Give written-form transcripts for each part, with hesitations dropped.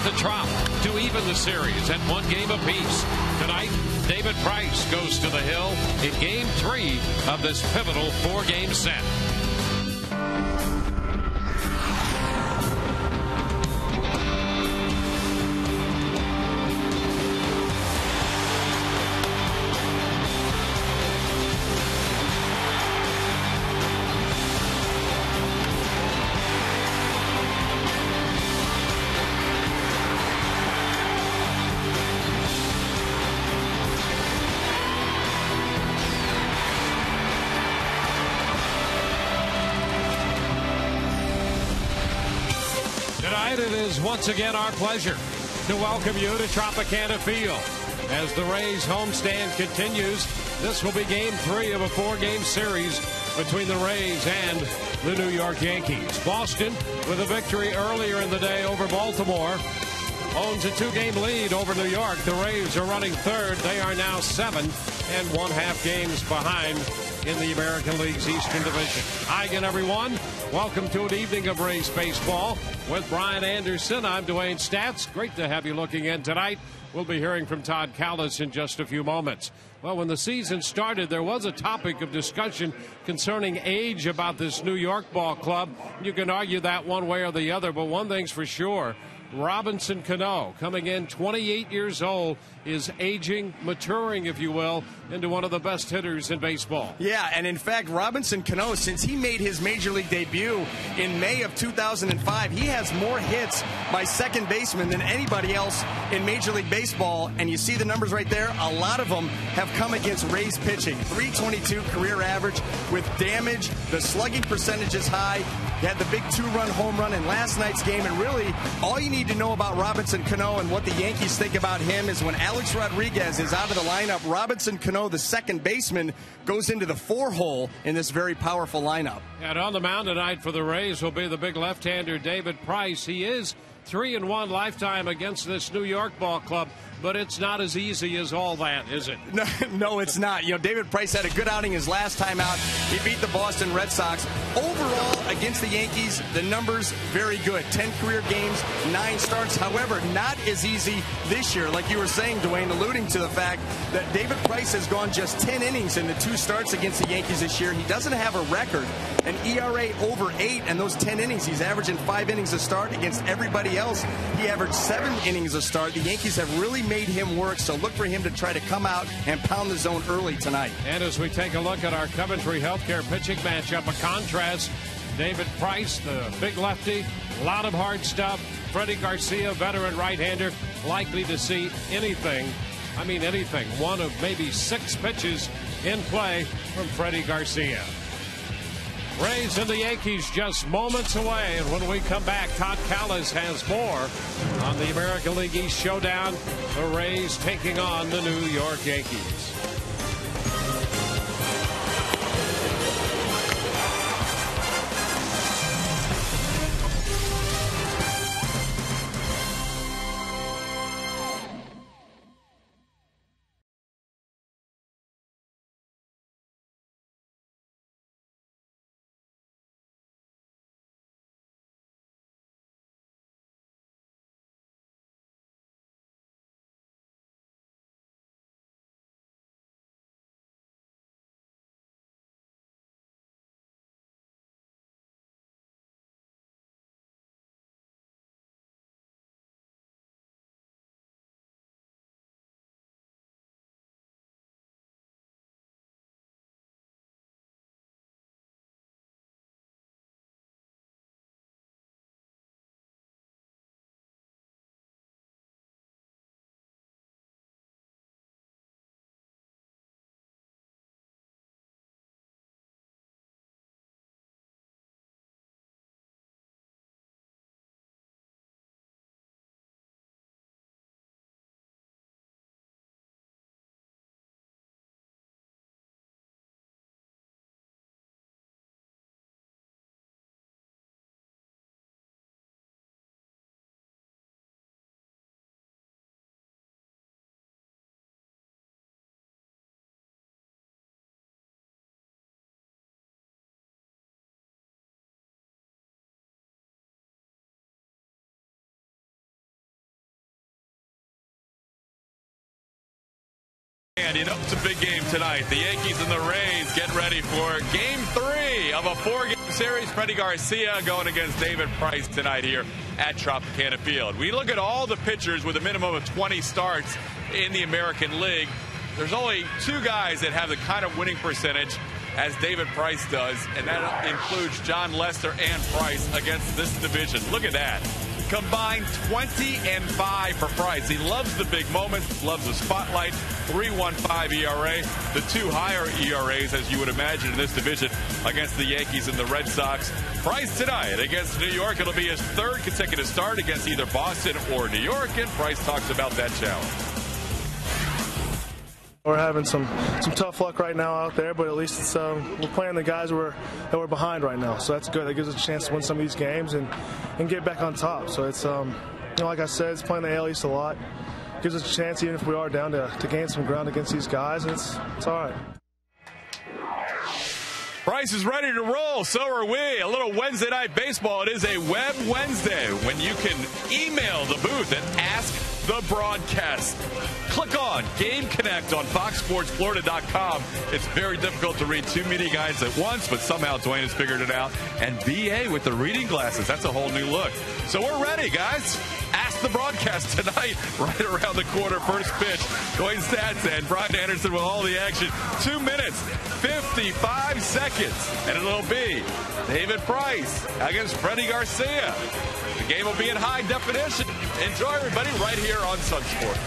the Trop to even the series at 1 game apiece. Tonight, David Price goes to the hill in Game 3 of this pivotal 4-game set. Tonight it is once again our pleasure to welcome you to Tropicana Field. As the Rays homestand continues, this will be Game 3 of a 4-game series between the Rays and the New York Yankees. Boston, with a victory earlier in the day over Baltimore, owns a 2-game lead over New York. The Rays are running third. They are now 7 1/2 games behind in the American League's Eastern Division. Hi again, everyone. Welcome to an evening of Rays baseball with Brian Anderson. I'm Dwayne Statz. Great to have you looking in tonight. We'll be hearing from Todd Kalas in just a few moments. Well, when the season started, there was a topic of discussion concerning age about this New York ball club. You can argue that one way or the other, but one thing's for sure. Robinson Cano, coming in 28 years old, is aging, maturing, if you will, into one of the best hitters in baseball. Yeah, and in fact, Robinson Cano, since he made his major league debut in May of 2005, he has more hits by second baseman than anybody else in Major League Baseball. And you see the numbers right there. A lot of them have come against Rays pitching. 322 career average with damage. The slugging percentage is high. He had the big 2-run home run in last night's game. And really, all you need to know about Robinson Cano and what the Yankees think about him is when Alex Rodriguez is out of the lineup, Robinson Cano, the second baseman, goes into the 4-hole in this very powerful lineup. And on the mound tonight for the Rays will be the big left-hander David Price. He is 3-1 lifetime against this New York ball club, but it's not as easy as all that, is it? No, it's not. You know, David Price had a good outing his last time out. He beat the Boston Red Sox. Overall, against the Yankees, the numbers very good. 10 career games, 9 starts. However, not as easy this year. Like you were saying, Dwayne, alluding to the fact that David Price has gone just 10 innings in the 2 starts against the Yankees this year. He doesn't have a record, an ERA over 8, and those 10 innings, he's averaging 5 innings a start. Against everybody else, he averaged 7 innings a start. The Yankees have really made him work, so look for him to try to come out and pound the zone early tonight. And as we take a look at our Coventry Healthcare pitching matchup, a contrast, David Price, the big lefty, a lot of hard stuff. Freddie Garcia, veteran right-hander, likely to see anything, one of maybe 6 pitches in play from Freddie Garcia. Rays and the Yankees just moments away, and when we come back, Todd Kalas has more on the American League East showdown. The Rays taking on the New York Yankees. And you know it's a big game tonight. The Yankees and the Rays get ready for Game 3 of a 4-game series. Freddie Garcia going against David Price tonight here at Tropicana Field. We look at all the pitchers with a minimum of 20 starts in the American League. There's only 2 guys that have the kind of winning percentage as David Price does, and that includes John Lester and Price against this division. Look at that. Combined 20-5 for Price. He loves the big moments, loves the spotlight. 3.15 ERA. The 2 higher ERAs, as you would imagine, in this division against the Yankees and the Red Sox. Price tonight against New York. It'll be his 3rd consecutive start against either Boston or New York, and Price talks about that challenge. We're having some tough luck right now out there, but at least it's, we're playing the guys that we're behind right now. So that's good. That gives us a chance to win some of these games and get back on top. So it's, like I said, it's playing the AL East a lot. Gives us a chance, even if we are down, to gain some ground against these guys, and it's all right. Price is ready to roll. So are we. A little Wednesday night baseball. It is a Web Wednesday when you can email the booth and ask the broadcast. Click on Game Connect on FoxSportsFlorida.com. It's very difficult to read too many guys at once, but somehow Dwayne has figured it out. And BA with the reading glasses. That's a whole new look. So we're ready, guys. Ask the broadcast tonight, right around the corner. First pitch. Dwayne Stats and Brian Anderson with all the action. 2 minutes, 55 seconds. And it'll be David Price against Freddie Garcia. The game will be in high definition. Enjoy, everybody, right here on Sunsport.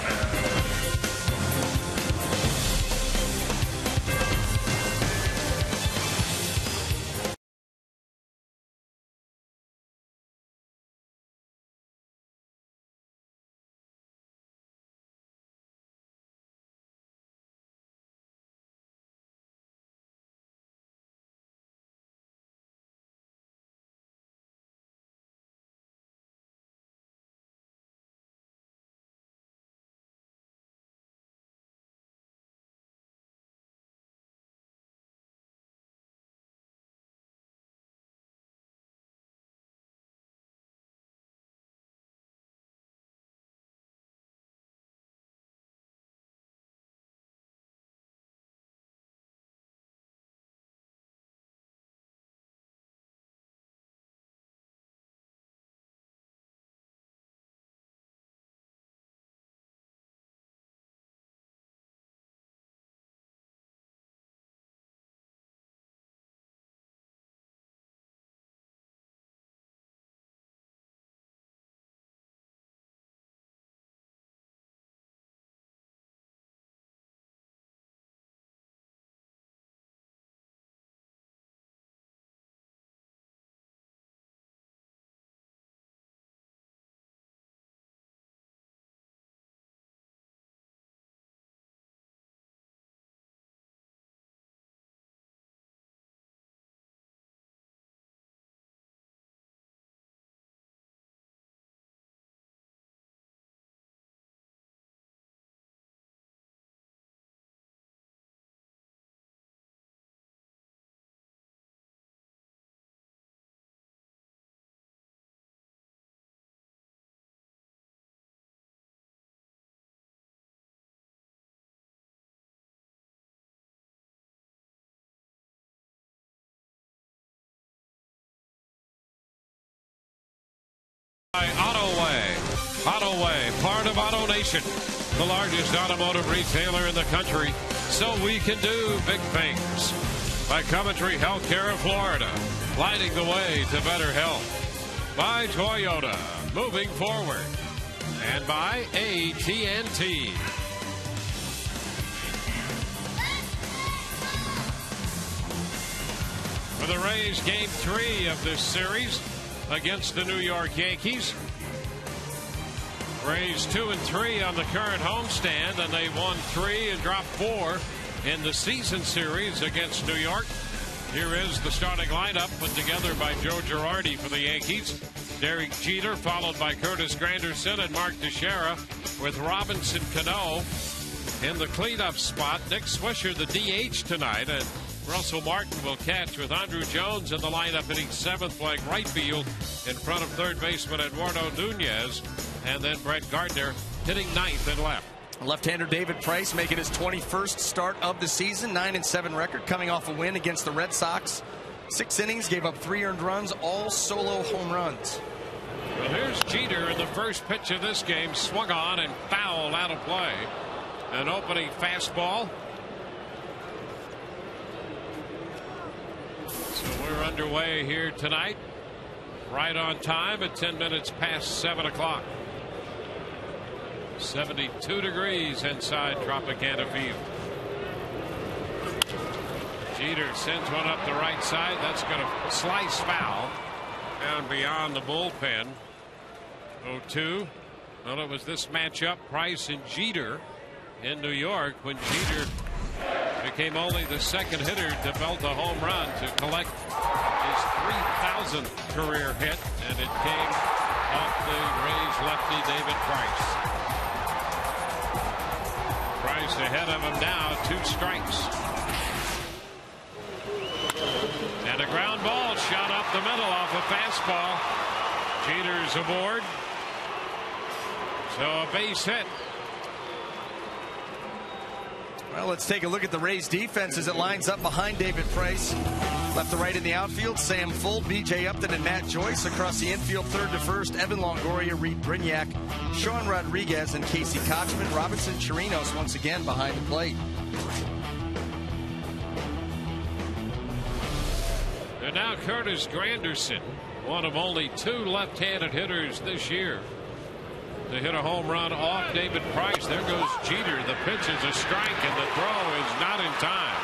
Autoway, part of Auto Nation, the largest automotive retailer in the country, so we can do big things. By Coventry Healthcare of Florida, lighting the way to better health. By Toyota, moving forward. And by AT&T. For the Rays, Game 3 of this series against the New York Yankees. Rays 2-3 on the current homestand, and they won 3 and dropped 4 in the season series against New York. Here is the starting lineup put together by Joe Girardi for the Yankees. Derek Jeter, followed by Curtis Granderson and Mark Teixeira, with Robinson Cano in the cleanup spot. Nick Swisher, the DH tonight, and Russell Martin will catch, with Andrew Jones in the lineup hitting 7th, playing right field in front of third baseman Eduardo Nunez, and then Brett Gardner hitting 9th and left. Left-hander David Price making his 21st start of the season, 9-7 record, coming off a win against the Red Sox. 6 innings, gave up 3 earned runs, all solo home runs. Well, here's Jeter in the first pitch of this game, swung on and fouled out of play. An opening fastball. So we're underway here tonight, right on time at 10 minutes past 7 o'clock. 72 degrees inside Tropicana Field. Jeter sends one up the right side. That's going to slice foul down beyond the bullpen. 0-2. Well, it was this matchup, Price and Jeter, in New York, when Jeter became only the second hitter to belt a home run to collect his 3,000th career hit, and it came off the Rays lefty David Price. Price ahead of him now, 2 strikes. And a ground ball shot up the middle off a fastball. Jeter's aboard. So a base hit. Well, let's take a look at the Rays defense as it lines up behind David Price. Left to right in the outfield, Sam Fuld, B.J. Upton, and Matt Joyce. Across the infield, third to first, Evan Longoria, Reed Brignac, Sean Rodriguez, and Casey Kochman. Robinson Chirinos once again behind the plate. And now Curtis Granderson, one of only 2 left-handed hitters this year to hit a home run off David Price. There goes Jeter. The pitch is a strike, and the throw is not in time.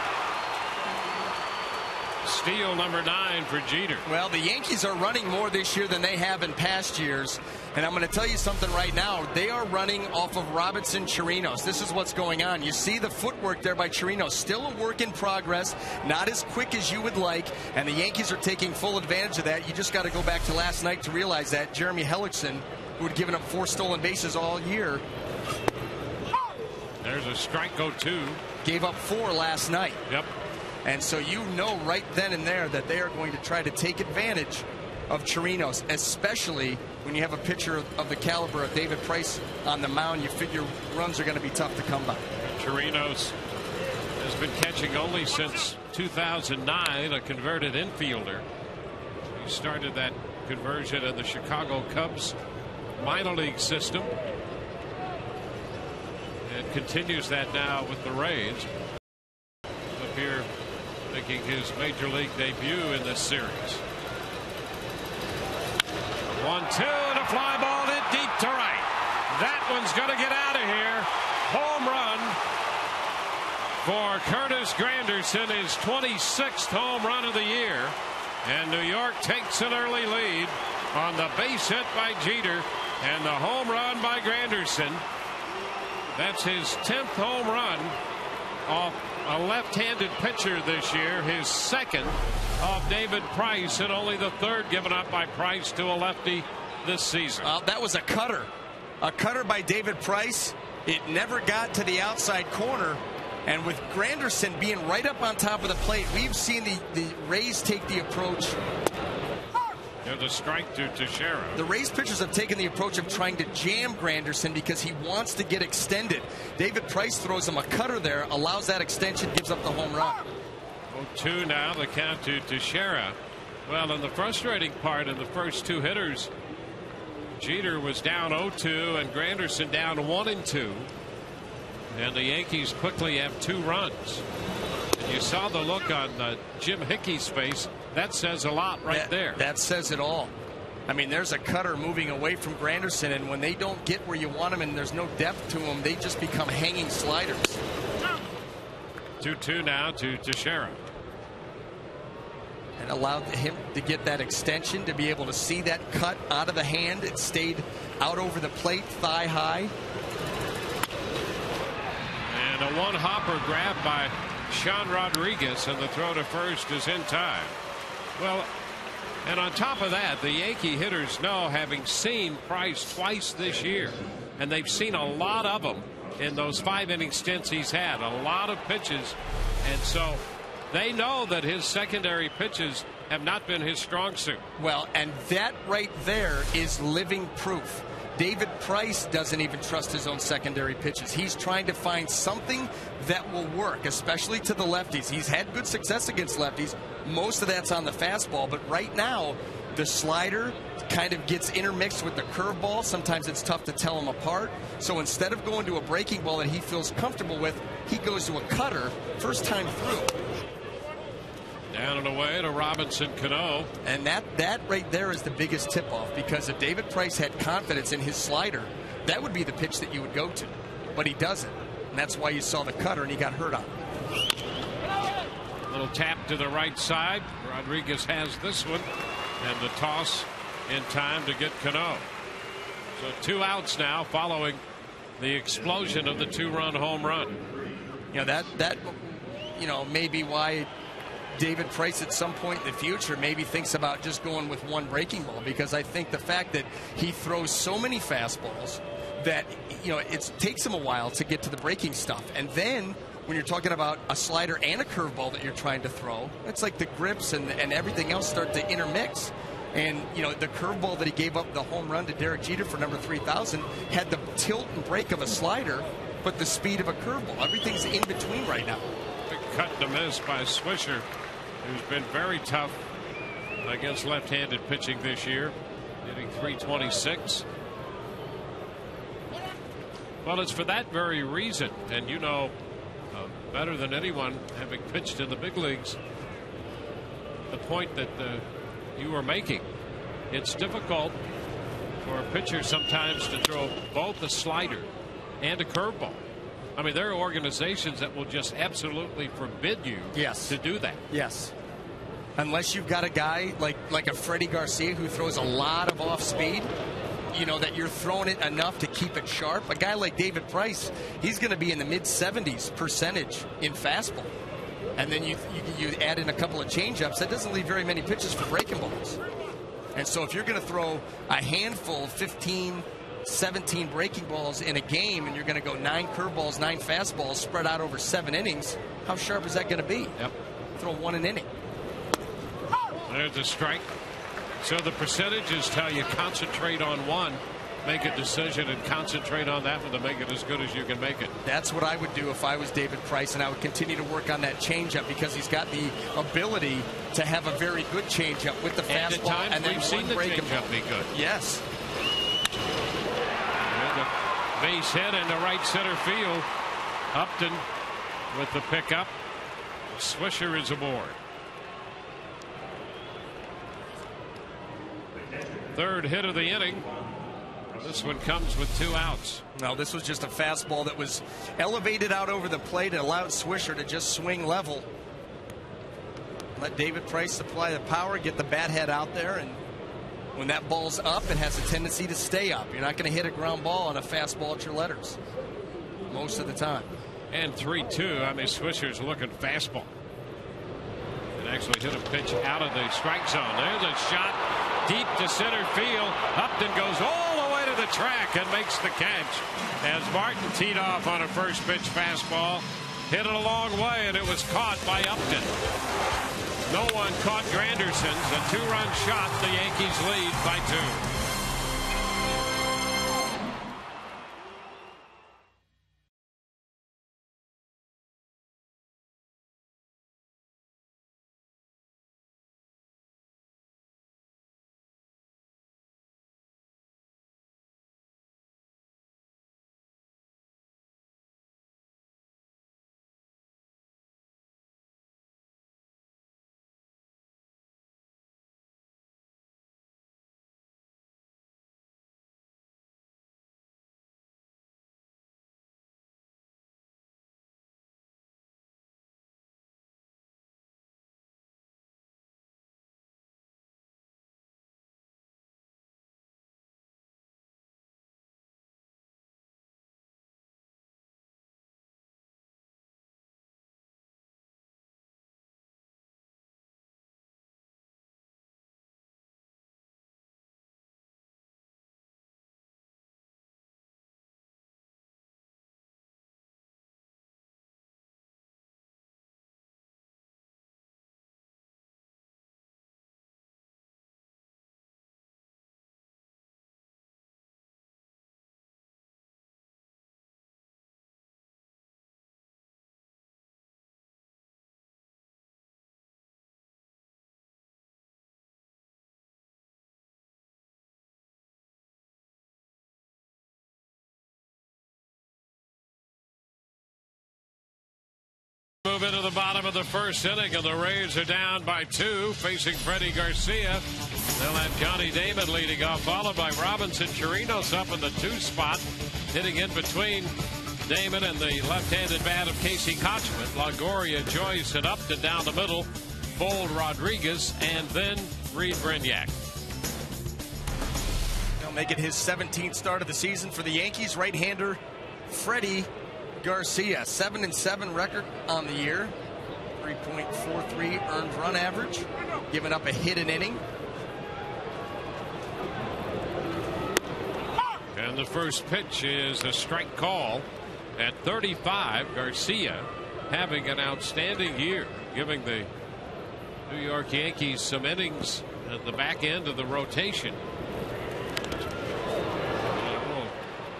Steal number 9 for Jeter. Well, the Yankees are running more this year than they have in past years. And I'm going to tell you something right now. They are running off of Robinson Chirinos. This is what's going on. You see the footwork there by Chirinos. Still a work in progress. Not as quick as you would like. And the Yankees are taking full advantage of that. You just got to go back to last night to realize that. Jeremy Hellickson, who had given up 4 stolen bases all year. There's a strike, 0-2. Gave up 4 last night. Yep. And so you know right then and there that they are going to try to take advantage of Chirinos, especially when you have a pitcher of the caliber of David Price on the mound. You figure runs are going to be tough to come by. Chirinos has been catching only since 2009, a converted infielder. He started that conversion in the Chicago Cubs minor league system and continues that now with the Rays. Up here making his major league debut in this series. 1-2 and a fly ball hit deep to right. That one's going to get out of here. Home run for Curtis Granderson, his 26th home run of the year. And New York takes an early lead on the base hit by Jeter and the home run by Granderson. That's his 10th home run off a left-handed pitcher this year, his second off David Price, and only the 3rd given up by Price to a lefty this season. That was a cutter by David Price. It never got to the outside corner, and with Granderson being right up on top of the plate, we've seen the Rays take the approach. There's a strike to Teixeira. The Rays pitchers have taken the approach of trying to jam Granderson because he wants to get extended. David Price throws him a cutter there, allows that extension, gives up the home run. 0-2 now, the count to Teixeira. Well, in the frustrating part in the first 2 hitters, Jeter was down 0-2 and Granderson down 1-2. And the Yankees quickly have 2 runs. And you saw the look on Jim Hickey's face. That says a lot right there. That says it all. I mean, there's a cutter moving away from Granderson, and when they don't get where you want them and there's no depth to them, they just become hanging sliders. 2-2 now to Teixeira. And allowed him to get that extension, to be able to see that cut out of the hand. It stayed out over the plate, thigh high. And a one-hopper grab by Sean Rodriguez, and the throw to first is in time. Well, and on top of that, the Yankee hitters know, having seen Price twice this year, and they've seen a lot of them in those 5-inning stints he's had, a lot of pitches, and so they know that his secondary pitches have not been his strong suit. Well, and that right there is living proof David Price doesn't even trust his own secondary pitches. He's trying to find something that will work, especially to the lefties. He's had good success against lefties. Most of that's on the fastball, but right now the slider kind of gets intermixed with the curveball. Sometimes it's tough to tell them apart. So instead of going to a breaking ball that he feels comfortable with, he goes to a cutter first time through. Down and away to Robinson Cano. And that right there is the biggest tip-off, because if David Price had confidence in his slider, that would be the pitch that you would go to. But he doesn't. And that's why you saw the cutter and he got hurt on it. Little tap to the right side. Rodriguez has this one. And the toss in time to get Cano. So 2 outs now following the explosion of the 2-run home run. That may be why David Price at some point in the future maybe thinks about just going with one breaking ball, because I think the fact that he throws so many fastballs that it takes him a while to get to the breaking stuff. And then when you're talking about a slider and a curveball that you're trying to throw, it's like the grips and everything else start to intermix. And the curveball that he gave up the home run to Derek Jeter for number 3,000 had the tilt and break of a slider but the speed of a curveball. Everything's in between right now. Big cut to miss by Swisher, who's been very tough against left-handed pitching this year, hitting .326. Well, it's for that very reason, and better than anyone, having pitched in the big leagues, the point that you were making. It's difficult for a pitcher sometimes to throw both a slider and a curveball. I mean, there are organizations that will just absolutely forbid you to do that. Yes. Unless you've got a guy like a Freddie Garcia who throws a lot of off speed, that you're throwing it enough to keep it sharp. A guy like David Price, he's going to be in the mid-70s% in fastball. And then you add in a couple of changeups. That doesn't leave very many pitches for breaking balls. And so if you're going to throw a handful, 15, 17 breaking balls in a game, and you're going to go 9 curveballs, 9 fastballs spread out over 7 innings, how sharp is that going to be? Yep. Throw 1 an inning. There's a strike. So the percentages tell you concentrate on one, make a decision, and concentrate on that one to make it as good as you can make it. That's what I would do if I was David Price, and I would continue to work on that changeup, because he's got the ability to have a very good changeup with the and fastball. At times we've seen the changeup be good. Yes. And a base hit into right center field. Upton with the pickup. Swisher is aboard. Third hit of the inning. This one comes with 2 outs. Well, this was just a fastball that was elevated out over the plate and allowed Swisher to just swing level. Let David Price supply the power, get the bat head out there, and when that ball's up, it has a tendency to stay up. You're not going to hit a ground ball on a fastball at your letters most of the time. And 3-2. I mean, Swisher's looking fastball. And actually hit a pitch out of the strike zone. There's a shot deep to center field. Upton goes all the way to the track and makes the catch as Martin teed off on a first pitch fastball. Hit it a long way, and it was caught by Upton. No one caught Granderson's. A 2-run shot. The Yankees lead by 2. move into the bottom of the first inning, and the Rays are down by 2, facing Freddie Garcia. They'll have Johnny Damon leading off, followed by Robinson Chirinos up in the 2 spot, hitting in between Damon and the left-handed bat of Casey Kotchman. Longoria joys it up to down the middle, Bold Rodriguez, and then Reed Brignac. He'll make it his 17th start of the season for the Yankees. Right-hander Freddie Garcia, 7-7 record on the year, 3.43 earned run average, giving up a hit an inning. And the first pitch is a strike call at 35. Garcia having an outstanding year, giving the New York Yankees some innings at the back end of the rotation. A little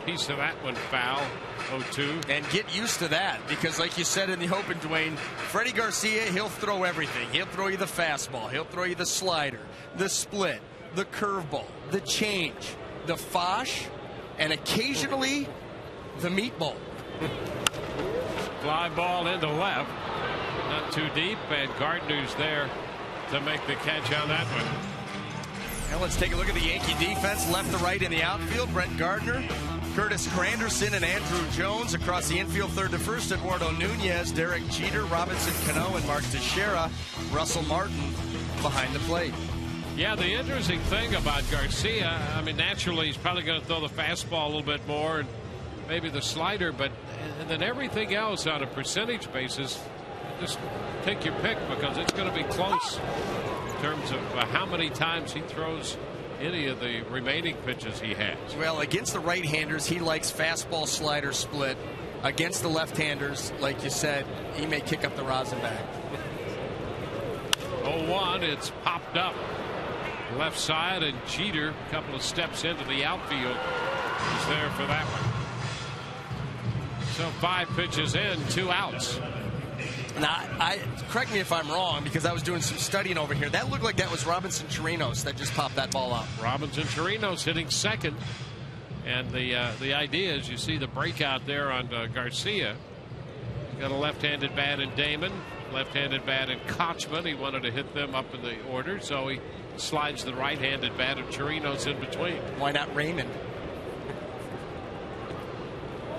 piece of that one foul. 0-2. And get used to that, because like you said in the open, Dwayne, Freddie Garcia, he'll throw everything. He'll throw you the fastball, he'll throw you the slider, the split, the curveball, the change, the fosh, and occasionally the meatball. Fly ball into left, not too deep, and Gardner's there to make the catch on that one. Now let's take a look at the Yankee defense, left to right in the outfield. Brent Gardner, Curtis Granderson, and Andrew Jones. Across the infield, third to first, Eduardo Nunez, Derek Jeter, Robinson Cano, and Mark Teixeira. Russell Martin behind the plate. Yeah, the interesting thing about Garcia, I mean, naturally he's probably going to throw the fastball a little bit more and maybe the slider, but and then everything else on a percentage basis, just take your pick, because it's going to be close in terms of how many times he throws any of the remaining pitches he has. Well, against the right-handers, he likes fastball, slider, split. Against the left-handers, like you said, he may kick up the rosin bag. 0-1, it's popped up left side, and Jeter, a couple of steps into the outfield, is there for that one. So 5 pitches in, 2 outs. Now, correct me if I'm wrong, because I was doing some studying over here. That looked like that was Robinson Chirinos that just popped that ball out. Robinson Chirinos hitting second, and the idea is you see the breakout there on Garcia. Got a left-handed bat in Damon, left-handed bat in Kotchman. He wanted to hit them up in the order, so he slides the right-handed bat of Chirinos in between. Why not Raymond?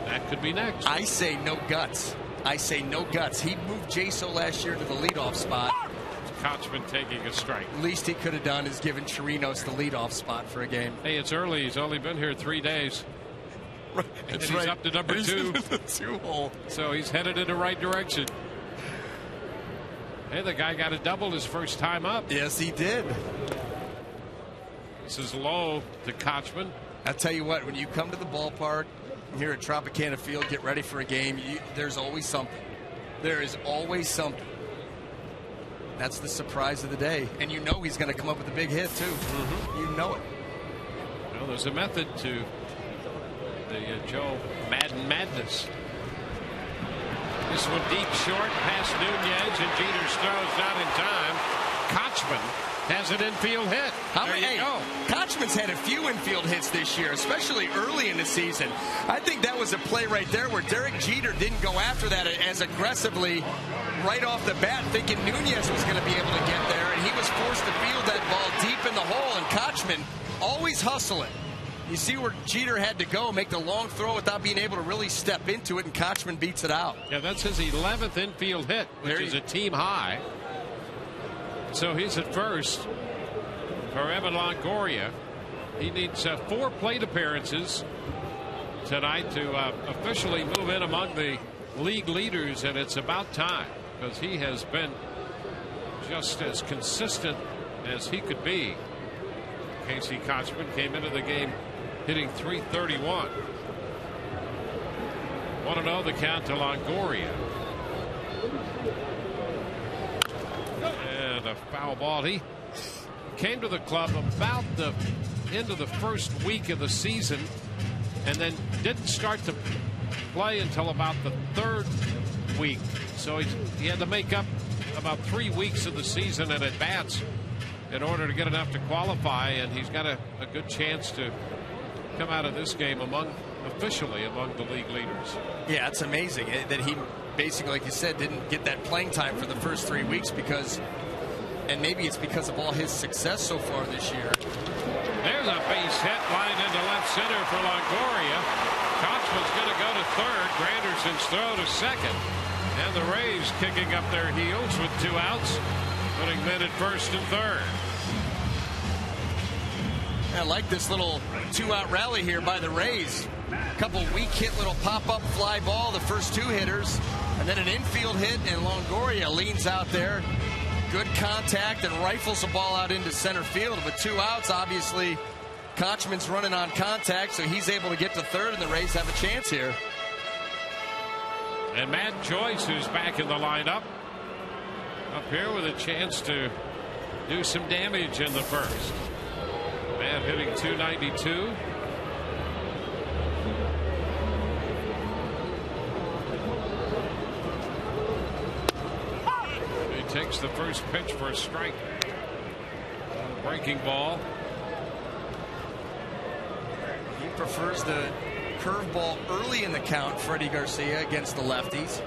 That could be next. I say no guts. I say no guts. He moved Jaso last year to the leadoff spot. Kotchman taking a strike. Least he could have done is given Chirinos the leadoff spot for a game. Hey, it's early. He's only been here 3 days. Right. And he's up to number 2. The 2-hole. So he's headed in the right direction. Hey, the guy got a double his first time up. Yes, he did. This is low to Kotchman. I'll tell you what, when you come to the ballpark here at Tropicana Field, get ready for a game, there's always something. There is always something. That's the surprise of the day. And you know he's going to come up with a big hit, too. Mm-hmm. You know it. Well, there's a method to the Joe Madden madness. This one deep short past Nunez, and Jeter's throws not in time. Kotchman has an infield hit. There you go. Kotchman's had a few infield hits this year, especially early in the season. I think that was a play right there where Derek Jeter didn't go after that as aggressively right off the bat, thinking Nunez was going to be able to get there, and he was forced to field that ball deep in the hole, and Kotchman always hustling. You see where Jeter had to go, make the long throw without being able to really step into it, and Kotchman beats it out. Yeah, that's his 11th infield hit, which is a team high. So he's at first for Evan Longoria. He needs 4 plate appearances tonight to officially move in among the league leaders, and it's about time, because he has been just as consistent as he could be. Casey Kotchman came into the game hitting .331. 1-0 the count to Longoria. And a foul ball. He came to the club about the end of the first week of the season, and then didn't start to play until about the 3rd week. So he had to make up about 3 weeks of the season in advance in order to get enough to qualify, and he's got a good chance to come out of this game officially among the league leaders. Yeah, it's amazing that he basically, like you said, didn't get that playing time for the first 3 weeks because, and maybe it's because of all his success so far this year. There's a base hit lined into left center for Longoria. Kochman's going to go to third. Granderson's throw to second. And the Rays kicking up their heels with 2 outs, putting men at first and third. I like this little 2-out rally here by the Rays. A couple weak hit little pop-up fly ball, the first 2 hitters, and then an infield hit, and Longoria leans out there. Good contact and rifles the ball out into center field. With 2 outs, obviously, Kochman's running on contact, so he's able to get to third, and the Rays have a chance here. And Matt Joyce, who's back in the lineup, up here with a chance to do some damage in the first. Matt hitting .292. He takes the first pitch for a strike. Breaking ball. He prefers the curveball early in the count, Freddie Garcia, against the lefties.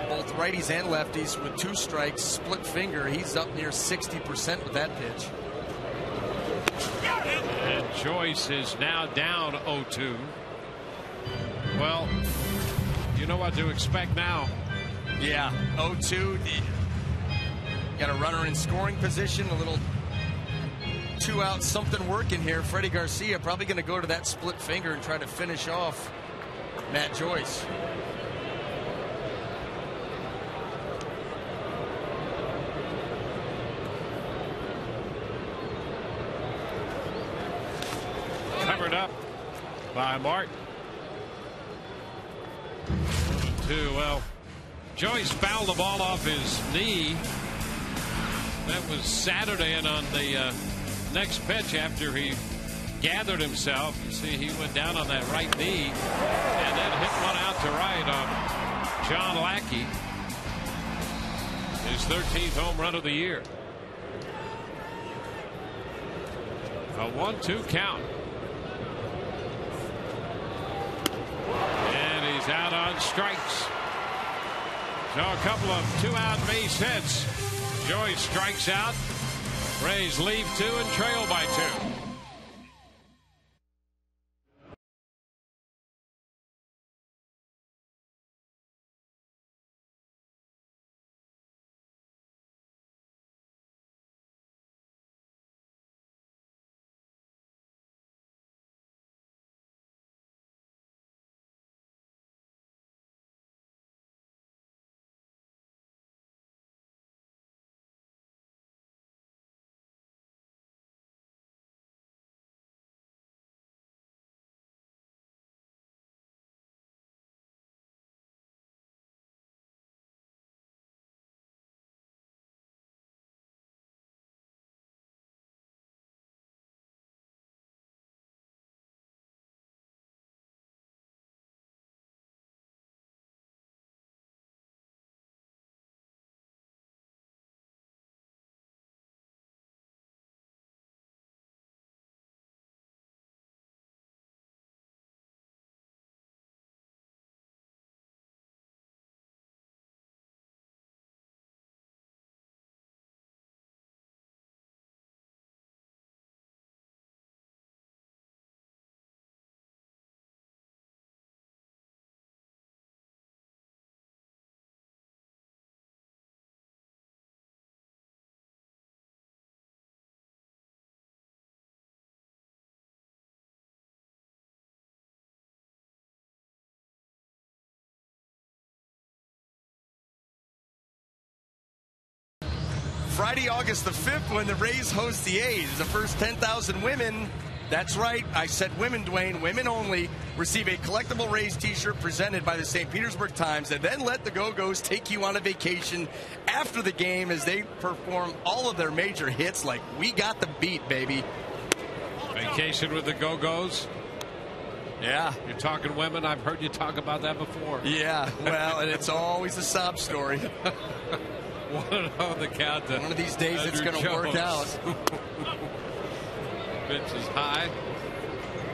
Both righties and lefties with 2 strikes, split finger. He's up near 60% with that pitch. And Joyce is now down 0-2. Well, you know what to expect now. Yeah, 0-2. Got a runner in scoring position, a little 2-out something working here. Freddie Garcia probably going to go to that split finger and try to finish off Matt Joyce. Covered up by Martin. 2. Well, Joyce fouled the ball off his knee. That was Saturday, and on the next pitch after he gathered himself, you see he went down on that right knee and then hit one out to right on John Lackey. His 13th home run of the year. A 1-2 count. And he's out on strikes. So a couple of 2-out base hits. Joyce strikes out. Rays lead 2 and trail by 2. Friday, August the 5th, when the Rays host the A's. The first 10,000 women, that's right, I said women, Dwayne, women only, receive a collectible Rays t-shirt presented by the St. Petersburg Times, and then let the Go-Go's take you on a vacation after the game as they perform all of their major hits like We Got the Beat, baby. Vacation with the Go-Go's. Yeah. You're talking women. I've heard you talk about that before. Yeah, well, and it's always a sob story. 1-0 the count. One of these days it's going to work out. Pitch is high.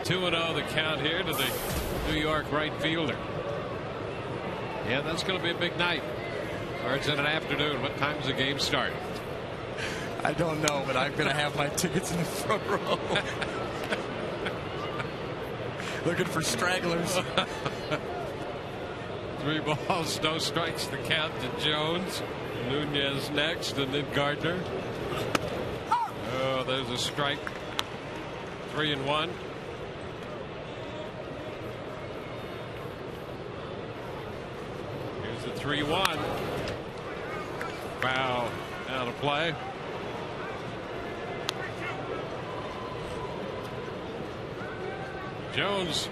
2-0 the count here to the New York right fielder. Yeah, that's going to be a big night. Or it's in an afternoon. What time does the game start? I don't know, but I'm going to have my tickets in the front row. Looking for stragglers. 3 balls, no strikes to count to Jones. Nunez next, and then Gardner. Oh, there's a strike. 3-1. Here's the 3-1. Foul out of play. Jones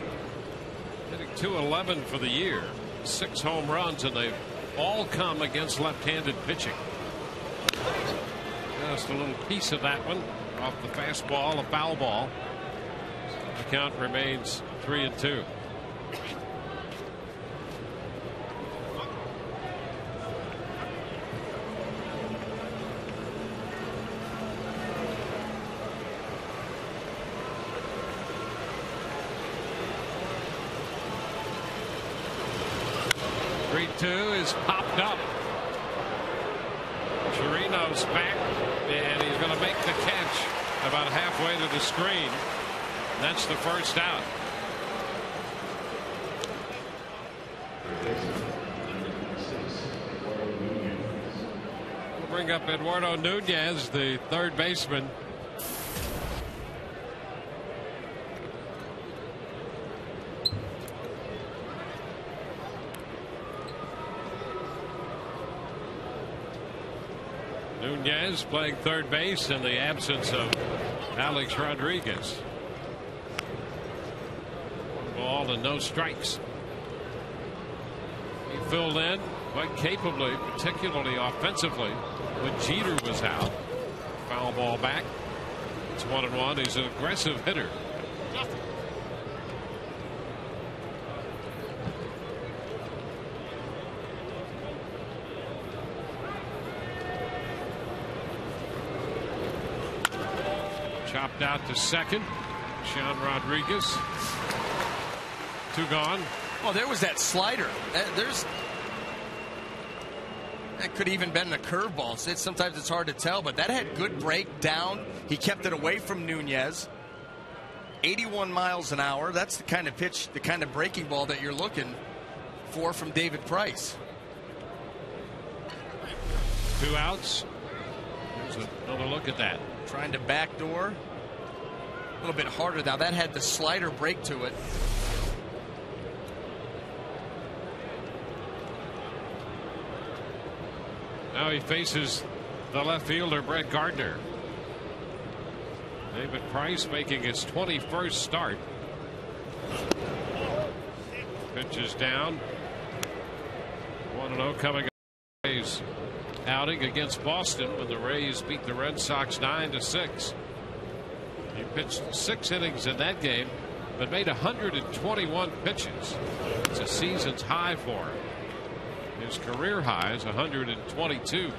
hitting .211 for the year. 6 home runs, and they've all come against left-handed pitching. Just a little piece of that one off the fastball, a foul ball. The count remains 3-2. Is popped up. Chirino's back, and he's going to make the catch about halfway to the screen. That's the first out. We'll bring up Eduardo Nunez, the third baseman. Nunez playing third base in the absence of Alex Rodriguez. 1 ball and no strikes. He filled in quite capably, particularly offensively, when Jeter was out. Foul ball back. It's 1-1. He's an aggressive hitter. Chopped out to second. Sean Rodriguez. 2 gone. Oh, there was that slider. That could even been a curveball. Sometimes it's hard to tell, but that had good break down. He kept it away from Nunez. 81 miles an hour. That's the kind of pitch, the kind of breaking ball that you're looking for from David Price. 2 outs. Here's another look at that. Trying to backdoor. A little bit harder now. That had the slider break to it. Now he faces the left fielder, Brett Gardner. David Price making his 21st start. Pitch is down. 1-0 coming up. Rays outing against Boston when the Rays beat the Red Sox 9-6. He pitched 6 innings in that game, but made 121 pitches. It's a season's high for him. His career high is 122.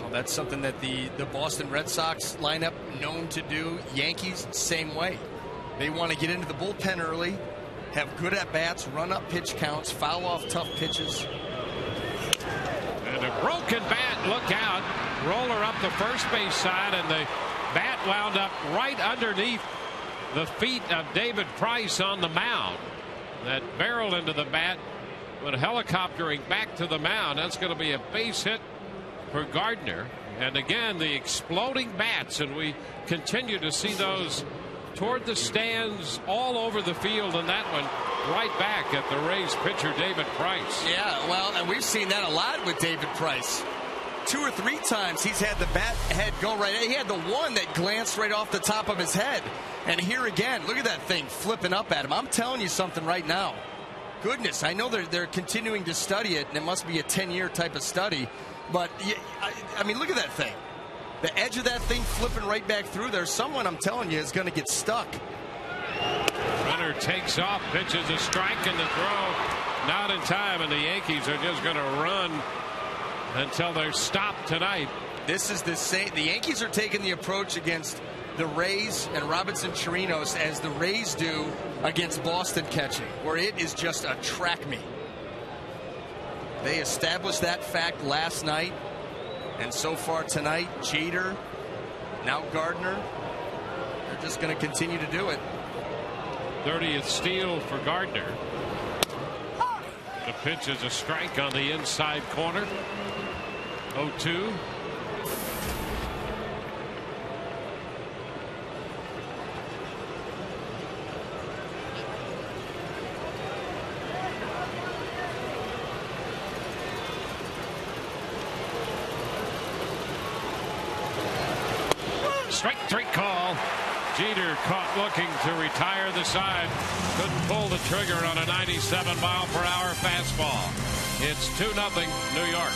Well, that's something that the Boston Red Sox lineup known to do. Yankees, same way. They want to get into the bullpen early, have good at-bats, run up pitch counts, foul off tough pitches. And a broken bat, look out. Roller up the first base side, and the bat wound up right underneath the feet of David Price on the mound. That barreled into the bat, but helicoptering back to the mound. That's going to be a base hit for Gardner. And again, the exploding bats, and we continue to see those toward the stands all over the field, and that one right back at the Rays pitcher David Price. Yeah, well, and we've seen that a lot with David Price. 2 or 3 times he's had the bat head go right. He had the one that glanced right off the top of his head. And here again, look at that thing flipping up at him. I'm telling you something right now. Goodness, I know they're continuing to study it, and it must be a 10-year type of study. But, I mean, look at that thing. The edge of that thing flipping right back through there. Someone, I'm telling you, is going to get stuck. Runner takes off, pitches a strike, and the throw not in time, and the Yankees are just going to run until they're stopped tonight. This is the same. The Yankees are taking the approach against the Rays and Robinson Chirinos as the Rays do against Boston catching, where it is just a track meet. They established that fact last night, and so far tonight, Jeter, now Gardner, they're just going to continue to do it. 30th steal for Gardner. The pitch is a strike on the inside corner. 0-2. Strike 3 call. Jeter caught looking to retire the side. Couldn't pull the trigger on a 97-mile-per-hour fastball. It's 2-0 New York.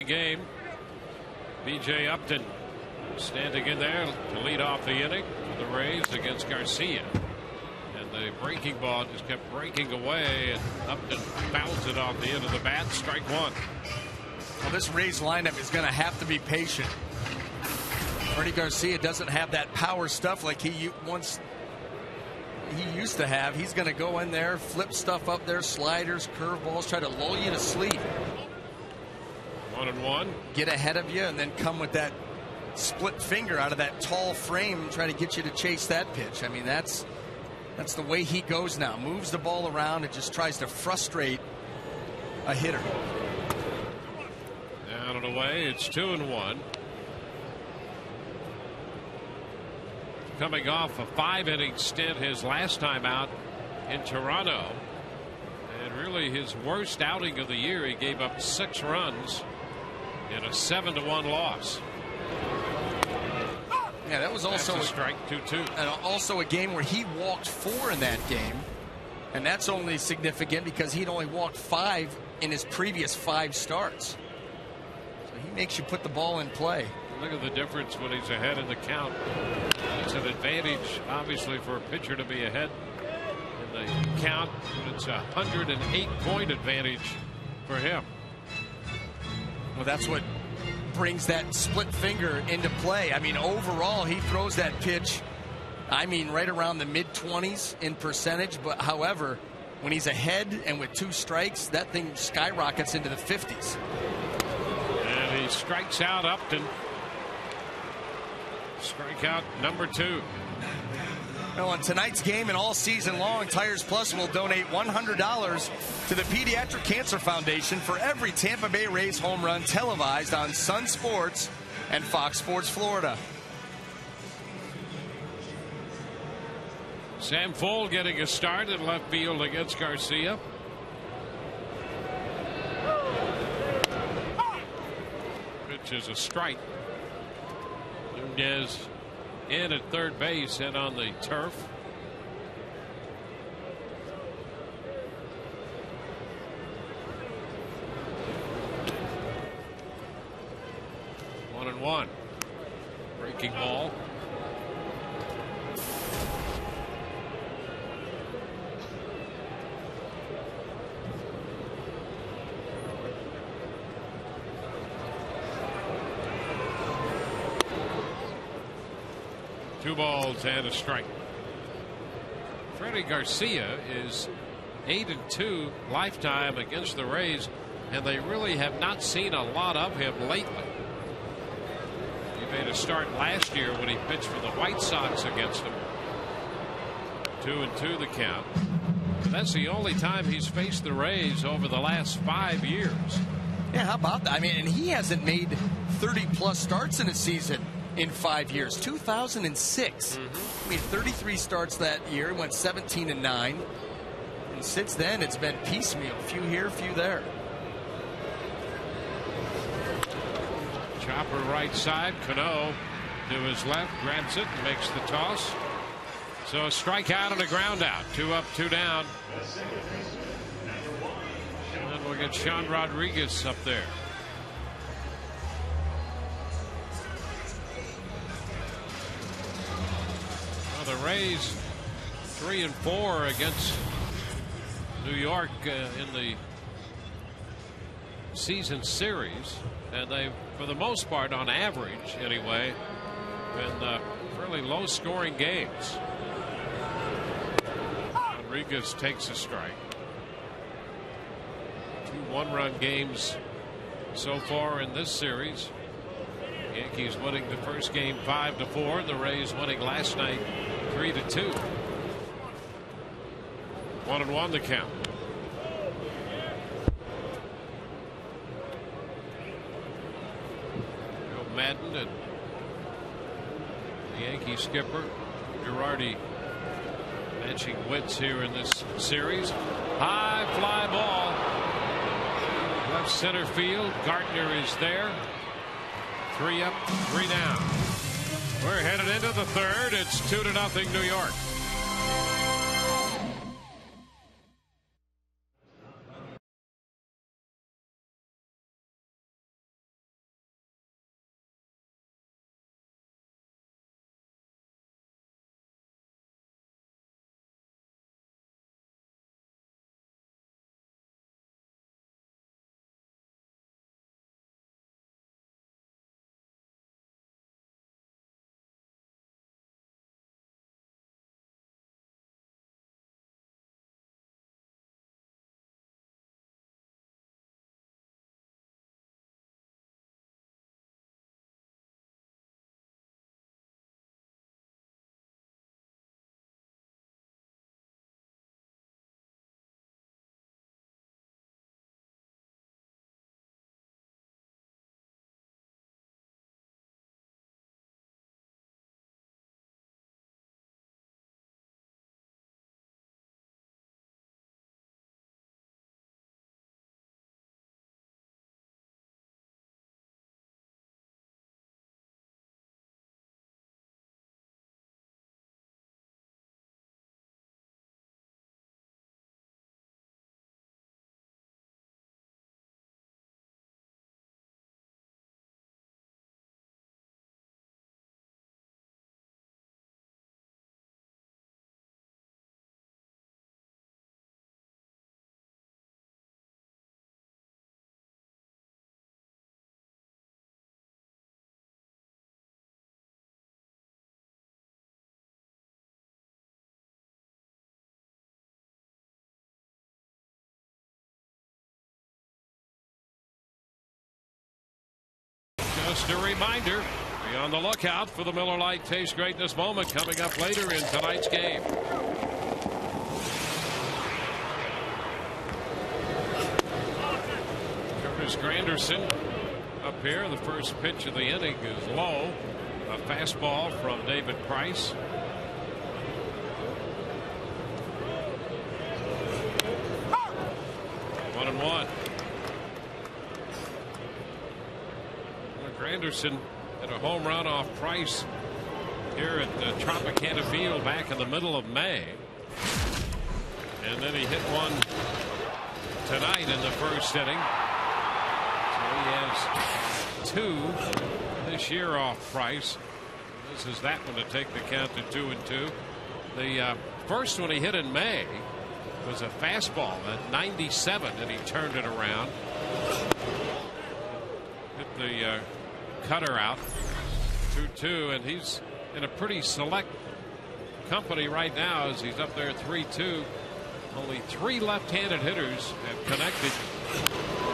Game. B.J. Upton standing in there to lead off the inning for the Rays against Garcia. And the breaking ball just kept breaking away, and Upton bounced it off the end of the bat. Strike 1. Well, this Rays lineup is going to have to be patient. Freddie Garcia doesn't have that power stuff like he used to have. He's going to go in there, flip stuff up there, sliders, curveballs, try to lull you to sleep. 1-1. Get ahead of you and then come with that split finger out of that tall frame and try to get you to chase that pitch. I mean, that's the way he goes now. Moves the ball around and just tries to frustrate a hitter. Down and away. It's 2-1. Coming off a 5-inning stint his last time out in Toronto. And really his worst outing of the year. He gave up 6 runs in a 7-1 loss. Yeah, that was also a strike 2-2. And also a game where he walked 4 in that game, and that's only significant because he'd only walked 5 in his previous 5 starts. So he makes you put the ball in play. Look at the difference when he's ahead in the count. It's an advantage, obviously, for a pitcher to be ahead in the count. But it's a 108-point advantage for him. Well, that's what brings that split finger into play. I mean, overall, he throws that pitch, I mean, right around the mid-20s in percentage. But however, when he's ahead and with 2 strikes, that thing skyrockets into the 50s. And he strikes out Upton. Strikeout number 2. Well, in tonight's game and all season long, Tires Plus will donate $100 to the Pediatric Cancer Foundation for every Tampa Bay Rays home run televised on Sun Sports and Fox Sports Florida. Sam Fole getting a start in left field against Garcia. Pitch is a strike. Nunez in at third base and on the turf. One and one. Breaking ball. Two balls and a strike. Freddie Garcia is 8-2 lifetime against the Rays, and they really have not seen a lot of him lately. He made a start last year when he pitched for the White Sox against them. 2-2 the count. But that's the only time he's faced the Rays over the last 5 years. Yeah, how about that? I mean, and he hasn't made 30-plus starts in a season in 5 years. 2006. He made 33 starts that year. Went 17-9. And since then, it's been piecemeal. Few here, few there. Chopper right side. Cano to his left. Grabs it and makes the toss. So a strikeout and a ground out. 2 up, 2 down. And then we'll get Sean Rodriguez up there. The Rays 3-4 against New York in the season series, and they, for the most part, on average anyway, been fairly low scoring games. Rodriguez takes a strike. 2 one-run games so far in this series. Yankees winning the first game 5-4, and the Rays winning last night 3-2. 1-1 the count. Joe Madden and the Yankee skipper Girardi matching wits here in this series. High fly ball. Left center field. Gardner is there. 3 up, 3 down. We're headed into the third. It's 2-0 New York. Just a reminder, be on the lookout for the Miller Lite Taste Greatness moment coming up later in tonight's game. Curtis Granderson up here. The first pitch of the inning is low. A fastball from David Price. One and one. Granderson had a home run off Price here at the Tropicana Field back in the middle of May. And then he hit one tonight in the first inning. So he has 2 this year off Price. This is that one to take the count to 2-2. The first one he hit in May was a fastball at 97, and he turned it around. Hit the cutter out, 2-2, and he's in a pretty select company right now as he's up there 3-2. Only 3 left-handed hitters have connected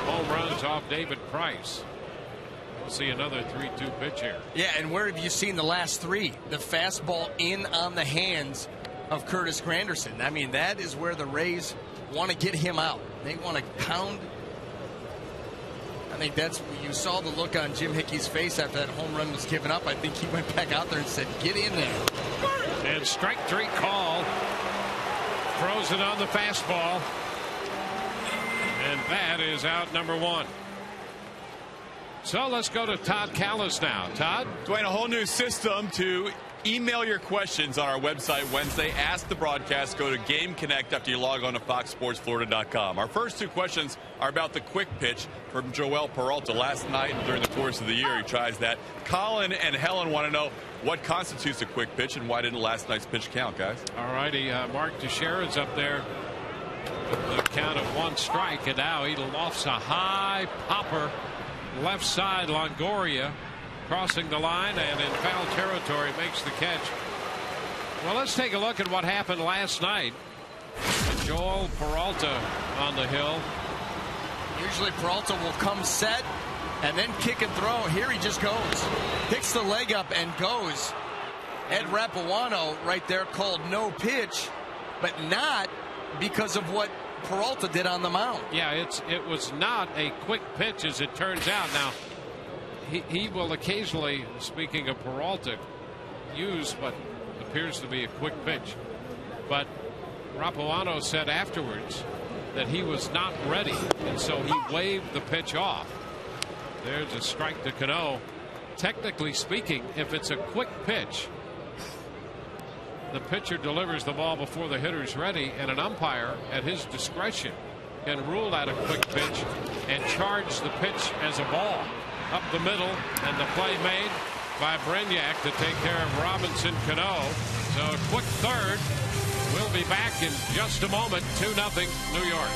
home runs off David Price. We'll see another 3-2 pitch here. Yeah, and where have you seen the last 3? The fastball in on the hands of Curtis Granderson. I mean, that is where the Rays want to get him out. They want to pound. I think that's, you saw the look on Jim Hickey's face after that home run was given up. I think he went back out there and said, get in there. And strike 3 call. Throws it on the fastball. And that is out number 1. So let's go to Todd Kalas now. Todd? Dwayne, a whole new system to email your questions on our website Wednesday. Ask the broadcast. Go to Game Connect after you log on to FoxSportsFlorida.com. Our first 2 questions are about the quick pitch from Joel Peralta. Last night and during the course of the year, he tries that. Colin and Helen want to know what constitutes a quick pitch and why didn't last night's pitch count, guys? All righty. Mark Teixeira's up there with the count of 1 strike, and now he lofts a high popper left side. Longoria crossing the line and in foul territory makes the catch. Well, let's take a look at what happened last night. Joel Peralta on the hill. Usually Peralta will come set and then kick and throw. Here he just goes. Picks the leg up and goes. Ed Rapuano right there called no pitch, but not because of what Peralta did on the mound. Yeah, it was not a quick pitch, as it turns out. Now, he will occasionally, speaking of Peralta, use what appears to be a quick pitch. But Rapuano said afterwards that he was not ready, and so he waved the pitch off. There's a strike to Cano. Technically speaking, if it's a quick pitch, the pitcher delivers the ball before the hitter's ready, and an umpire at his discretion can rule out a quick pitch and charge the pitch as a ball. Up the middle, and the play made by Brignac to take care of Robinson Cano. So a quick third. We'll be back in just a moment. 2-0 New York.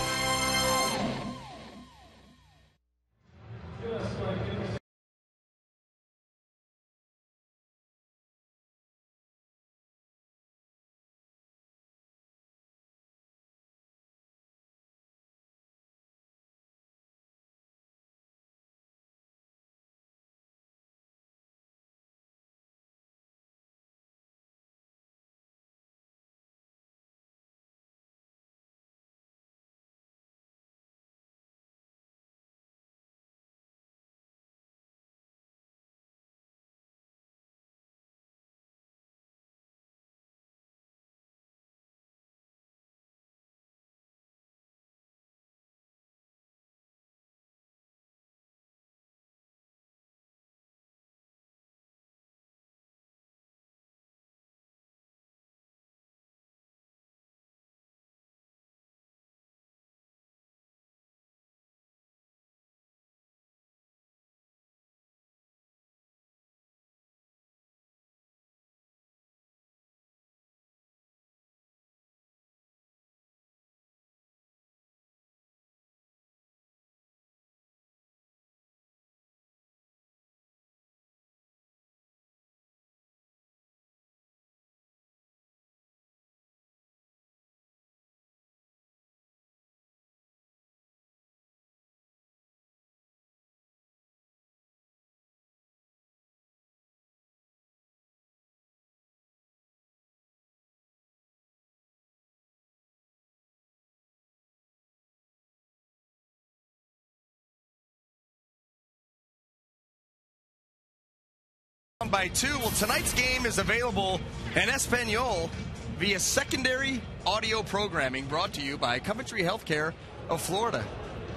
By 2. Well, tonight's game is available in Espanol via secondary audio programming brought to you by Coventry Healthcare of Florida.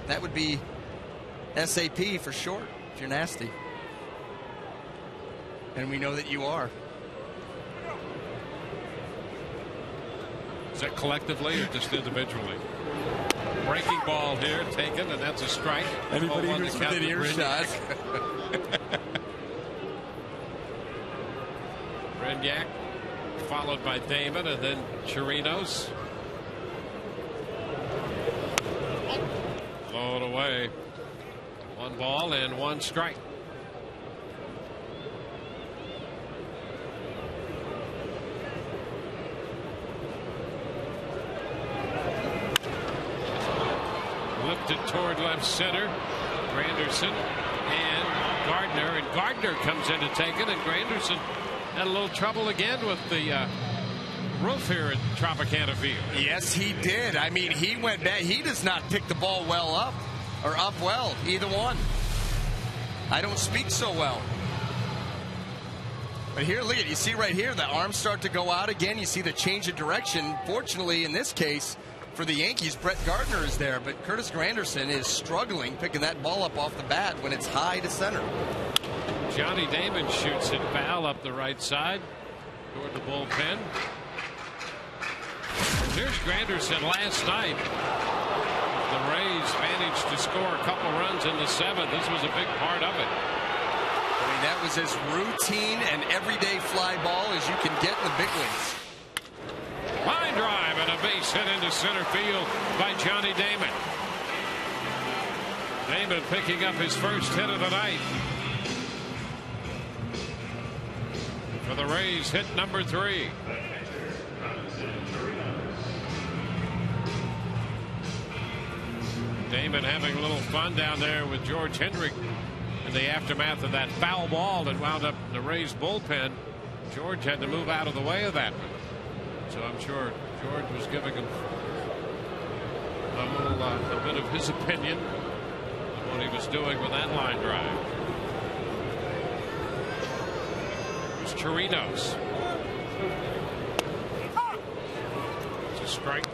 That would be SAP for short, if you're nasty. And we know that you are. Is that collectively or just individually? Breaking ball here taken, and that's a strike. Anybody who's within earshot. Renyak followed by Damon and then Chirinos. Blow it away. 1 ball and 1 strike. Lifted toward left center. Granderson and Gardner. And Gardner comes in to take it. And Granderson had a little trouble again with the roof here at Tropicana Field. Yes, he did. I mean, he went back. He does not pick the ball well up or up well, either one. I don't speak so well. But here, look at, you see right here, the arms start to go out again. You see the change of direction. Fortunately, in this case, for the Yankees, Brett Gardner is there, but Curtis Granderson is struggling picking that ball up off the bat when it's high to center. Johnny Damon shoots it foul up the right side toward the bullpen. Here's Granderson last night. The Rays managed to score a couple runs in the 7th. This was a big part of it. I mean, that was as routine and everyday fly ball as you can get in the big leagues. Line drive and a base hit into center field by Johnny Damon. Damon picking up his first hit of the night. For the Rays, hit number 3. Damon having a little fun down there with George Hendrick in the aftermath of that foul ball that wound up in the Rays bullpen. George had to move out of the way of that one. So I'm sure George was giving him a bit of his opinion of what he was doing with that line drive. It's Chirinos. It's a strike.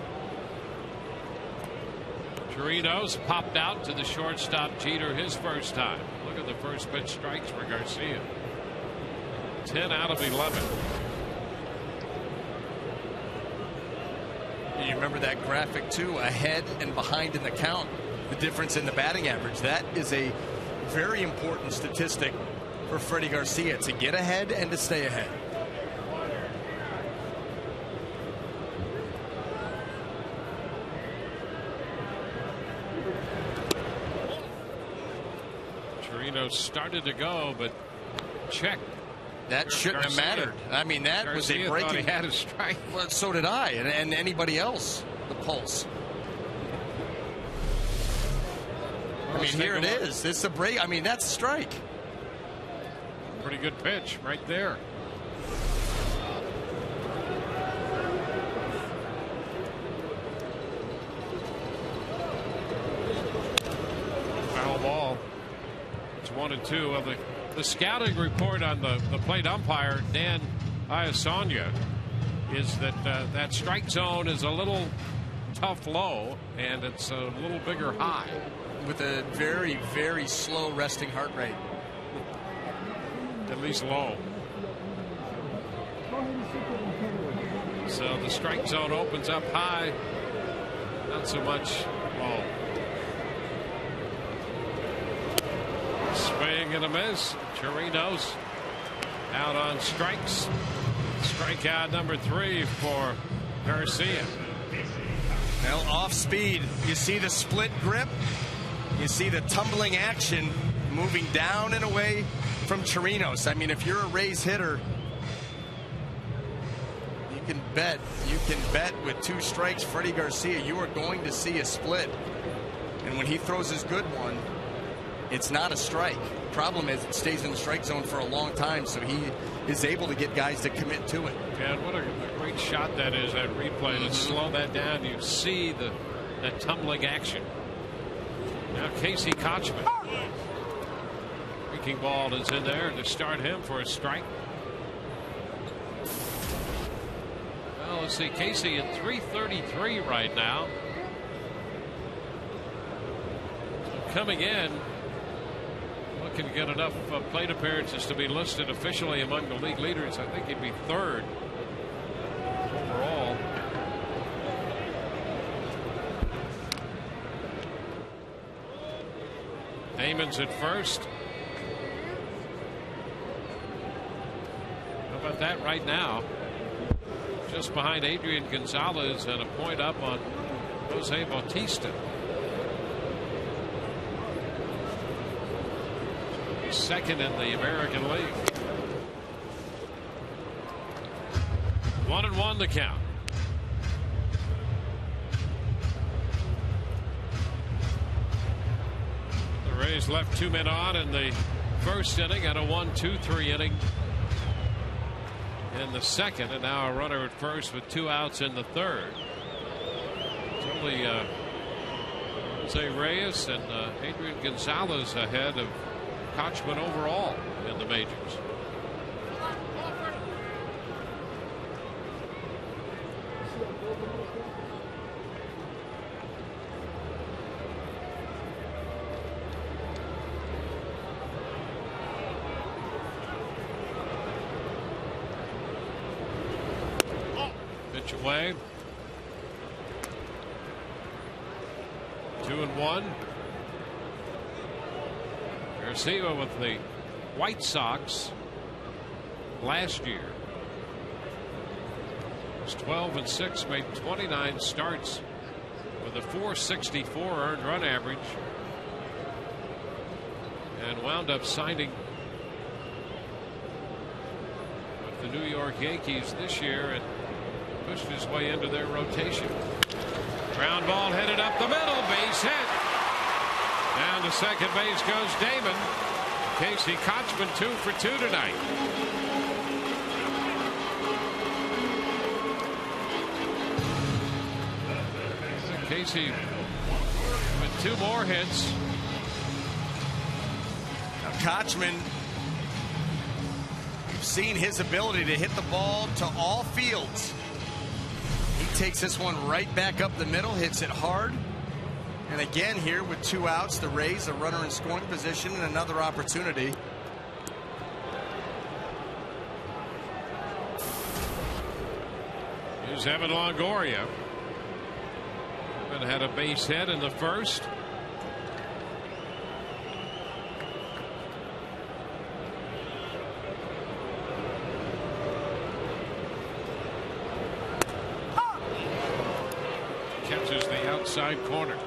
Chirinos popped out to the shortstop Jeter his first time. Look at the first pitch strikes for Garcia. 10 out of 11. You remember that graphic too, ahead and behind in the count, the difference in the batting average. That is a very important statistic for Freddie Garcia, to get ahead and to stay ahead. Chirinos started to go, but check. That shouldn't have mattered. I mean, that Garcia was a breaking. thought he had a strike. Well, so did I, and anybody else. The pulse. I mean, here it is. This is a break. I mean, that's a strike. Pretty good pitch right there. Foul ball. It's 1-2 of the scouting report on the plate umpire, Dan Iasonia, is that that strike zone is a little tough low and it's a little bigger high. With a very, very slow resting heart rate. At least low. So the strike zone opens up high, not so much low. Swing and a miss. Chirinos out on strikes. Strikeout number 3 for Garcia. Well, off speed. You see the split grip. You see the tumbling action moving down and away from Chirinos. I mean, if you're a Rays hitter, you can bet with 2 strikes, Freddie Garcia, you are going to see a split. And when he throws his good one, it's not a strike. Problem is, it stays in the strike zone for a long time, so he is able to get guys to commit to it. And what a great shot that is, that replay. To slow that down, you see that tumbling action. Now Casey Kochman. Breaking ball is in there to start him for a strike. Well, let's see, Casey at 333 right now. So coming in, looking to get enough plate appearances to be listed officially among the league leaders. I think he'd be 3rd overall. Damon's at first. How about that right now? Just behind Adrian Gonzalez and a point up on Jose Bautista. Second in the American League. 1-1 the count. The Rays left 2 men on in the first inning and a 1-2-3 inning in the second, and now a runner at first with 2 outs in the third. It's only Jose Reyes and Adrian Gonzalez ahead of Kochman overall in the majors. Pitch away. 2-1. Garcia with the White Sox last year was 12-6, made 29 starts with a .464 earned run average, and wound up signing with the New York Yankees this year and pushed his way into their rotation. Ground ball headed up the middle, base hit. Down to second base goes Damon. Casey Kochman 2 for 2 tonight. Casey with 2 more hits. Now Kochman, we've seen his ability to hit the ball to all fields. He takes this one right back up the middle, hits it hard. And again here with 2 outs, the Rays, a runner in scoring position, and another opportunity. Here's Evan Longoria. Evan had a base hit in the first. Catches the outside corner.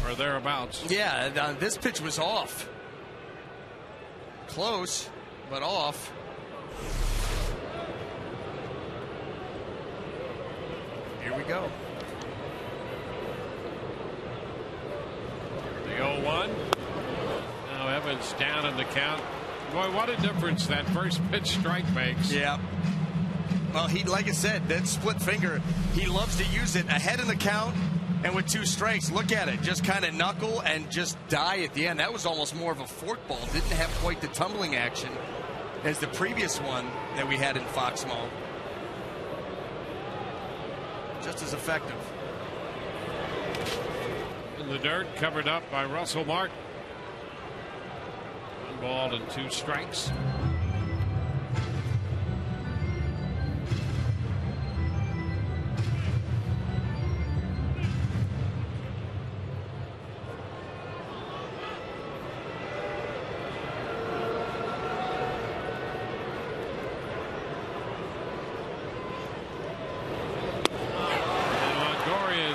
Or thereabouts. Yeah, this pitch was off. Close, but off. Here we go. The 0-1. Now Evans down in the count. Boy, what a difference that first pitch strike makes. Yeah. Well, he, like I said, that split finger, he loves to use it ahead in the count and with 2 strikes. Look at it, just kind of knuckle and just die at the end. That was almost more of a fork ball. Didn't have quite the tumbling action as the previous one that we had in Foxmall. Just as effective. In the dirt, covered up by Russell Martin. 1 ball and 2 strikes.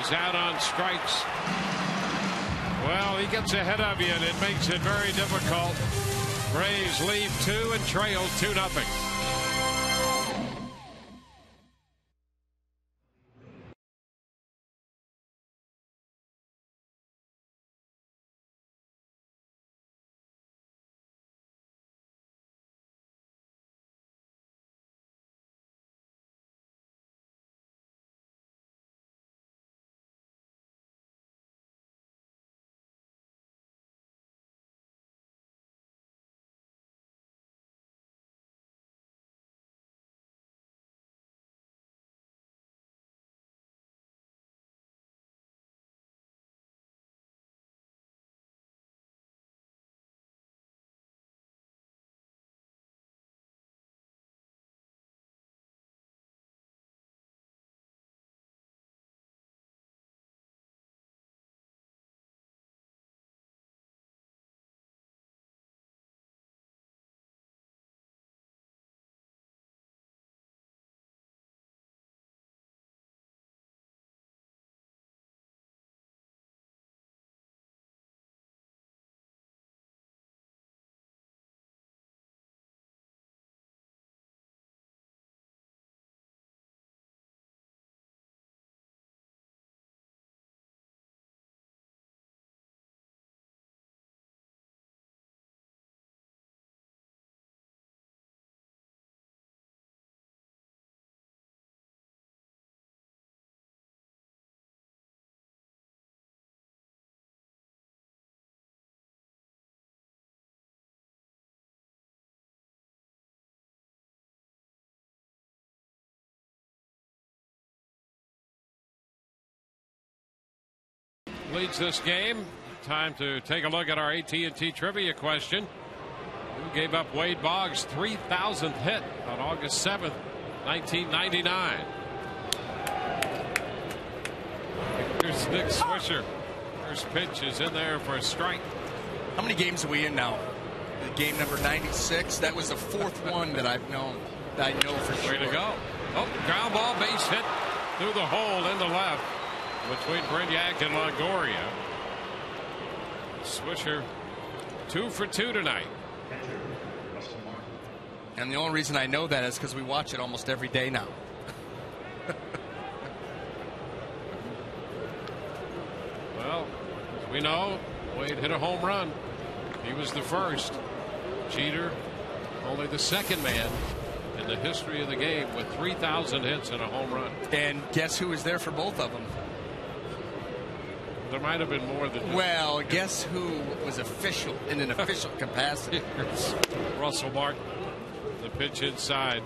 Out on strikes. Well, he gets ahead of you and it makes it very difficult. Rays lead 2 and trail 2-0. leads this game. Time to take a look at our AT&T trivia question. Who gave up Wade Boggs' 3,000th hit on August 7th, 1999? Here's Nick Swisher. First pitch is in there for a strike. How many games are we in now? Game number 96. That was the fourth one that I know for sure. Way to go. Oh, ground ball, base hit through the hole in the left between Brignac and Longoria. Swisher 2 for 2 tonight. And the only reason I know that is because we watch it almost every day now. Well, as we know, Wade hit a home run. He was the first. Jeter, only the second man in the history of the game with 3,000 hits and a home run. And guess who was there for both of them? There might have been more than. Well, guess who was official in an official capacity? Russell Martin. The pitch inside.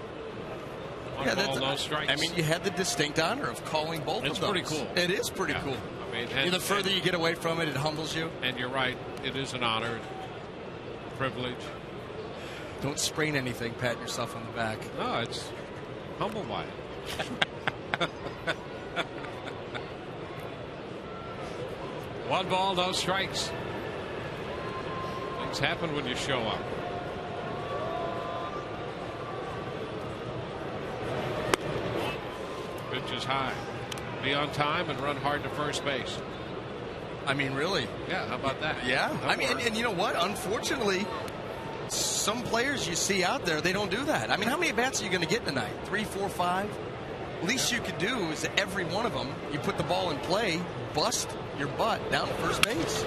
One ball, no strikes. I mean, you had the distinct honor of calling both of those. It's pretty cool. It is pretty cool. I mean, the further you get away from it, it humbles you. And you're right. It is an honor, privilege. Don't sprain anything, pat yourself on the back. No, it's humble by it. One ball, no strikes. Things happen when you show up. Pitch is high. Be on time and run hard to first base. I mean, really? Yeah, how about that? Yeah. I mean, and you know what? Unfortunately, some players you see out there, they don't do that. I mean, how many bats are you going to get tonight? 3, 4, 5? Least you could do is every one of them, you put the ball in play, bust your butt down to first base.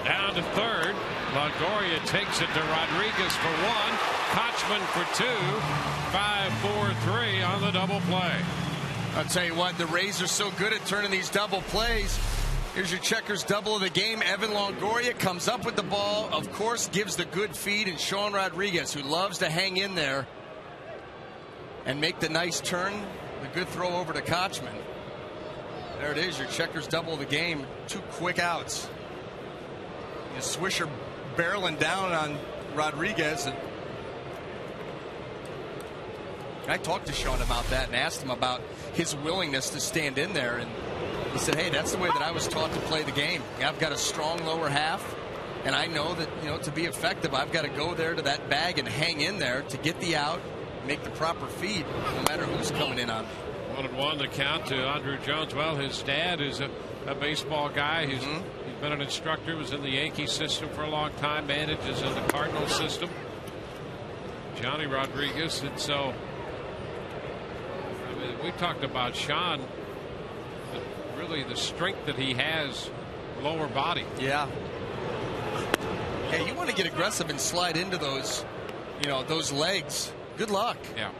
Down to third. Longoria takes it to Rodriguez for 1. Kochman for 2. 5-4-3 on the double play. I'll tell you what, the Rays are so good at turning these double plays. Here's your checkers double of the game. Evan Longoria comes up with the ball, of course, gives the good feed, and Sean Rodriguez, who loves to hang in there and make the nice turn, the good throw over to Kochman. There it is, your checkers double of the game. 2 quick outs. And Swisher barreling down on Rodriguez. And I talked to Sean about that and asked him about his willingness to stand in there, and he said, hey, that's the way that I was taught to play the game. I've got a strong lower half, and I know that, you know, to be effective, I've got to go there to that bag and hang in there to get the out, make the proper feed, no matter who's coming in on me. 1-1 to count to Andruw Jones. Well, his dad is a baseball guy. He's been an instructor, was in the Yankee system for a long time, manages in the Cardinal system. Johnny Rodriguez, and so I mean, we talked about Sean, really the strength that he has, lower body. Yeah. Yeah, you want to get aggressive and slide into those, you know, those legs. Good luck. Yeah.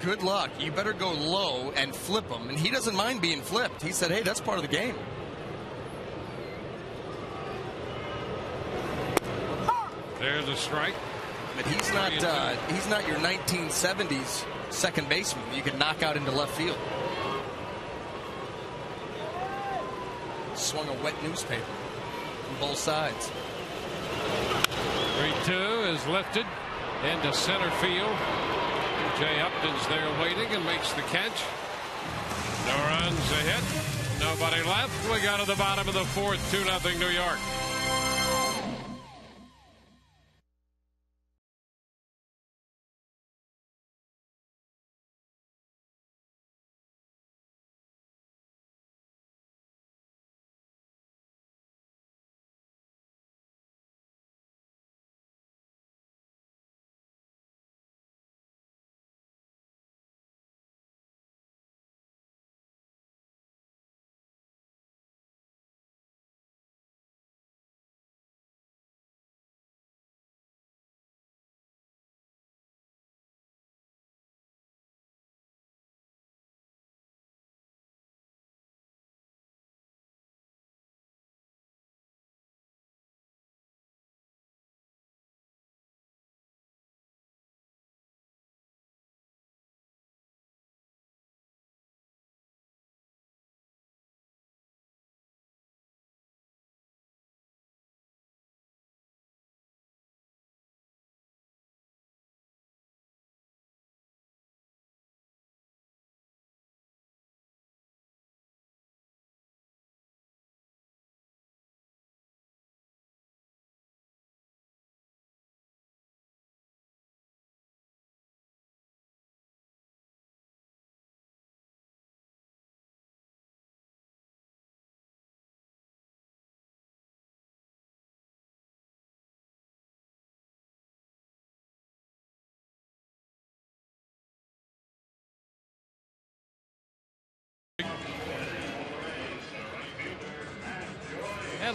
Good luck. You better go low and flip him. And he doesn't mind being flipped. He said, hey, that's part of the game. There's a strike. But he's not your 1970s second baseman you can knock out into left field. Swung a wet newspaper from both sides. 3-2 is lifted into center field. Jay Upton's there waiting and makes the catch. No runs, a hit. Nobody left. We got to the bottom of the fourth. 2-0 New York.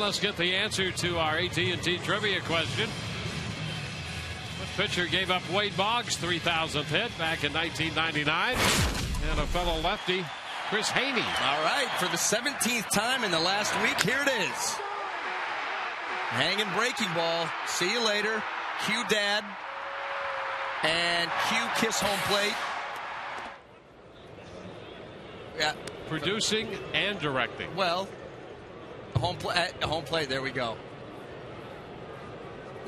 let's get the answer to our AT&T trivia question. What pitcher gave up Wade Boggs' 3,000th hit back in 1999? And a fellow lefty, Chris Haney. All right, for the 17th time in the last week, here it is. Hanging breaking ball. See you later. Cue dad. And cue kiss home plate. Yeah. Producing and directing. Well, home plate. There we go.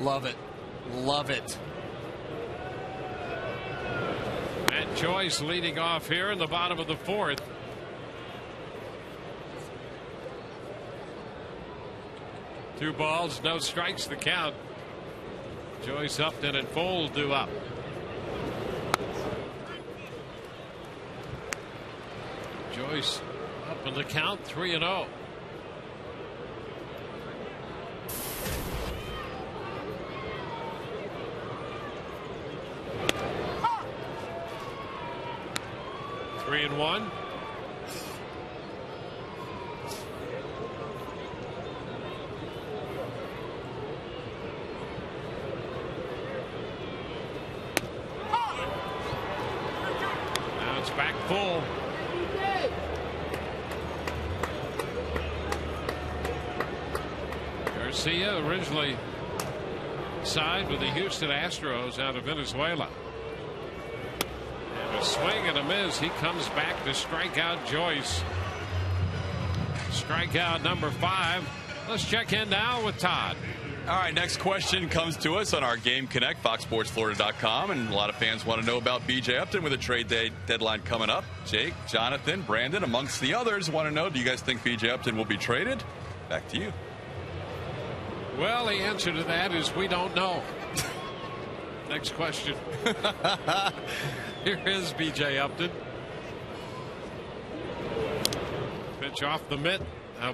Love it. Love it. Matt Joyce leading off here in the bottom of the 4th. Two balls, no strikes, the count. Joyce, Upton, and Fold due up. Joyce up in the count, 3-0. Three and one. Now it's back full. Garcia originally signed with the Houston Astros out of Venezuela. And a swing and a miss. He comes back to strike out Joyce. Strikeout number 5. Let's check in now with Todd. All right, next question comes to us on our Game Connect, FoxSportsFlorida.com, and a lot of fans want to know about B.J. Upton with a trade deadline coming up. Jake, Jonathan, Brandon, amongst the others, want to know, do you guys think B.J. Upton will be traded? Back to you. Well, the answer to that is we don't know. Next question. Here is B.J. Upton. Pitch off the mitt.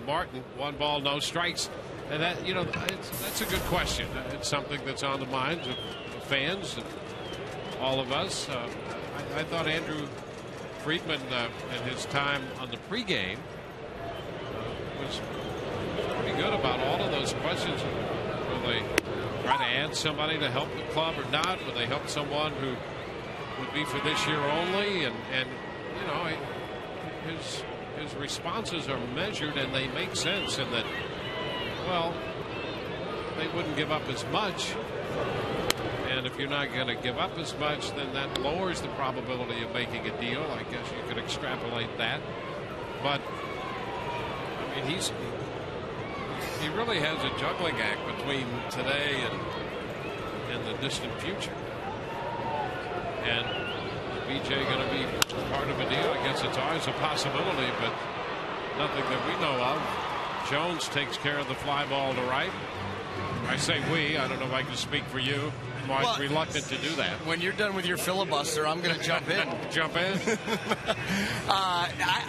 Martin, 1 ball, no strikes. And that, you know, that's a good question. It's something that's on the minds of fans and all of us. I thought Andrew Friedman in his time on the pregame was pretty good about all of those questions. Will they try to add somebody to help the club or not? Will they help someone who would be for this year only? And you know, his responses are measured and they make sense in that, well, they wouldn't give up as much. And if you're not going to give up as much, then that lowers the probability of making a deal. I guess you could extrapolate that. But I mean, he really has a juggling act between today and the distant future. And BJ going to be part of a deal? I guess it's always a possibility, but nothing that we know of. Jones takes care of the fly ball to right. I say we. I don't know if I can speak for you. I'm reluctant to do that. When you're done with your filibuster, I'm going to jump in. Jump in?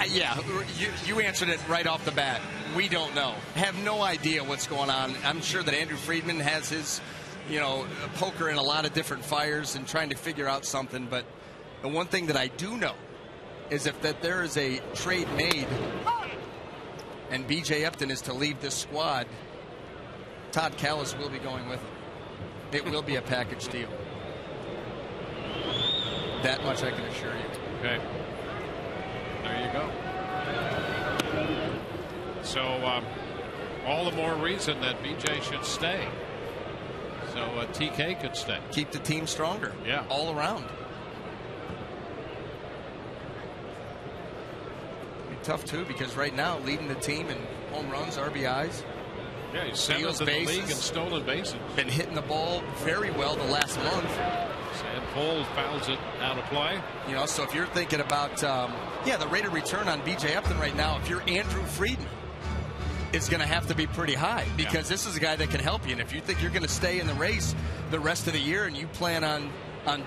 Yeah, you answered it right off the bat. We don't know. Have no idea what's going on. I'm sure that Andrew Friedman has his, poker in a lot of different fires and trying to figure out something. But the one thing that I do know is that there is a trade made and B.J. Upton is to leave this squad, Todd Kalas will be going with him. It will be a package deal. That much I can assure you. Okay. There you go. So all the more reason that BJ should stay. So TK could stay. Keep the team stronger. Yeah. All around. Be tough too, because right now leading the team in home runs, RBIs. Yeah, he's 7th in the league in stolen bases. Been hitting the ball very well the last month. Sam Fold fouls it out of play. So if you're thinking about, the rate of return on B.J. Upton right now, if you're Andrew Friedman, it's going to have to be pretty high, because this is a guy that can help you. And if you think you're going to stay in the race the rest of the year and you plan on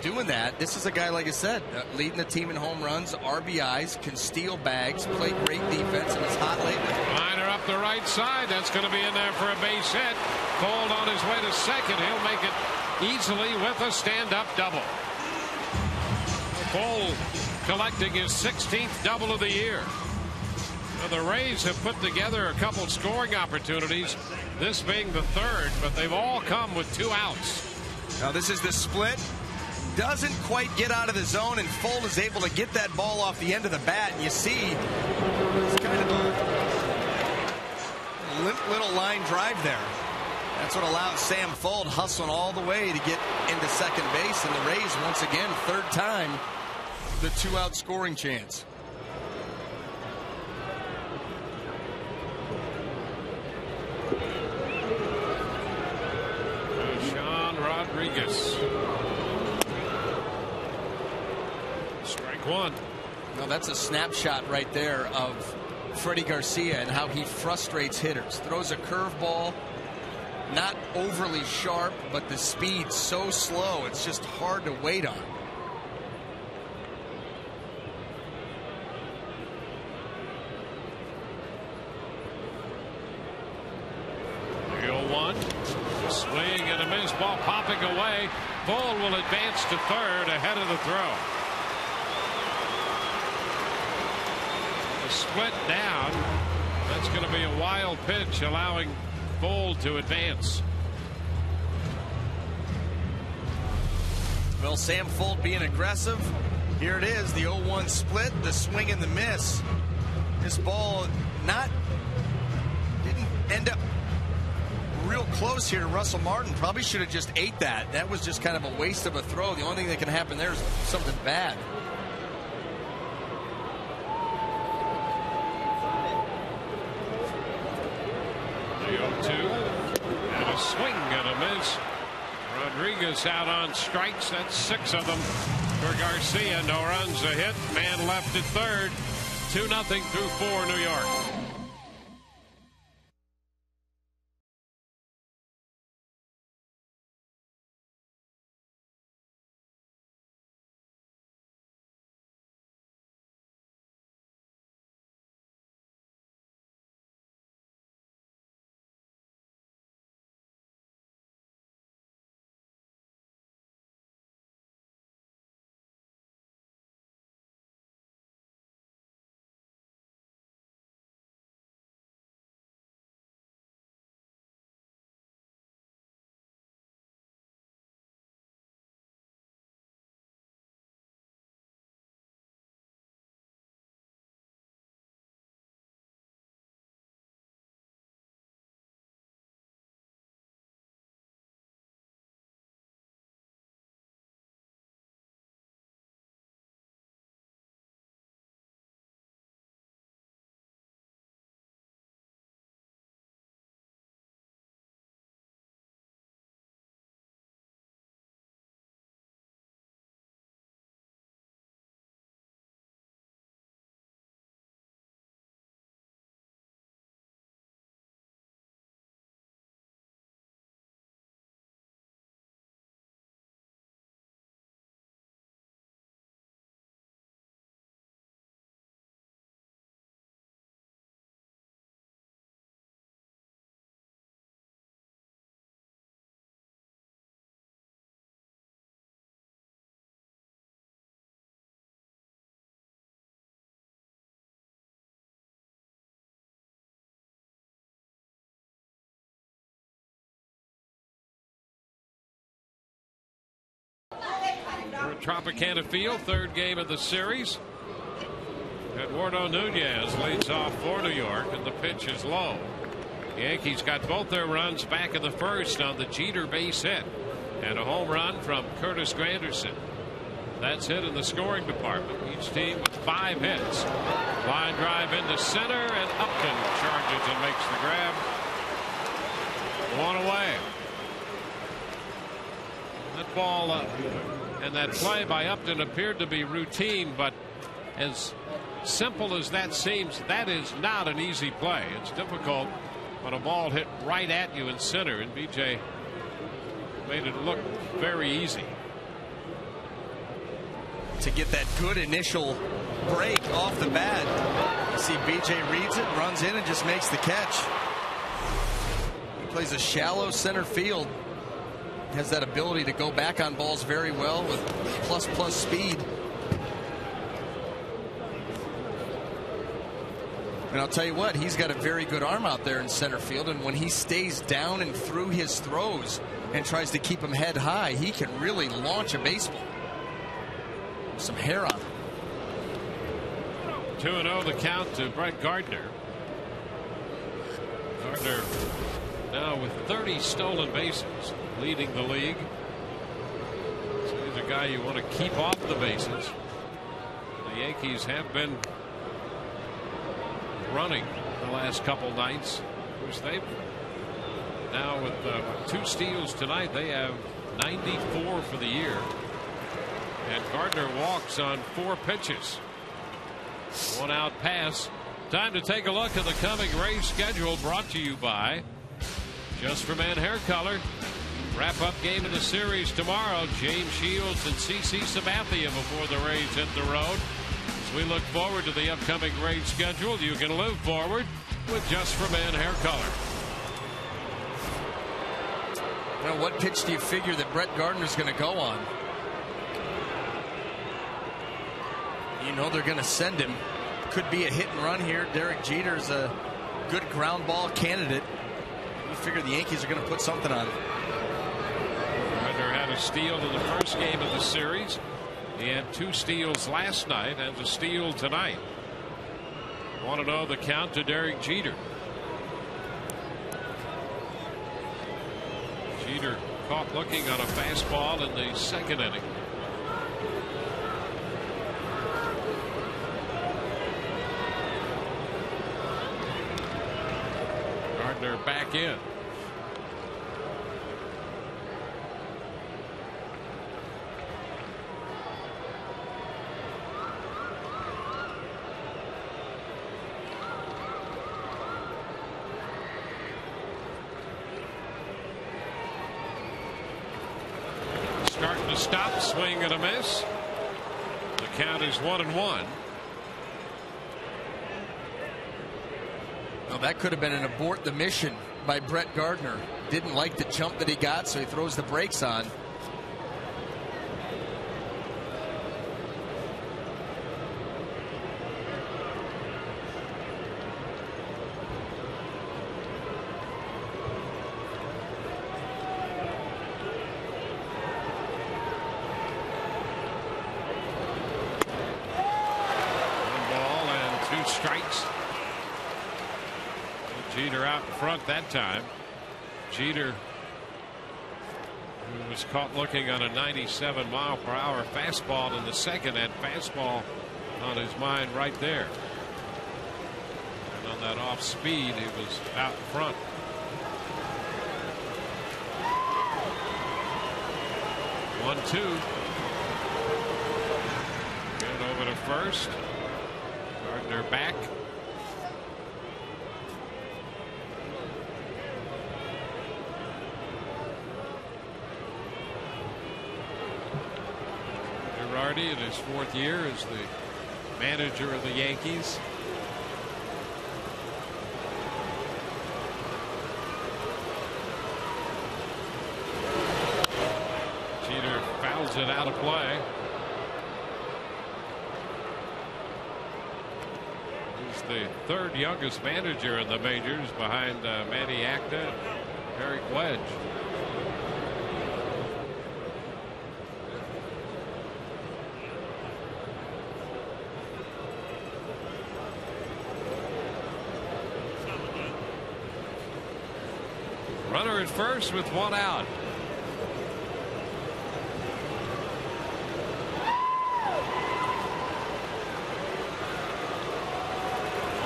doing that, this is a guy, like I said, leading the team in home runs, RBIs, can steal bags, play great defense, and is hot lately. Liner up the right side. That's going to be in there for a base hit. Fold on his way to second. He'll make it easily with a stand-up double. Fold collecting his 16th double of the year. The Rays have put together a couple scoring opportunities, this being the third, but they've all come with 2 outs. Now this is the split. Doesn't quite get out of the zone, and Fold is able to get that ball off the end of the bat. And you see it's kind of a limp little line drive there. That's what allowed Sam Fold hustling all the way to get into second base. And the Rays, once again, third time, the 2-out scoring chance. Sean Rodriguez. Strike one. Now that's a snapshot right there of Freddie Garcia and how he frustrates hitters. Throws a curveball, not overly sharp, but the speed so slow, it's just hard to wait on. The 0-1. Swing and a miss, ball popping away. Bull will advance to third ahead of the throw. A split down. That's going to be a wild pitch, allowing Bull to advance. Well, Sam Fold being aggressive. Here it is, the 0-1 split, the swing and the miss. This ball didn't end up real close here to Russell Martin. Probably should have just ate that. That was just kind of a waste of a throw. The only thing that can happen there is something bad. The 0-2 and a swing and a miss. Rodriguez out on strikes. That's 6 of them for Garcia. No runs, a hit. Man left at third. 2-0 through 4, New York. Tropicana Field, third game of the series. Eduardo Nunez leads off for New York, and the pitch is low. The Yankees got both their runs back in the first on the Jeter base hit and a home run from Curtis Granderson. That's it in the scoring department. Each team with 5 hits. Line drive into center, and Upton charges and makes the grab. 1 away. That ball and that play by Upton appeared to be routine, but as simple as that seems, that is not an easy play. It's difficult when a ball hit right at you in center, and BJ made it look very easy. To get that good initial break off the bat. You see BJ reads it, runs in, and just makes the catch. He plays a shallow center field. Has that ability to go back on balls very well with plus speed. And I'll tell you what, he's got a very good arm out there in center field, and when he stays down and through his throws and tries to keep him head high, he can really launch a baseball. Some hair on him. 2-0 the count to Brett Gardner. Gardner now with 30 stolen bases, leading the league. So he's a guy you want to keep off the bases. The Yankees have been running the last couple nights. Of course, they've now with 2 steals tonight, they have 94 for the year. And Gardner walks on 4 pitches. 1 out pass. Time to take a look at the coming Rays schedule, brought to you by Just for Men Hair Color. Wrap up game of the series tomorrow. James Shields and CC Sabathia before the Rays hit the road. As we look forward to the upcoming Rays schedule, you can live forward with Just for Men Hair Color. Well, what pitch do you figure that Brett Gardner's going to go on? You know they're going to send him. Could be a hit and run here. Derek Jeter's a good ground ball candidate. You figure the Yankees are going to put something on him. Gardner had a steal in the first game of the series. He had 2 steals last night and a steal tonight. 1-0 the count to Derek Jeter. Jeter caught looking on a fastball in the second inning. Gardner back in. Starting to stop, swing and a miss. The count is 1-1. Well, that could have been an abort the mission by Brett Gardner. Didn't like the jump that he got, so he throws the brakes on. Strikes. Jeter out in front that time. Jeter, who was caught looking on a 97-mile-per-hour fastball in the second, had fastball on his mind right there. And on that off speed, he was out in front. One, two. Get it over to first. Gardner back. Girardi in his 4th year as the manager of the Yankees. Jeter fouls it out of play. He's the 3rd youngest manager in the majors, behind Manny Acta and Eric Wedge. Runner at first with 1 out.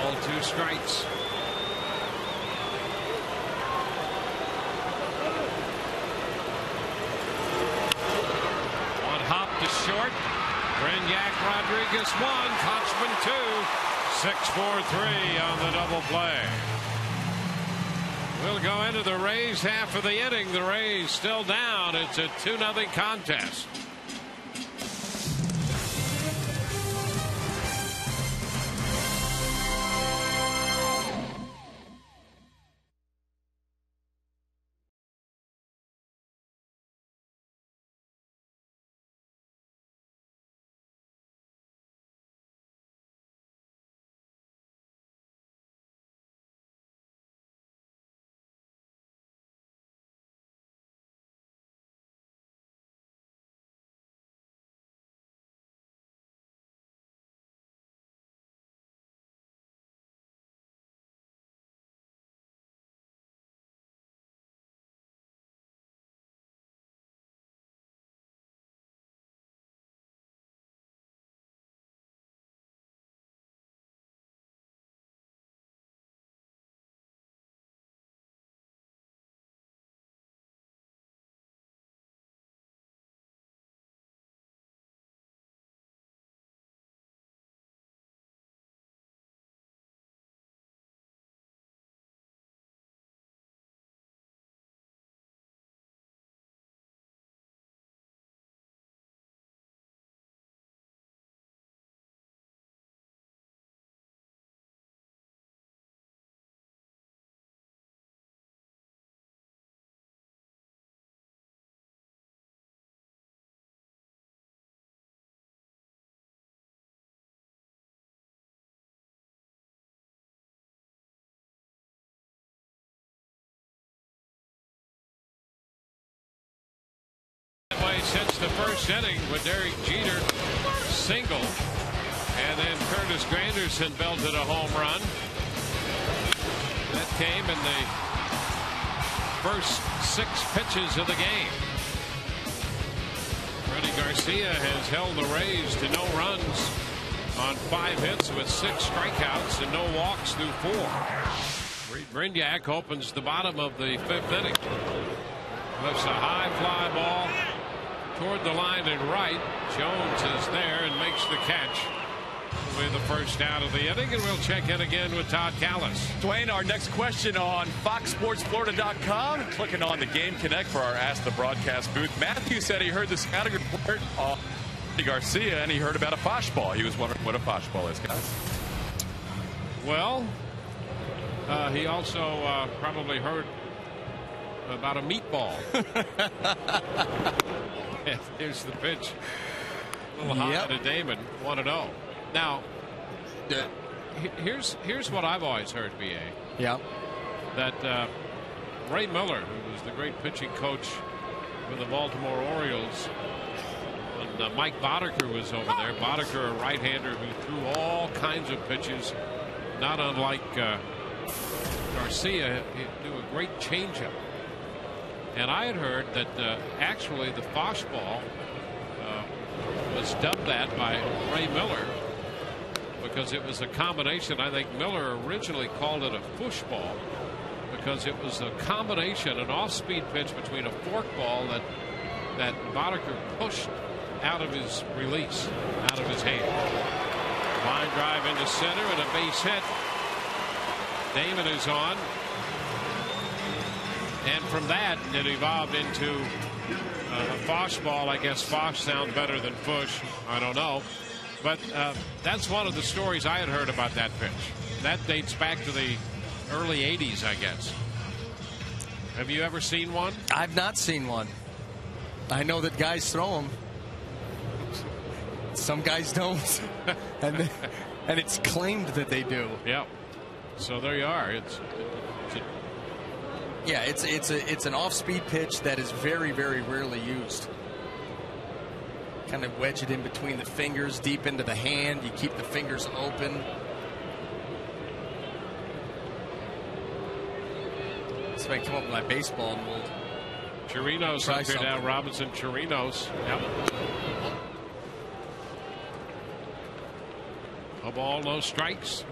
All 2 strikes. One hop to short. Brainiac Rodriguez 1, Kochman 2. 6-4-3 on the double play. We'll go into the Rays half of the inning. The Rays still down. It's a 2-0 contest. first inning when Derek Jeter singled, and then Curtis Granderson belted a home run. That came in the first 6 pitches of the game. Freddie Garcia has held the Rays to no runs on 5 hits with 6 strikeouts and no walks through 4. Reed Brignac opens the bottom of the 5th inning. Lifts a high fly ball toward the line and right. Jones is there and makes the catch. With the first out of the inning, and we'll check in again with Todd Callis. Dwayne, our next question on FoxSportsFlorida.com. Clicking on the Game Connect for our Ask the Broadcast booth. Matthew said he heard the scouting report on Garcia, and he heard about a fosh ball. He was wondering what a fosh ball is, guys. Well, he also probably heard about a meatball. Here's the pitch. A little high to Damon. 1-0. Now, here's what I've always heard, B.A. Yeah. That Ray Miller, who was the great pitching coach with the Baltimore Orioles, and Mike Boddicker was over there. Boddicker, a right-hander who threw all kinds of pitches, not unlike Garcia, he threw a great changeup. And I had heard that actually the fosh ball was dubbed that by Ray Miller because it was a combination. I think Miller originally called it a push ball because it was a combination, an off-speed pitch between a fork ball that Boddicker pushed out of his release, out of his hand. Line drive into center and a base hit. Damon is on. And from that, it evolved into a fosh ball. I guess fosh sounds better than push. I don't know. But that's one of the stories I had heard about that pitch. That dates back to the early 80s, I guess. Have you ever seen one? I've not seen one. I know that guys throw them. Some guys don't. and it's claimed that they do. Yeah. So there you are. It's an off-speed pitch that is very, very rarely used. Kind of wedge it in between the fingers, deep into the hand. You keep the fingers open. That's why I come up with my baseball mold. Chirinos up here now. Robinson Chirinos. Yep. A ball, no strikes.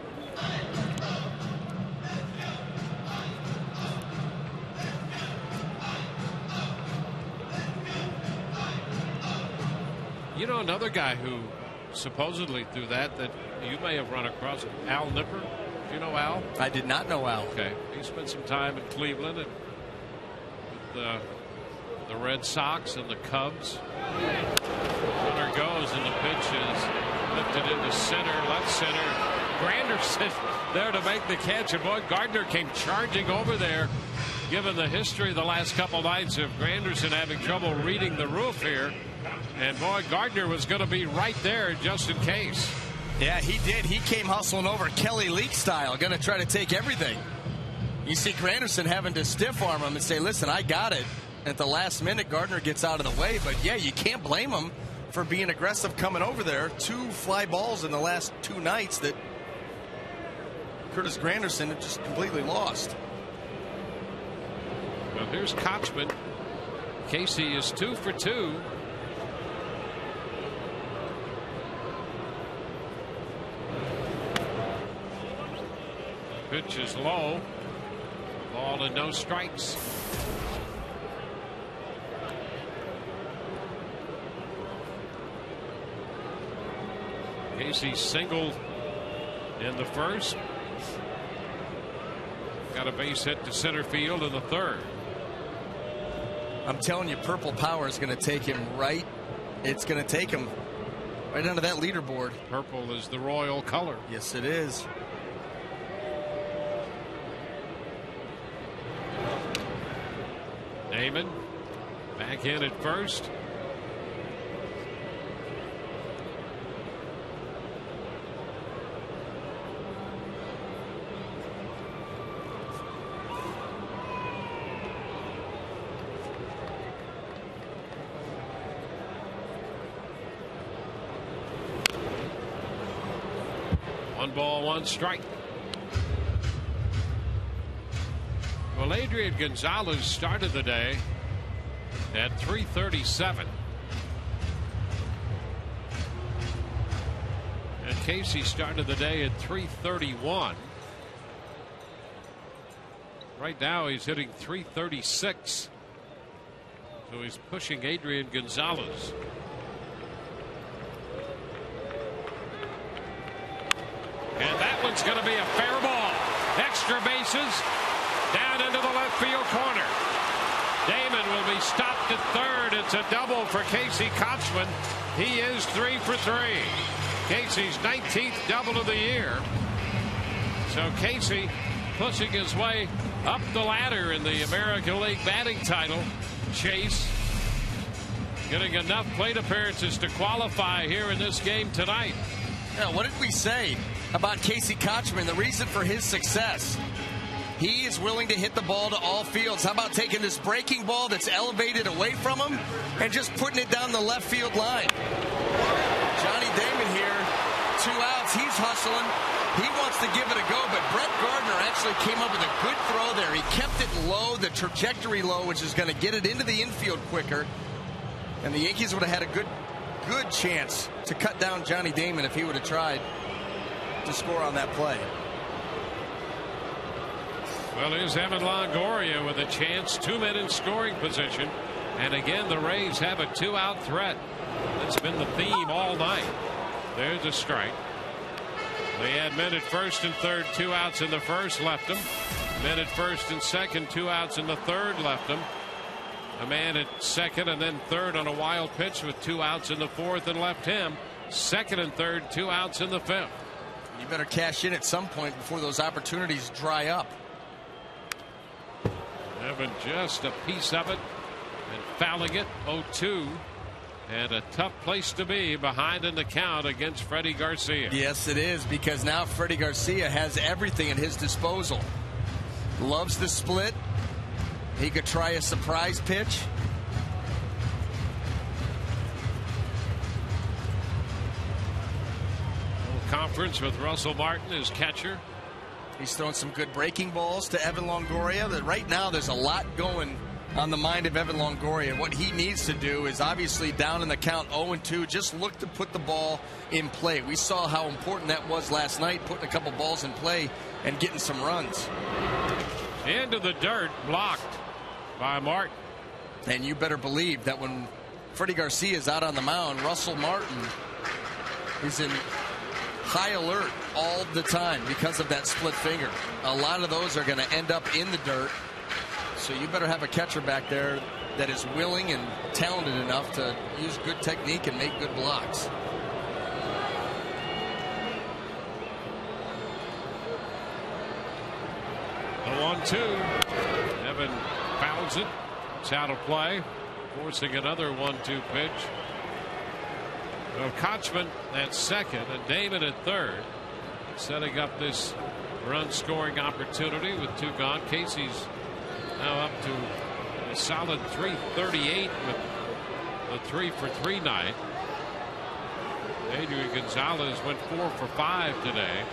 You know, another guy who supposedly threw that you may have run across, Al Nipper. Do you know Al? I did not know Al. Okay. He spent some time in Cleveland and with the Red Sox and the Cubs. Runner goes and the pitch is lifted into center, left center. Granderson there to make the catch, and boy, Gardner came charging over there. Given the history the last couple nights of Granderson having trouble reading the roof here. And boy, Gardner was going to be right there just in case. Yeah, he did. He came hustling over Kelly Leak style, going to try to take everything. You see Granderson having to stiff arm him and say, listen, I got it. At the last minute, Gardner gets out of the way. But yeah, you can't blame him for being aggressive coming over there. 2 fly balls in the last 2 nights that Curtis Granderson had just completely lost. Well, here's Kochman. Casey is 2 for 2. Pitch is low. Ball and no strikes. Casey singled in the first. Got a base hit to center field in the third. I'm telling you, Purple Power is going to take him right. It's going to take him right under that leaderboard. Purple is the royal color. Yes, it is. Damon back in at first. 1-1 Well, Adrian Gonzalez started the day at 337. And Casey started the day at 331. Right now he's hitting 336. So he's pushing Adrian Gonzalez. And that one's going to be a fair ball. Extra bases down into the left field corner. Damon will be stopped at third. It's a double for Casey Kotchman. He is 3 for 3. Casey's 19th double of the year. So Casey pushing his way up the ladder in the American League batting title chase. Getting enough plate appearances to qualify here in this game tonight. Yeah, what did we say about Casey Kotchman? The reason for his success. He is willing to hit the ball to all fields. How about taking this breaking ball that's elevated away from him and just putting it down the left field line? Johnny Damon here, 2 outs. He's hustling. He wants to give it a go, but Brett Gardner actually came up with a good throw there. He kept it low, the trajectory low, which is going to get it into the infield quicker. And the Yankees would have had a good chance to cut down Johnny Damon if he would have tried to score on that play. Well, here's Evan Longoria with a chance. 2 men in scoring position. And again, the Rays have a 2-out threat. That's been the theme all night. There's a strike. They had men at first and third, 2 outs in the first, left them. Men at first and second, 2 outs in the third, left them. A man at second and then third on a wild pitch with 2 outs in the fourth and left him. Second and third, 2 outs in the fifth. You better cash in at some point before those opportunities dry up. Evan just a piece of it and fouling it 0-2. And a tough place to be behind in the count against Freddie Garcia. Yes, it is, because now Freddie Garcia has everything at his disposal. Loves the split. He could try a surprise pitch. Conference with Russell Martin as catcher. He's thrown some good breaking balls to Evan Longoria. That right now there's a lot going on the mind of Evan Longoria. What he needs to do is obviously down in the count 0-2. Just look to put the ball in play. We saw how important that was last night, putting a couple balls in play and getting some runs. Into the dirt, blocked by Martin. And you better believe that when Freddie Garcia is out on the mound, Russell Martin is in high alert all the time because of that split finger. A lot of those are going to end up in the dirt. So you better have a catcher back there that is willing and talented enough to use good technique and make good blocks. The 1-2. Evan fouls it. It's out of play. Forcing another 1-2 pitch. Well, Kotchman at second and Damon at third. Setting up this run scoring opportunity with 2 gone. Casey's now up to a solid 338 with the 3 for 3 night. Adrian Gonzalez went 4 for 5 today.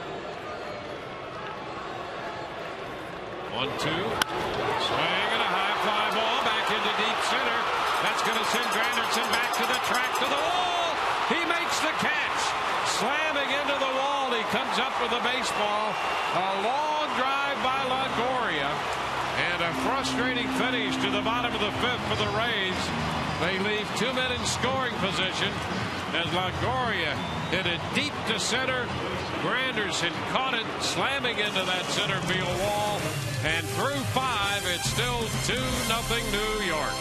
1-2. Swing and a high fly ball back into deep center. That's going to send Granderson back to the track, to the wall. He makes the catch. Slamming into the wall. He comes up with the baseball. A long drive by Longoria. And a frustrating finish to the bottom of the fifth for the Rays. They leave 2 men in scoring position as Longoria hit it deep to center. Granderson caught it, slamming into that center field wall. And through 5, it's still 2-0 New York.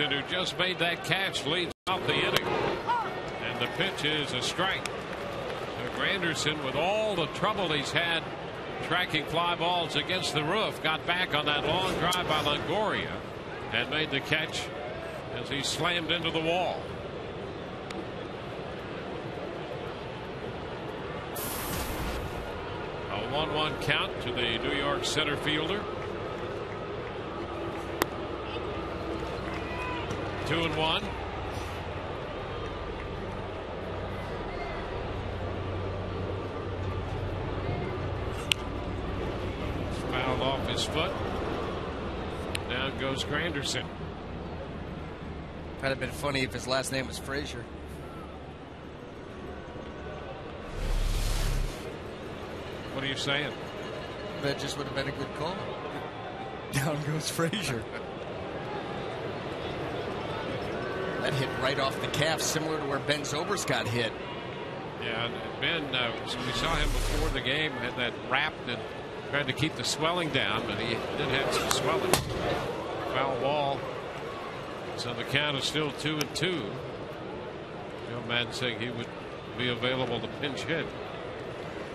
who just made that catch, leads off the inning. And the pitch is a strike. So Granderson, with all the trouble he's had tracking fly balls against the roof, got back on that long drive by Longoria and made the catch as he slammed into the wall. A 1-1 count to the New York center fielder. 2-1. Fouled off his foot. Down goes Granderson. That'd have been funny if his last name was Frazier. What are you saying? That just would have been a good call. Down goes Frazier. That hit right off the calf, similar to where Ben Zobrist got hit. Yeah, and Ben, we saw him before the game, had that wrapped and tried to keep the swelling down, but he did have some swelling. Foul ball. So the count is still 2-2. Joe Maddon saying he would be available to pinch hit.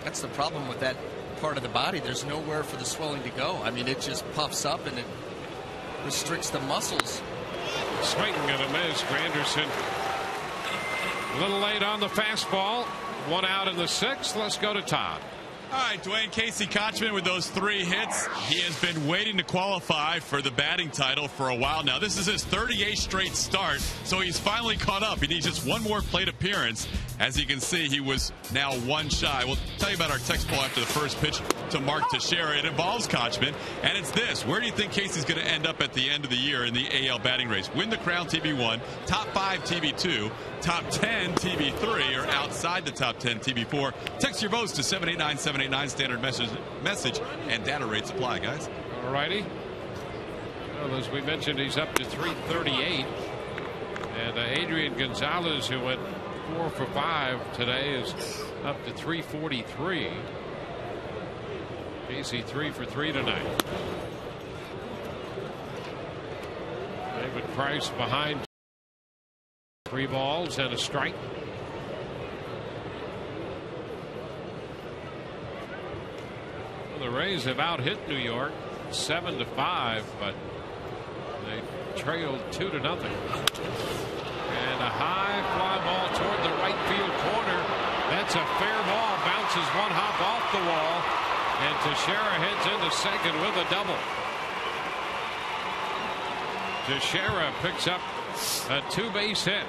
That's the problem with that part of the body. There's nowhere for the swelling to go. I mean, it just puffs up and it restricts the muscles. Swing and a miss. Granderson a little late on the fastball. 1 out in the 6th. Let's go to Todd. All right, Dwayne, Casey Kotchman with those 3 hits. He has been waiting to qualify for the batting title for a while now. This is his 38th straight start, so he's finally caught up. He needs just one more plate appearance. As you can see, he was now 1 shy. We'll tell you about our text poll after the first pitch to Mark Teixeira. It involves Kotchman, and it's this. Where do you think Casey's going to end up at the end of the year in the AL batting race? Win the Crown TB1, top 5 TB2, top 10 TB3, or outside the top 10 TB4. Text your votes to 789-789, standard message and data rates apply, guys. All righty. Well, as we mentioned, he's up to 338. And Adrian Gonzalez, who went 4 for 5 today, is up to 343. Casey 3 for 3 tonight. David Price behind. 3 balls and a strike. Well, the Rays have out-hit New York 7-5, but they trailed 2-0. And a high fly ball toward the right field corner. That's a fair ball. Bounces 1 hop off the wall. And Teixeira heads into second with a double. Teixeira picks up a 2-base hit.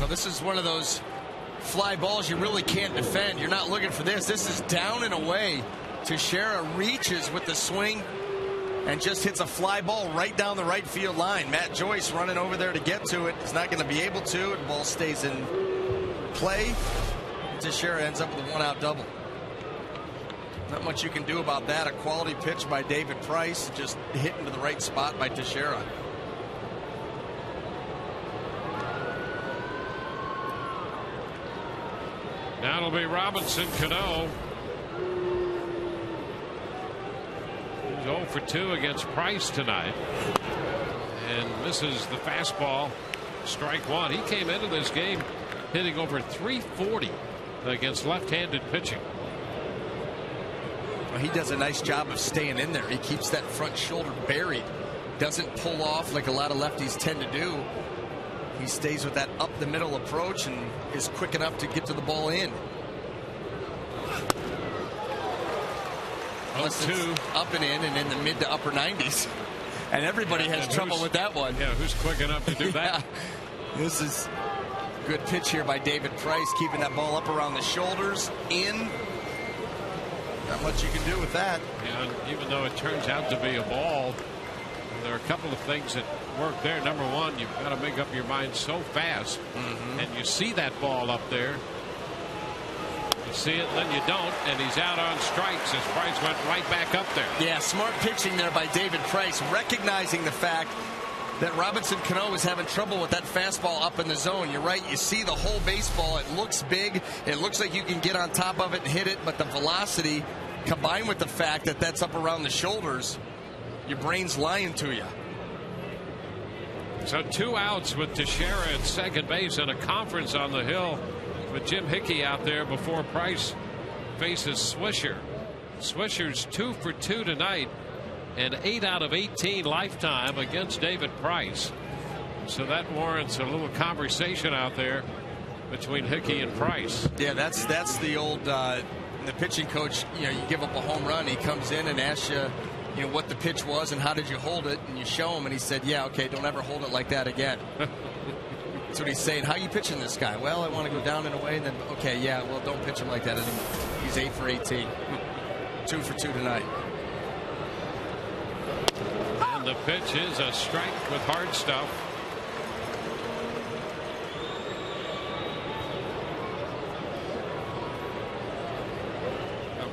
Now, this is one of those fly balls you really can't defend. You're not looking for this. This is down and away. Teixeira reaches with the swing and just hits a fly ball right down the right field line. Matt Joyce running over there to get to it. He's not going to be able to. The ball stays in play. Teixeira ends up with a 1-out double. Not much you can do about that. A quality pitch by David Price, just hit into the right spot by Teixeira. Now it'll be Robinson Cano. He's 0 for 2 against Price tonight. And misses the fastball. Strike 1. He came into this game hitting over 340 against left-handed pitching. Well, he does a nice job of staying in there. He keeps that front shoulder buried. Doesn't pull off like a lot of lefties tend to do. He stays with that up the middle approach and is quick enough to get to the ball in. Unless it's up and in the mid to upper 90s. And everybody has trouble with that one. Yeah, who's quick enough to do that? This is a good pitch here by David Price, keeping that ball up around the shoulders, in. Not much you can do with that. And even though it turns out to be a ball, there are a couple of things that work there. Number one, you've got to make up your mind so fast. And you see that ball up there. You see it, then you don't, and he's out on strikes as Price went right back up there. Yeah, smart pitching there by David Price, recognizing the fact that Robinson Cano was having trouble with that fastball up in the zone. You're right, you see the whole baseball. It looks big. It looks like you can get on top of it and hit it, but the velocity combined with the fact that that's up around the shoulders, your brain's lying to you. So 2 outs with Teixeira at second base and a conference on the hill with Jim Hickey out there before Price faces Swisher. Swisher's 2 for 2 tonight and 8 out of 18 lifetime against David Price. So that warrants a little conversation out there between Hickey and Price. Yeah, that's the old the pitching coach. You know, you give up a home run, he comes in and asks you, you know, what the pitch was and how did you hold it, and you show him, and he said, yeah, okay, don't ever hold it like that again. That's what he's saying. How are you pitching this guy? Well, I want to go down and away, and then okay, yeah, well, don't pitch him like that anymore. He's 8 for 18, 2 for 2 tonight. And the pitch is a strike with hard stuff.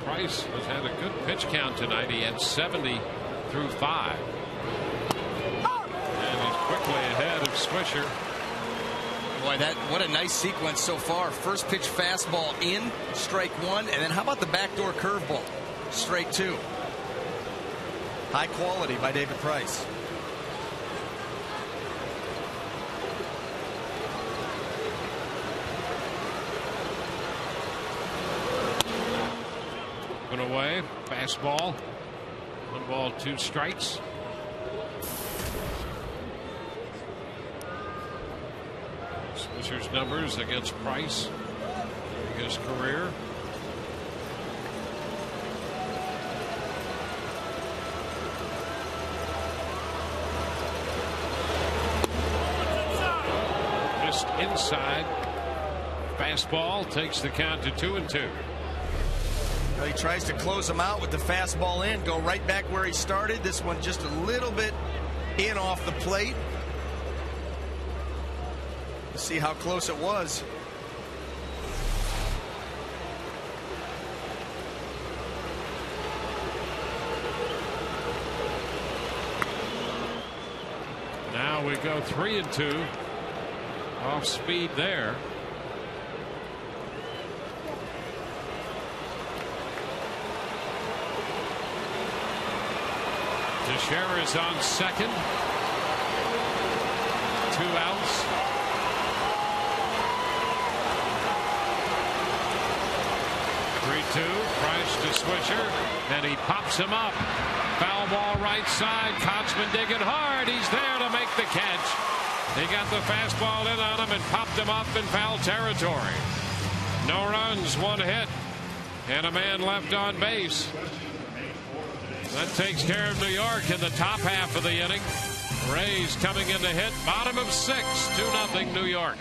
Price has had a good pitch count tonight. He had 70 through 5. And he's quickly ahead of Swisher. Boy, what a nice sequence so far. First pitch fastball in, strike 1, and then how about the backdoor curveball? Strike 2. High quality by David Price. Away, fastball, 1 ball, 2 strikes. Swisher's numbers against Price in his career. Just inside, fastball takes the count to 2-2. He tries to close him out with the fastball in, go right back where he started. This one just a little bit in off the plate. Let's see how close it was. Now we go 3-2. Off speed there. Teixeira is on second. 2 outs. Price to Swisher, and he pops him up. Foul ball right side. Kotsman digging hard. He's there to make the catch. He got the fastball in on him and popped him up in foul territory. No runs, 1 hit, and a man left on base. That takes care of New York in the top half of the inning. Rays coming in to hit. Bottom of 6, 2-0 New York.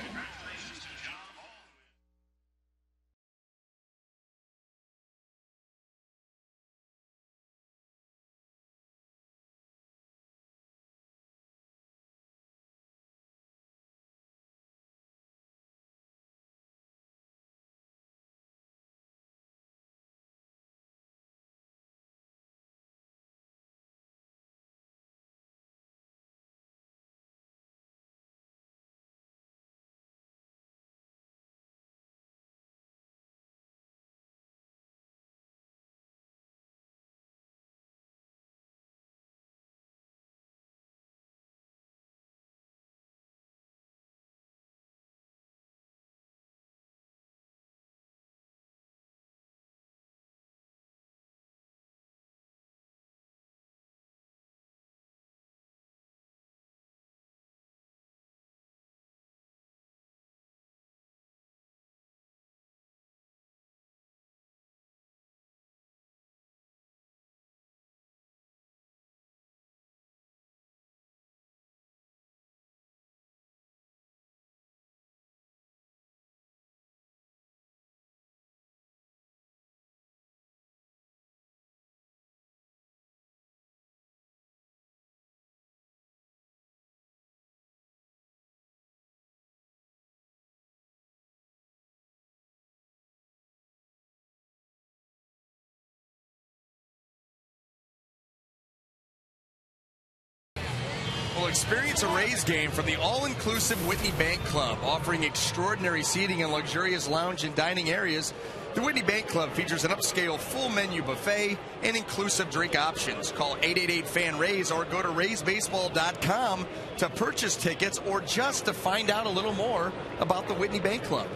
Well, experience a Rays game from the all-inclusive Whitney Bank Club, offering extraordinary seating and luxurious lounge and dining areas The Whitney Bank Club features an upscale full menu buffet and inclusive drink options. Call 888-FAN-RAYS or go to RaysBaseball.com to purchase tickets or just to find out a little more about the Whitney Bank Club.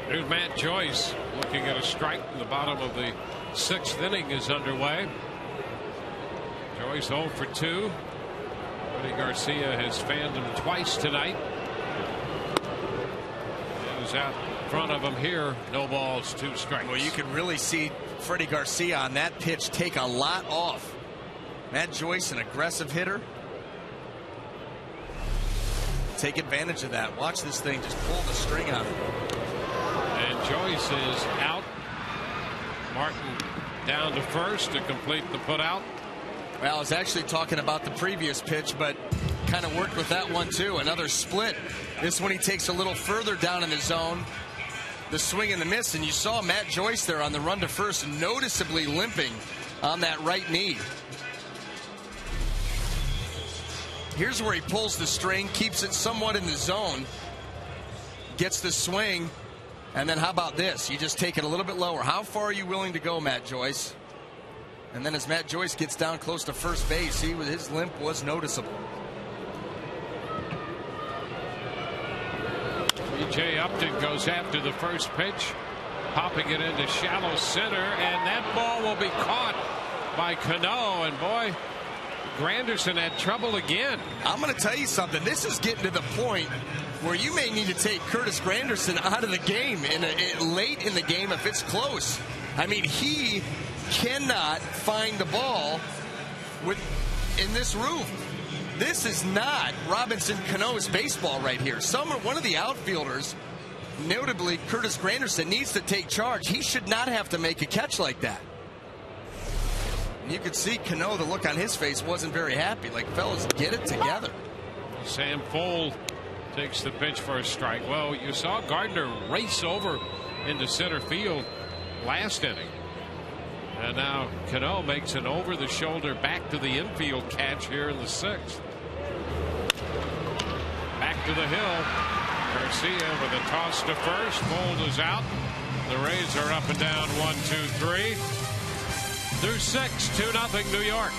Here's Matt Joyce looking at a strike in the bottom of the 6th inning is underway. Joyce 0 for 2. Freddie Garcia has fanned him twice tonight. Is out in front of him here. No balls, 2 strikes. Well, you can really see Freddie Garcia on that pitch take a lot off. Matt Joyce, an aggressive hitter. Take advantage of that. Watch this thing just pull the string out of it. And Joyce is out. Martin down to first to complete the putout. Well, I was actually talking about the previous pitch, but kind of worked with that one too. Another split. This one he takes a little further down in the zone. The swing and the miss, and you saw Matt Joyce there on the run to first, noticeably limping on that right knee. Here's where he pulls the string, keeps it somewhat in the zone, gets the swing, and then how about this? You just take it a little bit lower. How far are you willing to go, Matt Joyce? And then as Matt Joyce gets down close to first base, his limp was noticeable. B.J. Upton goes after the first pitch, popping it into shallow center, and that ball will be caught by Cano. And boy, Granderson had trouble again. I'm going to tell you something. This is getting to the point where you may need to take Curtis Granderson out of the game late in the game if it's close. I mean, he cannot find the ball in this room. This is not Robinson Cano's baseball right here. One of the outfielders, notably Curtis Granderson, needs to take charge. He should not have to make a catch like that. And you could see Cano, the look on his face wasn't very happy. Like, fellas, get it together. Sam Fole takes the pitch for a strike. Well, you saw Gardner race over into center field last inning. And now Cano makes an over-the-shoulder back to the infield catch here in the 6th. Back to the hill. Garcia with a toss to first. Bold is out. The Rays are up and down 1-2-3. Through 6, 2-0 New York.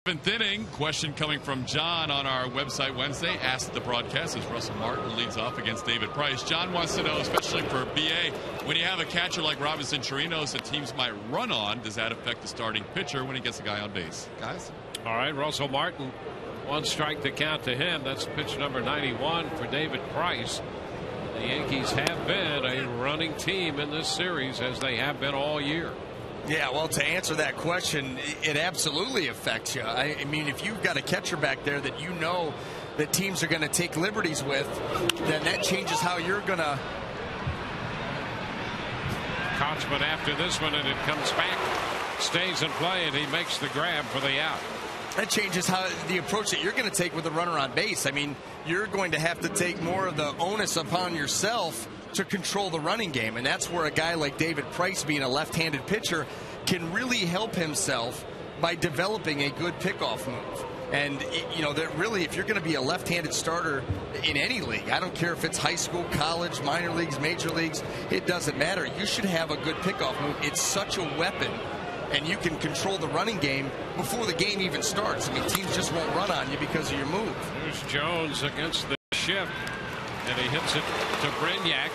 Seventh inning. Question coming from John on our website Wednesday. Asked the broadcast as Russell Martin leads off against David Price. John wants to know, especially for BA, when you have a catcher like Robinson Chirinos that teams might run on, does that affect the starting pitcher when he gets a guy on base? Guys? All right, Russell Martin, 1 strike to count to him. That's pitch number 91 for David Price. The Yankees have been a running team in this series, as they have been all year. Yeah, well, to answer that question, it absolutely affects you. I mean, if you've got a catcher back there that you know that teams are going to take liberties with, then that changes how you're going to. Kotchman after this one, and it comes back, stays in play, and he makes the grab for the out. That changes how the approach that you're going to take with the runner on base. I mean, you're going to have to take more of the onus upon yourself to control the running game, and that's where a guy like David Price, being a left-handed pitcher, can really help himself by developing a good pickoff move. And, you know, that really, if you're going to be a left-handed starter in any league, I don't care if it's high school, college, minor leagues, major leagues, it doesn't matter. You should have a good pickoff move. It's such a weapon, and you can control the running game before the game even starts. I mean, teams just won't run on you because of your move. Here's Jones against the shift, and he hits it to Brignac.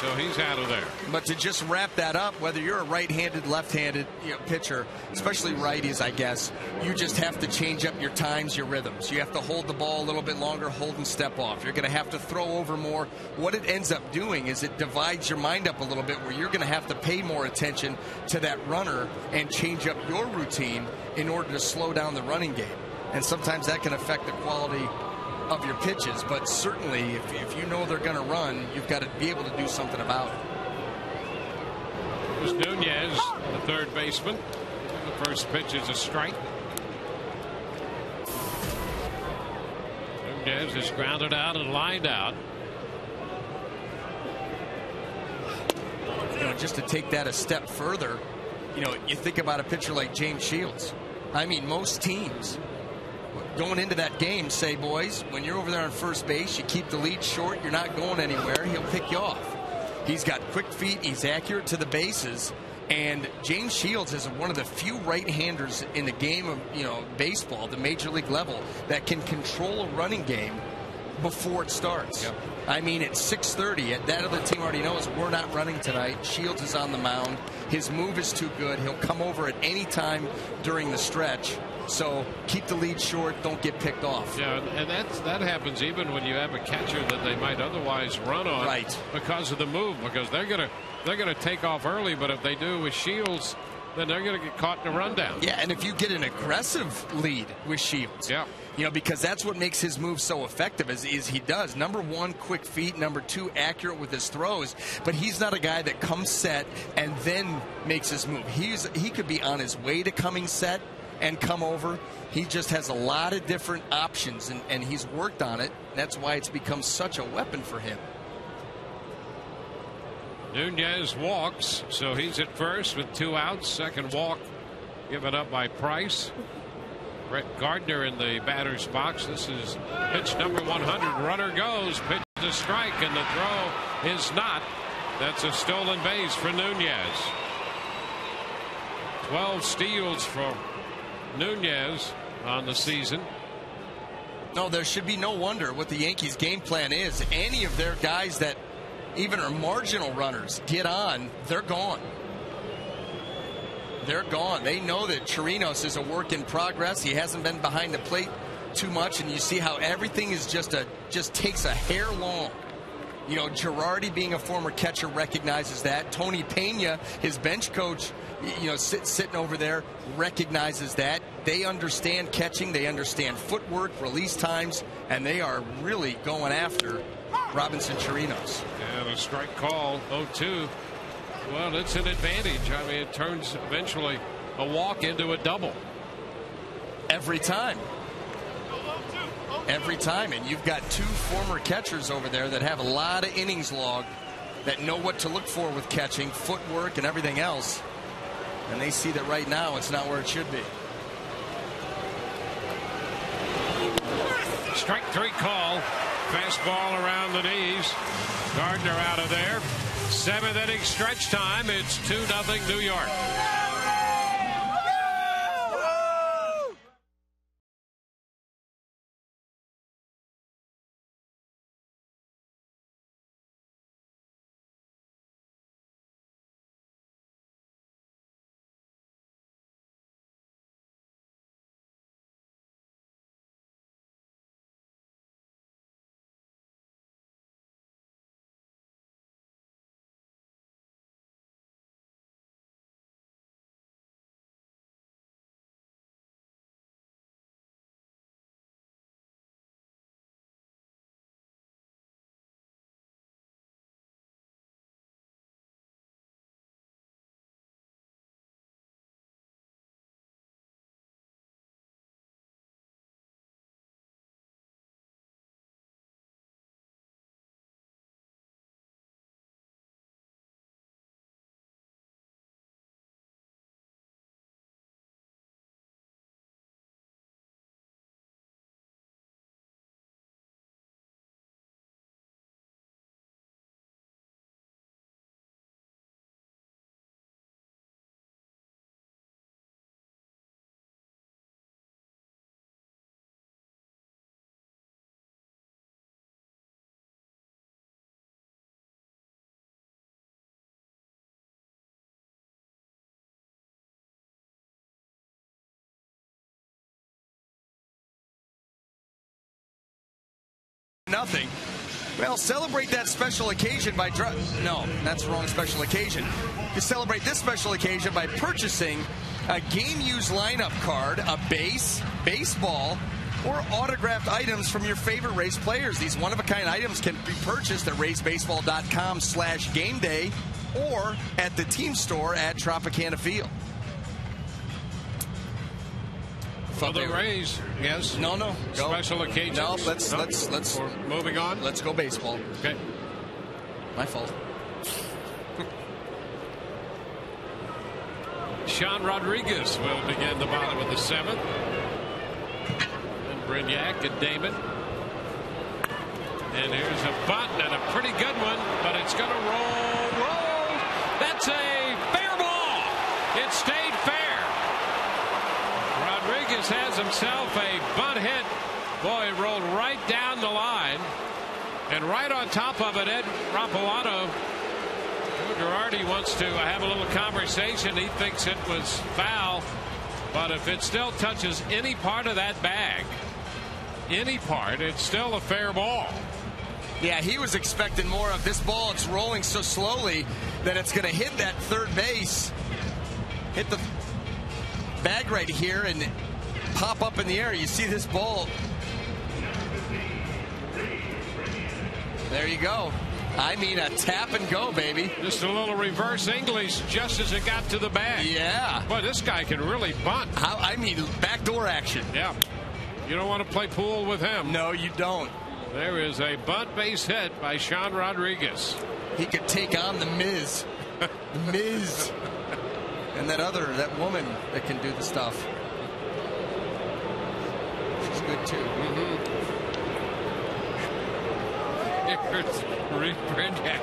So he's out of there. But to just wrap that up, whether you're a right-handed, left-handed pitcher, especially righties, I guess, you just have to change up your times, your rhythms. You have to hold the ball a little bit longer, hold and step off. You're going to have to throw over more. What it ends up doing is it divides your mind up a little bit, where you're going to have to pay more attention to that runner and change up your routine in order to slow down the running game. And sometimes that can affect the quality of your pitches, but certainly if you know they're going to run, you've got to be able to do something about it. There's Nunez, the third baseman. The first pitch is a strike. Nunez is grounded out and lined out. You know, just to take that a step further, you know, you think about a pitcher like James Shields. I mean, most teams going into that game say, boys, when you're over there on first base, you keep the lead short, you're not going anywhere, he'll pick you off. He's got quick feet, he's accurate to the bases, and James Shields is one of the few right-handers in the game of, you know, baseball, the major league level, that can control a running game before it starts. Yep. I mean, at 6:30, that other team already knows we're not running tonight. Shields is on the mound. His move is too good. He'll come over at any time during the stretch. So keep the lead short, don't get picked off. Yeah, and that happens even when you have a catcher that they might otherwise run on, right, because of the move, because they're gonna take off early, but if they do with Shields, then they're going to get caught in a rundown. Yeah, and if you get an aggressive lead with Shields, yeah, you know, because that's what makes his move so effective is he does, number one, quick feet, number two, accurate with his throws, but he's not a guy that comes set and then makes his move. He could be on his way to coming set and come over. He just has a lot of different options, and he's worked on it. That's why it's become such a weapon for him. Nunez walks, so he's at first with 2 outs. Second walk given up by Price. Brett Gardner in the batter's box. This is pitch number 100. Runner goes. Pitch to strike, and the throw is not. That's a stolen base for Nunez. 12 steals for Nunez on the season. No, there should be no wonder what the Yankees' game plan is. Any of their guys that even are marginal runners get on, they're gone. They're gone. They know that Chirinos is a work in progress. He hasn't been behind the plate too much, and you see how everything is just takes a hair long. You know, Girardi, being a former catcher, recognizes that. Tony Pena, his bench coach, you know, sitting over there, recognizes that. They understand catching. They understand footwork, release times, and they are really going after Robinson Chirinos. And a strike call, 0-2. Well, it's an advantage. I mean, it turns eventually a walk into a double. Every time. Every time. And you've got two former catchers over there that have a lot of innings logged, that know what to look for with catching, footwork, and everything else. And they see that right now it's not where it should be. Strike 3 call. Fastball around the knees. Gardner out of there. 7th inning stretch time. It's 2-0 New York. 4-0. Well, celebrate that special occasion by no, that's the wrong special occasion. You celebrate this special occasion by purchasing a game-used lineup card, a base, baseball, or autographed items from your favorite Rays players. These one-of-a-kind items can be purchased at raysbaseball.com/gameday or at the team store at Tropicana Field. For the Rays, yes. No. Go. Special occasions. No, let's. We're moving on. Let's go baseball. Okay. My fault. Sean Rodriguez will begin the bottom of the 7th. And Brignac and Damon. And here's a bunt and a pretty good one, but it's going to roll. That's a fair ball. It stayed fair. Rodriguez has himself a bunt hit. Boy, it rolled right down the line. And right on top of it, Ed Rapalano. Girardi wants to have a little conversation. He thinks it was foul. But if it still touches any part of that bag, any part, it's still a fair ball. Yeah, he was expecting more of this ball. It's rolling so slowly that it's going to hit that third base, hit the bag right here, and pop up in the air. You see this ball. There you go. I mean, a tap and go, baby. Just a little reverse English just as it got to the bag. Yeah. Boy, this guy can really bunt. I mean, backdoor action. Yeah. You don't want to play pool with him. No, you don't. There is a bunt base hit by Sean Rodriguez. He could take on the Miz. Miz. And that woman that can do the stuff. She's good, too. Here's Rick Brignac.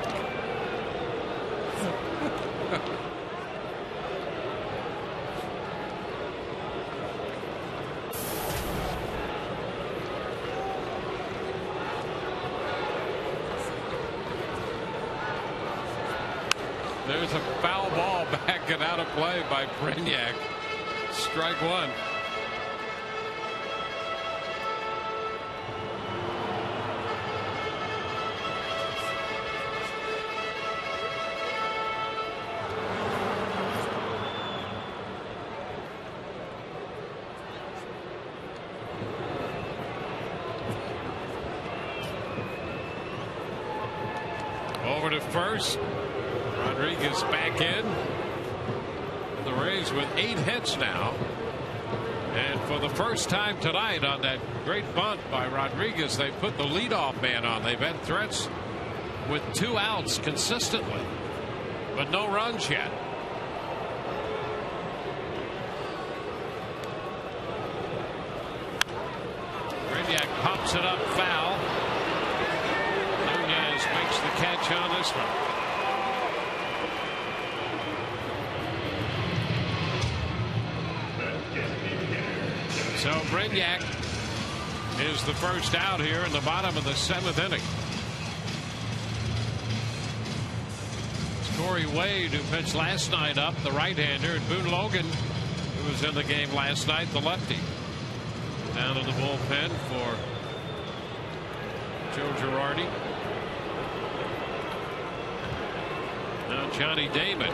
There's a foul ball back and out of play by Brignac. Strike one. Over to first. Rodriguez back in. The Rays with 8 hits now. And for the first time tonight on that great bunt by Rodriguez, they put the leadoff man on. They've had threats with 2 outs consistently, but no runs yet. Brignac pops it up foul. Nunez makes the catch on this one. So Brignac is the first out here in the bottom of the 7th inning. It's Corey Wade who pitched last night up, the right-hander, and Boone Logan, who was in the game last night, the lefty, down in the bullpen for Joe Girardi. Now Johnny Damon.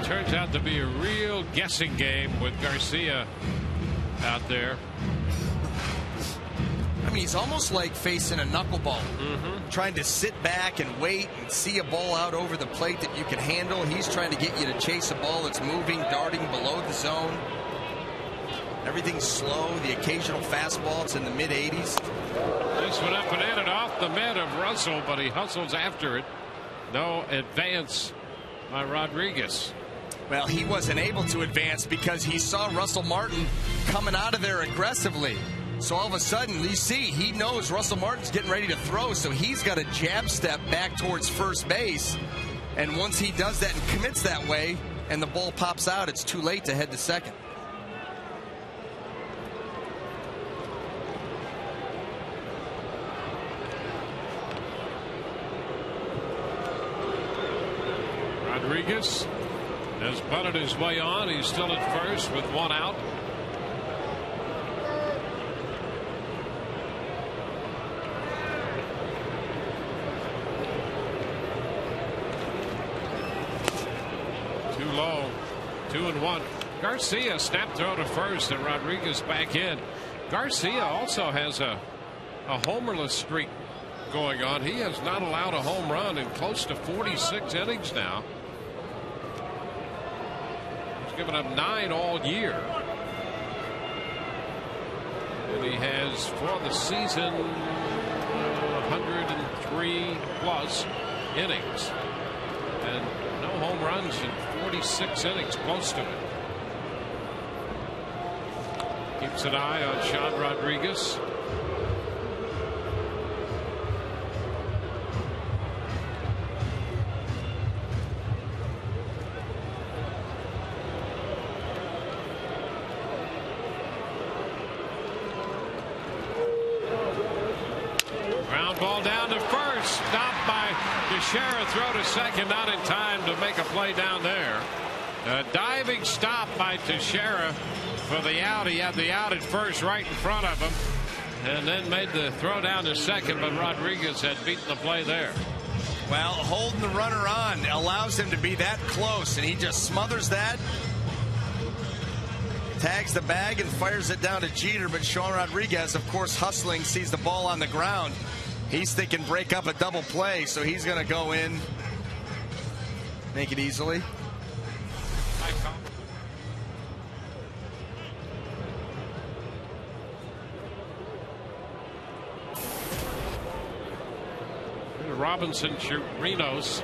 Turns out to be a real guessing game with Garcia out there. I mean, he's almost like facing a knuckleball. Trying to sit back and wait and see a ball out over the plate that you can handle. He's trying to get you to chase a ball that's moving, darting below the zone. Everything's slow. The occasional fastball, it's in the mid-80s. This one up and in and off the mid of Russell, but he hustles after it. No advance by Rodriguez. Well, he wasn't able to advance because he saw Russell Martin coming out of there aggressively. So all of a sudden, you see, he knows Russell Martin's getting ready to throw, so he's got a jab step back towards first base. And once he does that and commits that way, and the ball pops out, it's too late to head to second. Rodriguez has bunted his way on. He's still at first with one out. Too low. 2-1. Garcia snap throw to first and Rodriguez back in. Garcia also has a homerless streak going on. He has not allowed a home run in close to 46 innings now. He's given up 9 all year. And he has for the season 103 plus innings. And no home runs in 46 innings, close to it. Keeps an eye on Sean Rodriguez. Ground ball down to first. Stopped by Teixeira. Throw to second. Not in time to make a play down there. A diving stop by Teixeira for the out. He had the out at first right in front of him and then made the throw down to second, but Rodriguez had beaten the play there. Well, holding the runner on allows him to be that close, and he just smothers that, tags the bag and fires it down to Jeter. But Sean Rodriguez, of course, hustling, sees the ball on the ground. He's thinking break up a double play, so he's going to go in, make it easily. Robinson, Chirinos.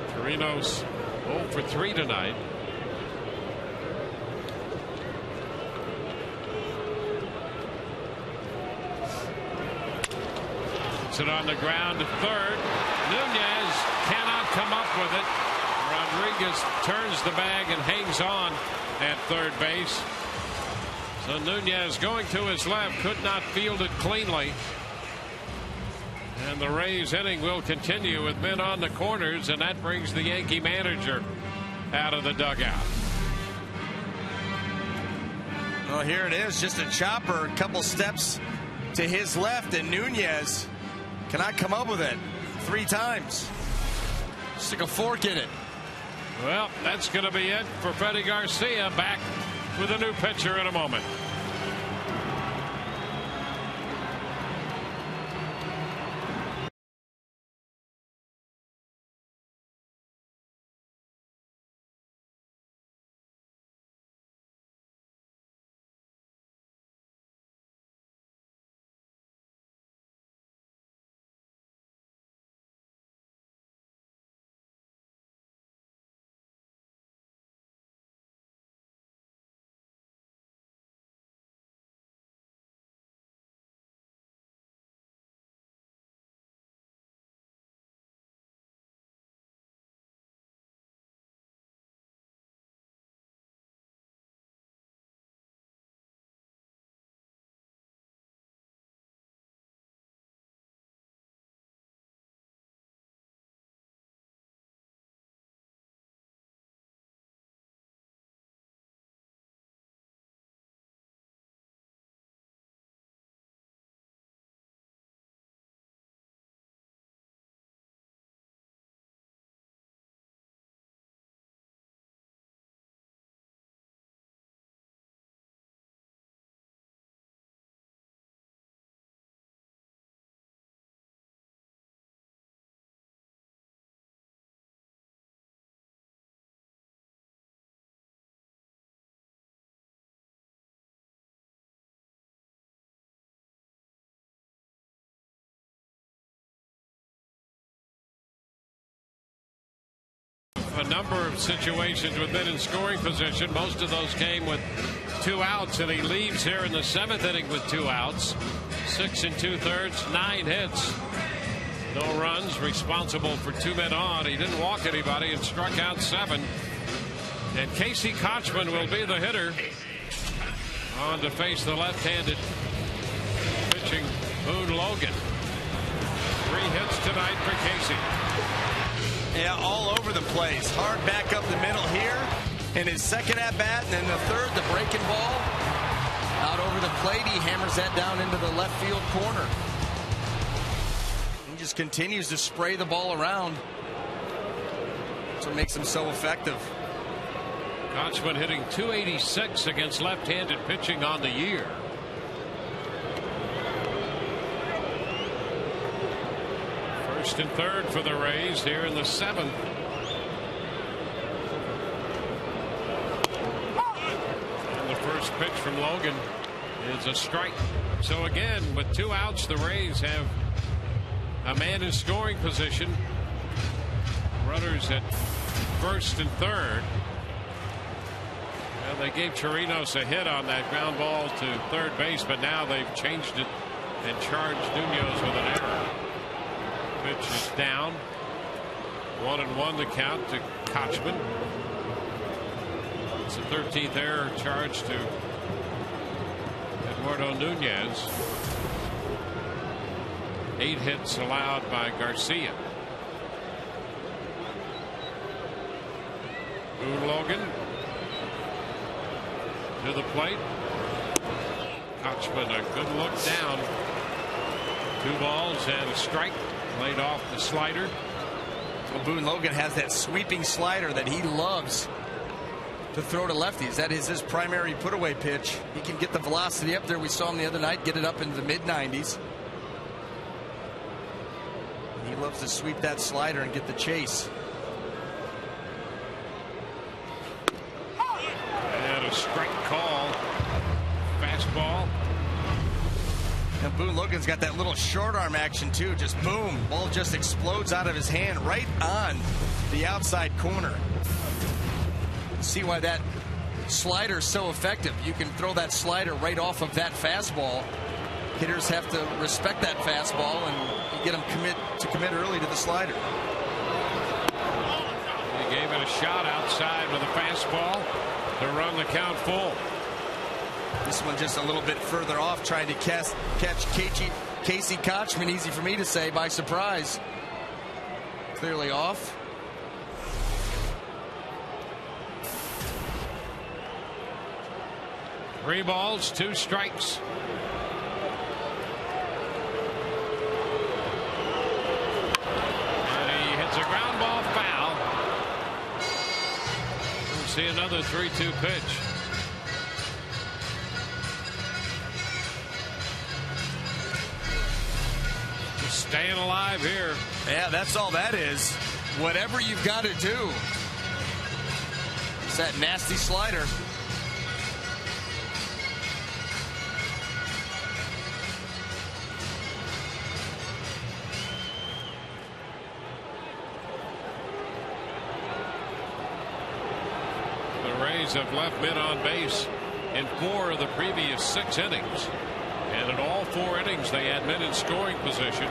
Chirinos 0 for 3 tonight. Puts it on the ground to third. Nunez cannot come up with it. Rodriguez turns the bag and hangs on at third base. So Nunez going to his left could not field it cleanly. And the Rays inning will continue with men on the corners, and that brings the Yankee manager out of the dugout. Well, here it is, just a chopper, a couple steps to his left, and Nunez cannot come up with it 3 times. Stick a fork in it. Well, that's going to be it for Freddie Garcia. Back with a new pitcher in a moment. A number of situations with men in scoring position. Most of those came with 2 outs, and he leaves here in the 7th inning with 2 outs. 6 2/3, 9 hits, no runs, responsible for 2 men on. He didn't walk anybody and struck out 7. And Casey Kotchman will be the hitter on to face the left-handed pitching Boone Logan. 3 hits tonight for Casey. Yeah, all over the place. Hard back up the middle here in his second at-bat, and then the third, the breaking ball. Out over the plate, he hammers that down into the left field corner. He just continues to spray the ball around. That's what makes him so effective. Kochman hitting .286 against left-handed pitching on the year. First and third for the Rays here in the seventh. And the first pitch from Logan is a strike. So again, with 2 outs, the Rays have a man in scoring position. Runners at first and third. Well, they gave Chirinos a hit on that ground ball to third base, but now they've changed it and charged Nunez with an error. Pitch is down. 1-1 the count to Kochman. It's the 13th error charge to Eduardo Nunez. 8 hits allowed by Garcia. Boone Logan to the plate. Kochman, a good look down. 2 balls and a strike. Laid off the slider. Well, Boone Logan has that sweeping slider that he loves to throw to lefties. That is his primary put-away pitch. He can get the velocity up there. We saw him the other night get it up into the mid-90s. He loves to sweep that slider and get the chase. And a strike call. Fastball. And Boone Logan's got that little short arm action too. Just boom, ball just explodes out of his hand right on the outside corner. See why that slider is so effective. You can throw that slider right off of that fastball. Hitters have to respect that fastball and get them to commit early to the slider. He gave it a shot outside with a fastball to run the count full. This one just a little bit further off, trying to catch Casey Kochman. Easy for me to say, by surprise. Clearly off. Three balls, 2 strikes. And he hits a ground ball foul. We'll see another 3-2 pitch. Staying alive here. Yeah, that's all that is. Whatever you've got to do. It's that nasty slider. The Rays have left men on base in 4 of the previous 6 innings. And in all 4 innings, they had men in scoring position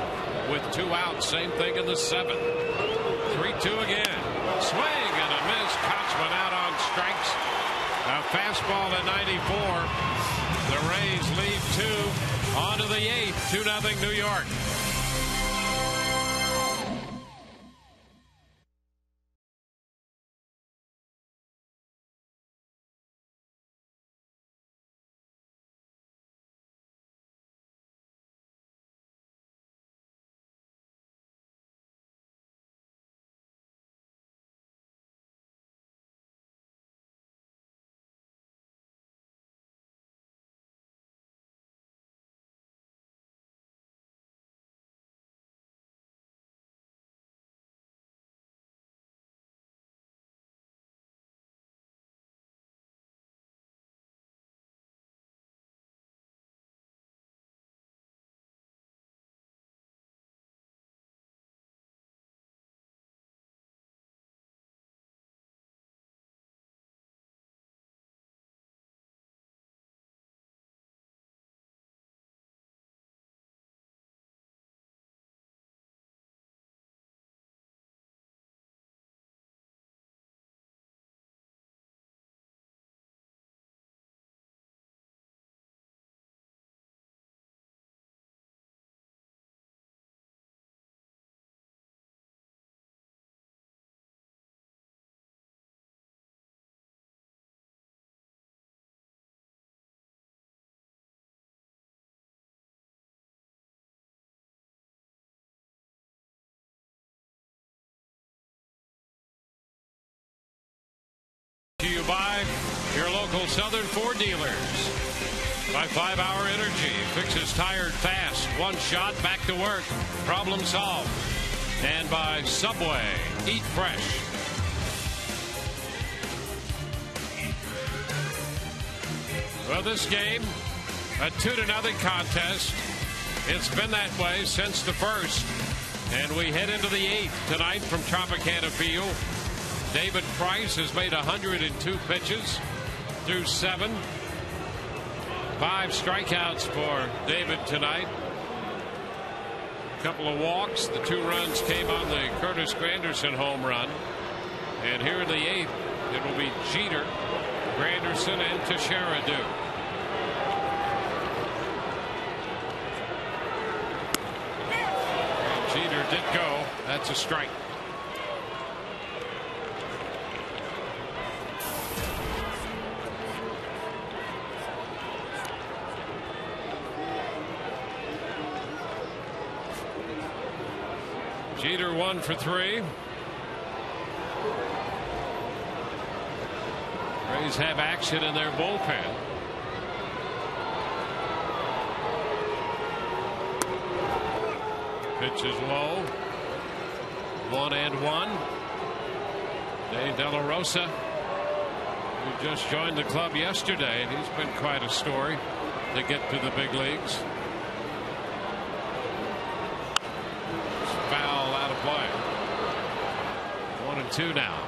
with 2 outs. Same thing in the 7th. 3-2 again. Swing and a miss. Kochman out on strikes. A fastball at 94. The Rays lead 2 on to the 8th. 2-0 New York. Southern Ford dealers. By 5-Hour Energy, fixes tired fast. One shot, back to work. Problem solved. And by Subway, eat fresh. Well, this game, a 2-0 contest. It's been that way since the first. And we head into the 8th tonight from Tropicana Field. David Price has made 102 pitches through 7. 5 strikeouts for David tonight. A couple of walks. The 2 runs came on the Curtis Granderson home run. And here in the 8th, it will be Jeter, Granderson, and Teixeira do. Jeter did go. That's a strike. Jeter 1 for 3. Rays have action in their bullpen. Pitch is low. 1-1. Dave De La Rosa, who just joined the club yesterday, and he's been quite a story to get to the big leagues. Foul out of play. 1-2 now.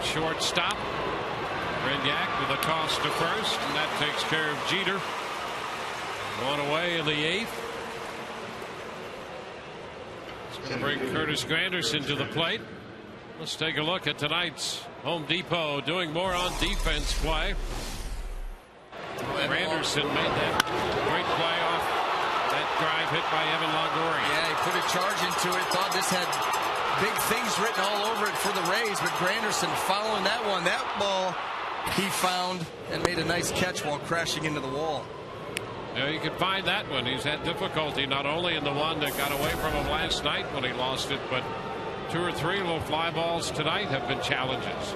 Shortstop. Renyak with a toss to first, and that takes care of Jeter. 1 away in the 8th. It's going to bring Curtis Granderson to the plate. Let's take a look at tonight's Home Depot doing more on defense play. Granderson made that great play off that drive hit by Evan Longoria. Yeah, he put a charge into it. Thought this had big things written all over it for the Rays, but Granderson following that one. That ball he found and made a nice catch while crashing into the wall. Yeah, you can find that one. He's had difficulty not only in the one that got away from him last night when he lost it, but 2 or 3 little fly balls tonight have been challenges.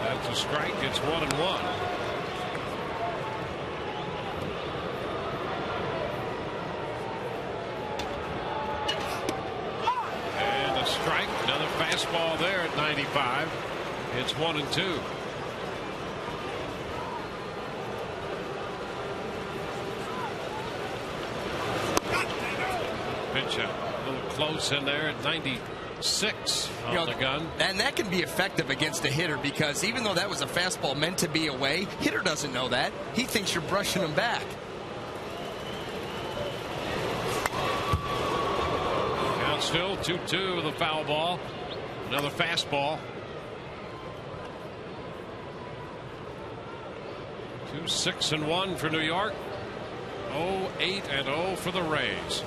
That's a strike. It's 1-1. Strike, another fastball there at 95. It's 1-2. Pitch a little close in there at 96 on the gun. And that can be effective against a hitter, because even though that was a fastball meant to be away, hitter doesn't know that. He thinks you're brushing him back. Still 2-2 with a foul ball. Another fastball. 2-6-1 for New York. 0-8-0 for the Rays.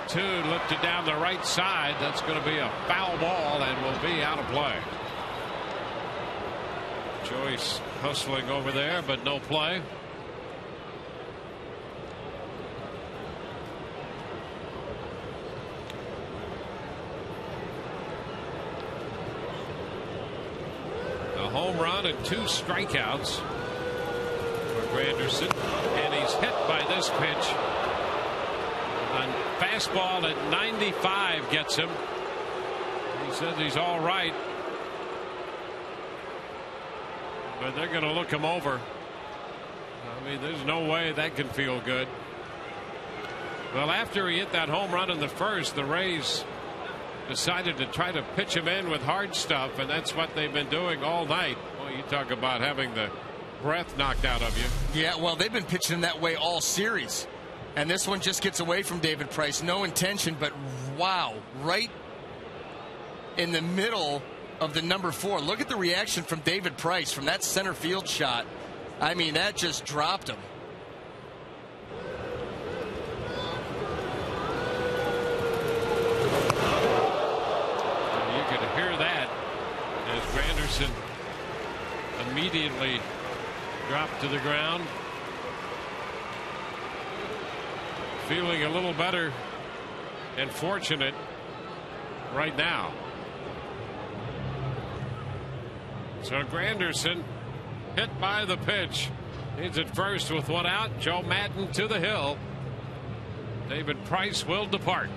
2-2 lifted down the right side. That's going to be a foul ball and will be out of play. Joyce hustling over there, but no play. Home run and 2 strikeouts for Granderson, and he's hit by this pitch. A fastball at 95 gets him. He says he's all right, but they're going to look him over. I mean, there's no way that can feel good. Well, after he hit that home run in the first, the Rays decided to try to pitch him in with hard stuff, and that's what they've been doing all night. Well, you talk about having the breath knocked out of you. Yeah, well, they've been pitching him that way all series, and this one just gets away from David Price. No intention, but wow, right in the middle of the number 4. Look at the reaction from David Price from that center field shot. I mean, that just dropped him. Granderson immediately dropped to the ground. Feeling a little better and fortunate right now. So Granderson hit by the pitch. He's at first with one out. Joe Maddon to the hill. David Price will depart.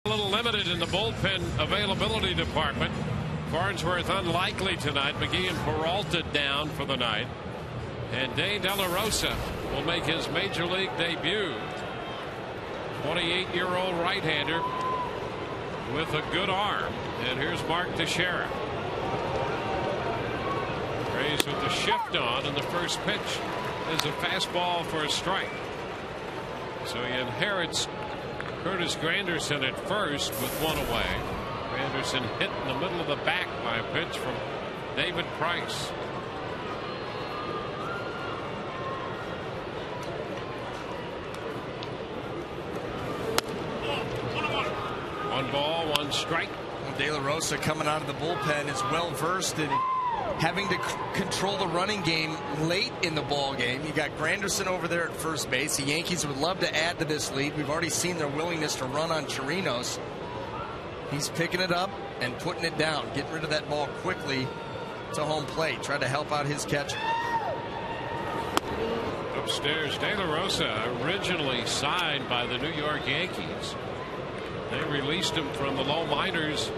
A little limited in the bullpen availability department. Farnsworth unlikely tonight. McGee and Peralta down for the night. And Dane De La Rosa will make his major league debut. 28-year-old right-hander with a good arm. And here's Mark Teixeira. Rays with the shift on, and the first pitch is a fastball for a strike. So he inherits Curtis Granderson at first with one away. Granderson hit in the middle of the back by a pitch from David Price. One ball, one strike. De La Rosa coming out of the bullpen is well versed in having to control the running game late in the ball game. You got Granderson over there at first base. The Yankees would love to add to this lead. We've already seen their willingness to run on Chirinos. He's picking it up and putting it down, getting rid of that ball quickly to home plate. Try to help out his catcher. Upstairs, De La Rosa originally signed by the New York Yankees. They released him from the low minors,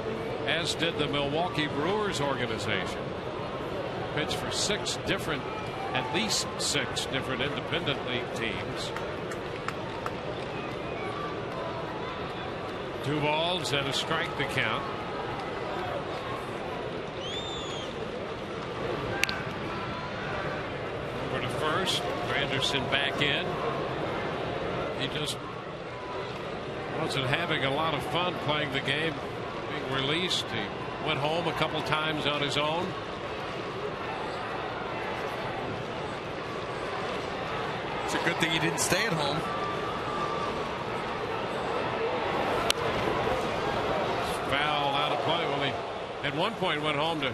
as did the Milwaukee Brewers organization. Pitched for at least six different independent league teams. 2 balls and a strike to count. Over to first. Granderson back in. He just wasn't having a lot of fun playing the game, being released. He went home a couple times on his own. It's a good thing he didn't stay at home. Foul out of play. Well, he at one point went home to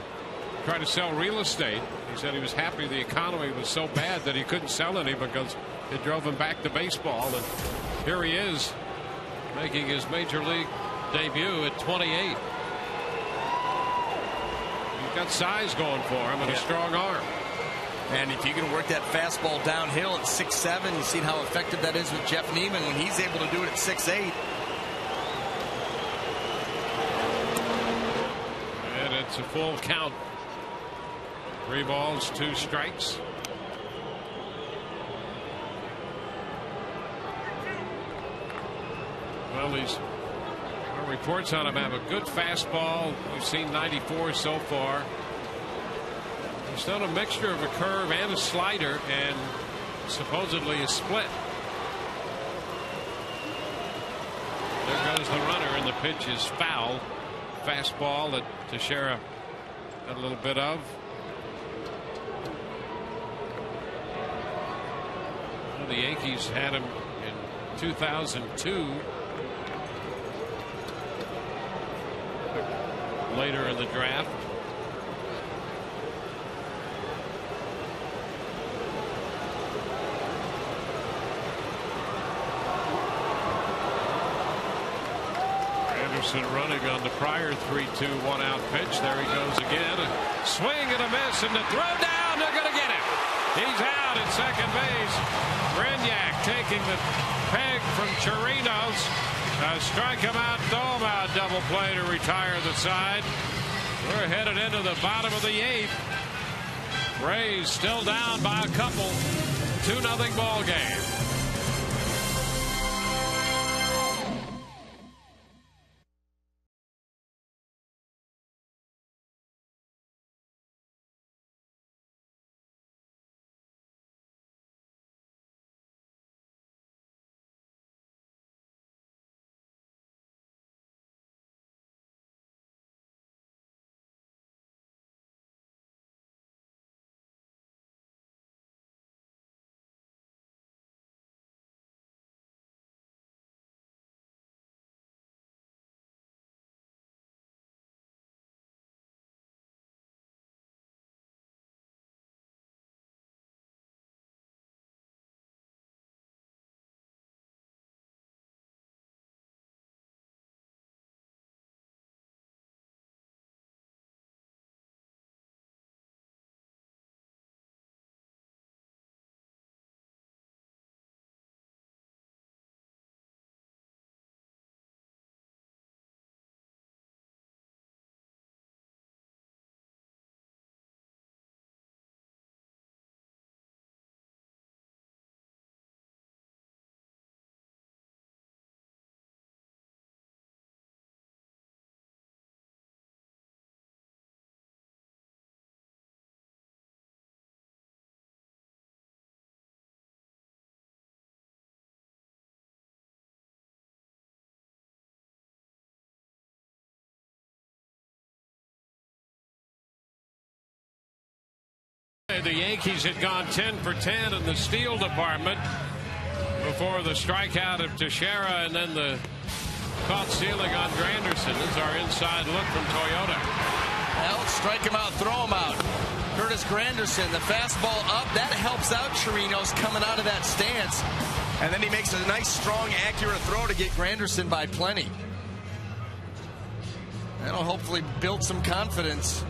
try to sell real estate. He said he was happy the economy was so bad that he couldn't sell any because it drove him back to baseball. And here he is making his major league debut at 28. He's got size going for him and a strong arm. And if you can work that fastball downhill at 6'7", you've seen how effective that is with Jeff Neiman when he's able to do it at 6'8". And it's a full count. 3 balls, 2 strikes. Well, our reports on him have a good fastball. We've seen 94 so far. He's done a mixture of a curve and a slider, and supposedly a split. There goes the runner, and the pitch is foul. Fastball that Teixeira got a little bit of. Well, the Yankees had him in 2002. Later in the draft. Anderson running on the prior 3-2 1-out pitch. There he goes again. A swing and a miss, and the throw down. They're going to get him. He's out at second base. Brignac taking the peg from Chirinos. Strike him out, throw him out, double play to retire the side. We're headed into the bottom of the 8th. Rays still down by a couple. 2-0 ball game. The Yankees had gone 10 for 10 in the steal department before the strikeout of Teixeira and then the caught stealing on Granderson. This is our inside look from Toyota. Well, strike him out, throw him out. Curtis Granderson, the fastball up. That helps out Chirinos coming out of that stance. And then he makes a nice, strong, accurate throw to get Granderson by plenty. That'll hopefully build some confidence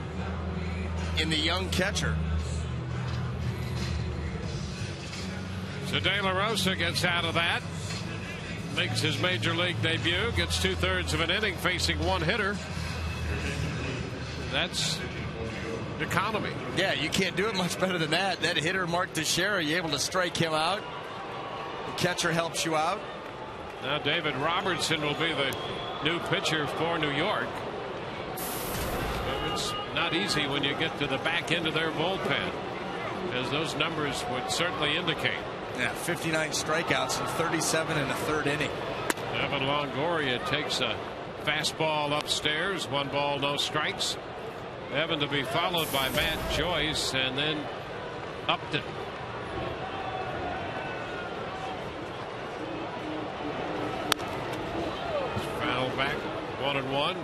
in the young catcher. So De La Rosa gets out of that, makes his major league debut, gets 2/3 of an inning facing one hitter. That's economy. Yeah, you can't do it much better than that. That hitter, Mark Teixeira, you're able to strike him out. The catcher helps you out. Now David Robertson will be the new pitcher for New York. It's not easy when you get to the back end of their bullpen, as those numbers would certainly indicate. Yeah, 59 strikeouts in 37 and a third inning. Evan Longoria takes a fastball upstairs. 1 ball, no strikes. Evan to be followed by Matt Joyce and then Upton. Foul back, 1-1.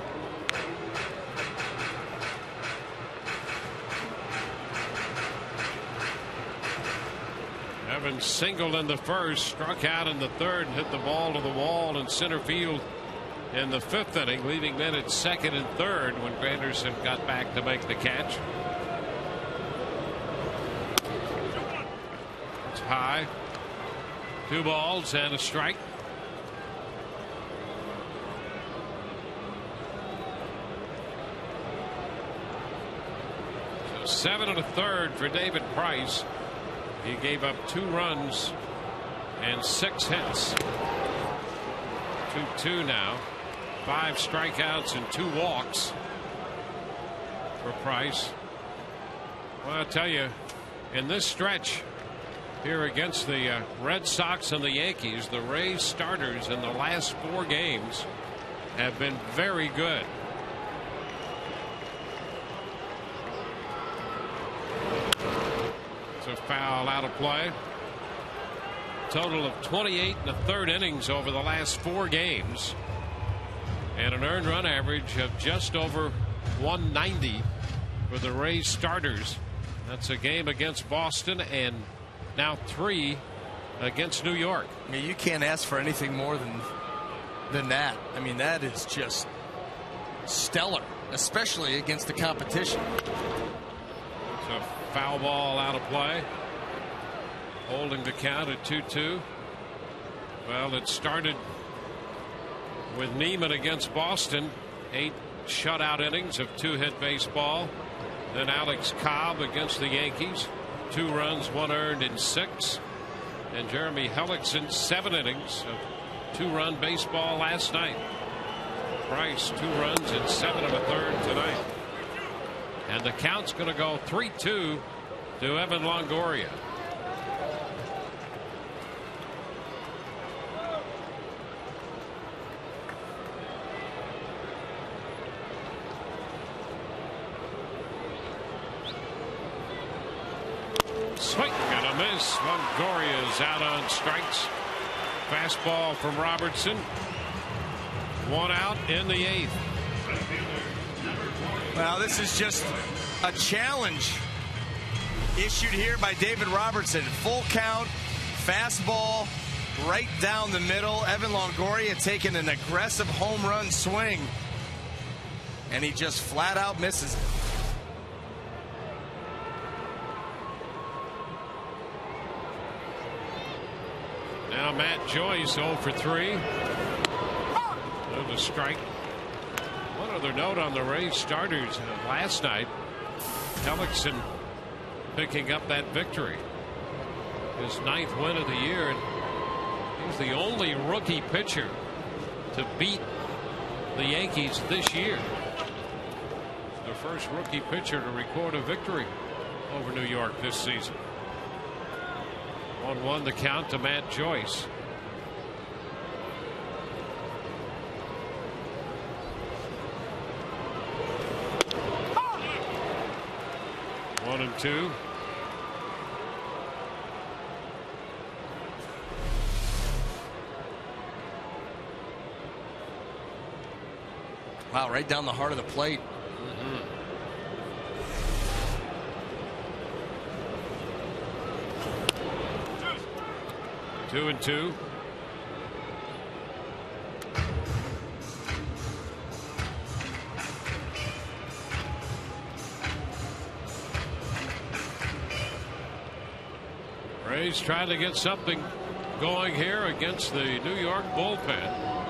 Evans singled in the first, struck out in the third, hit the ball to the wall in center field in the 5th inning, leaving men at second and third when Granderson got back to make the catch. It's high. 2 balls and a strike. So 7 1/3 for David Price. He gave up 2 runs and 6 hits. 2-2 now. 5 strikeouts and 2 walks for Price. Well, I'll tell you, in this stretch, here against the Red Sox and the Yankees. The Rays starters in the last 4 games have been very good. It's a foul out of play. Total of 28 1/3 innings over the last 4 games, and an earned run average of just over 190 for the Rays starters. That's a game against Boston and now 3 against New York. I mean, you can't ask for anything more than that. I mean, that is just stellar, especially against the competition. It's a foul ball out of play. Holding the count at 2-2. Well, it started with Neiman against Boston. 8 shutout innings of 2-hit baseball. Then Alex Cobb against the Yankees. 2 runs, 1 earned in 6. And Jeremy Hellickson, 7 innings of 2-run baseball last night. Price, 2 runs in 7 1/3 tonight. And the count's going to go 3-2 to Evan Longoria. Swing and a miss. Longoria's out on strikes. Fastball from Robertson. 1 out in the 8th. Well, this is just a challenge issued here by David Robertson. Full count, fastball right down the middle. Evan Longoria taking an aggressive home run swing, and he just flat out misses it. Now Matt Joyce 0 for 3. There's a strike. One other note on the Rays starters last night. Hellickson picking up that victory. His 9th win of the year. And he's the only rookie pitcher to beat the Yankees this year. The first rookie pitcher to record a victory over New York this season. 1-1 the count to Matt Joyce. One and 2. Wow, right down the heart of the plate. 2-2. Rays trying to get something going here against the New York bullpen.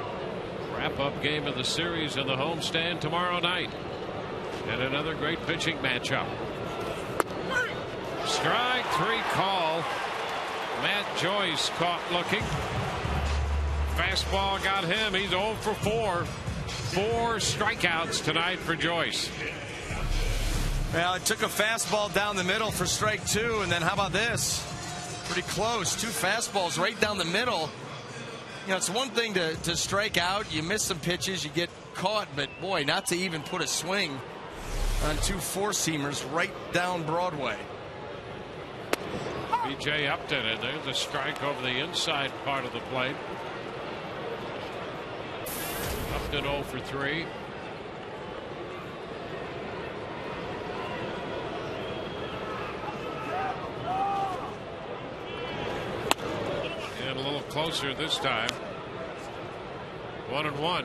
Wrap-up game of the series in the homestand tomorrow night. And another great pitching matchup. Strike 3 call. Matt Joyce caught looking. Fastball got him. He's 0 for 4. 4 strikeouts tonight for Joyce. Well, it took a fastball down the middle for strike 2, and then how about this? Pretty close. 2 fastballs right down the middle. You know, it's one thing to strike out. You miss some pitches, you get caught, but boy, not to even put a swing on 2 four-seamers right down Broadway. B.J. Upton, and there's a strike over the inside part of the plate. Upton 0 for 3. And a little closer this time. 1-1.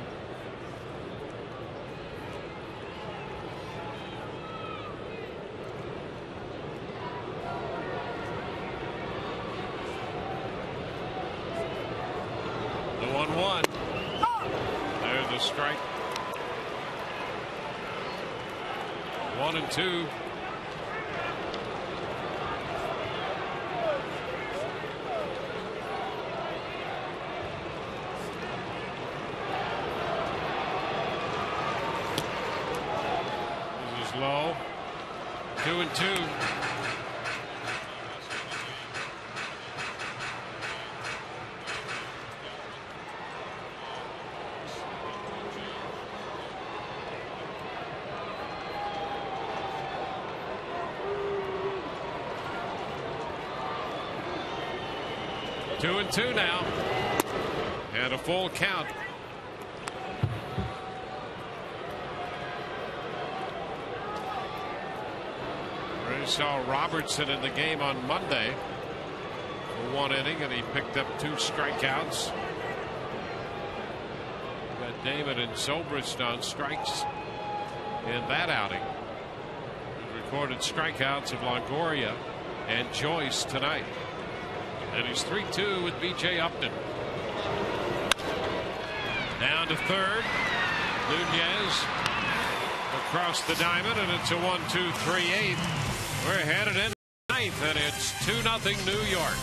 The 1-1. There's a strike. 1-2. This is low. 2-2. 2-2 now. And a full count. We saw Robertson in the game on Monday for 1 inning, and he picked up 2 strikeouts. Got Damon and Zobrist on strikes in that outing. We recorded strikeouts of Longoria and Joyce tonight. And he's 3-2 with B.J. Upton. Down to third. Nunez across the diamond, and it's a 1-2-3-8. We're headed in ninth, and it's 2-0 New York.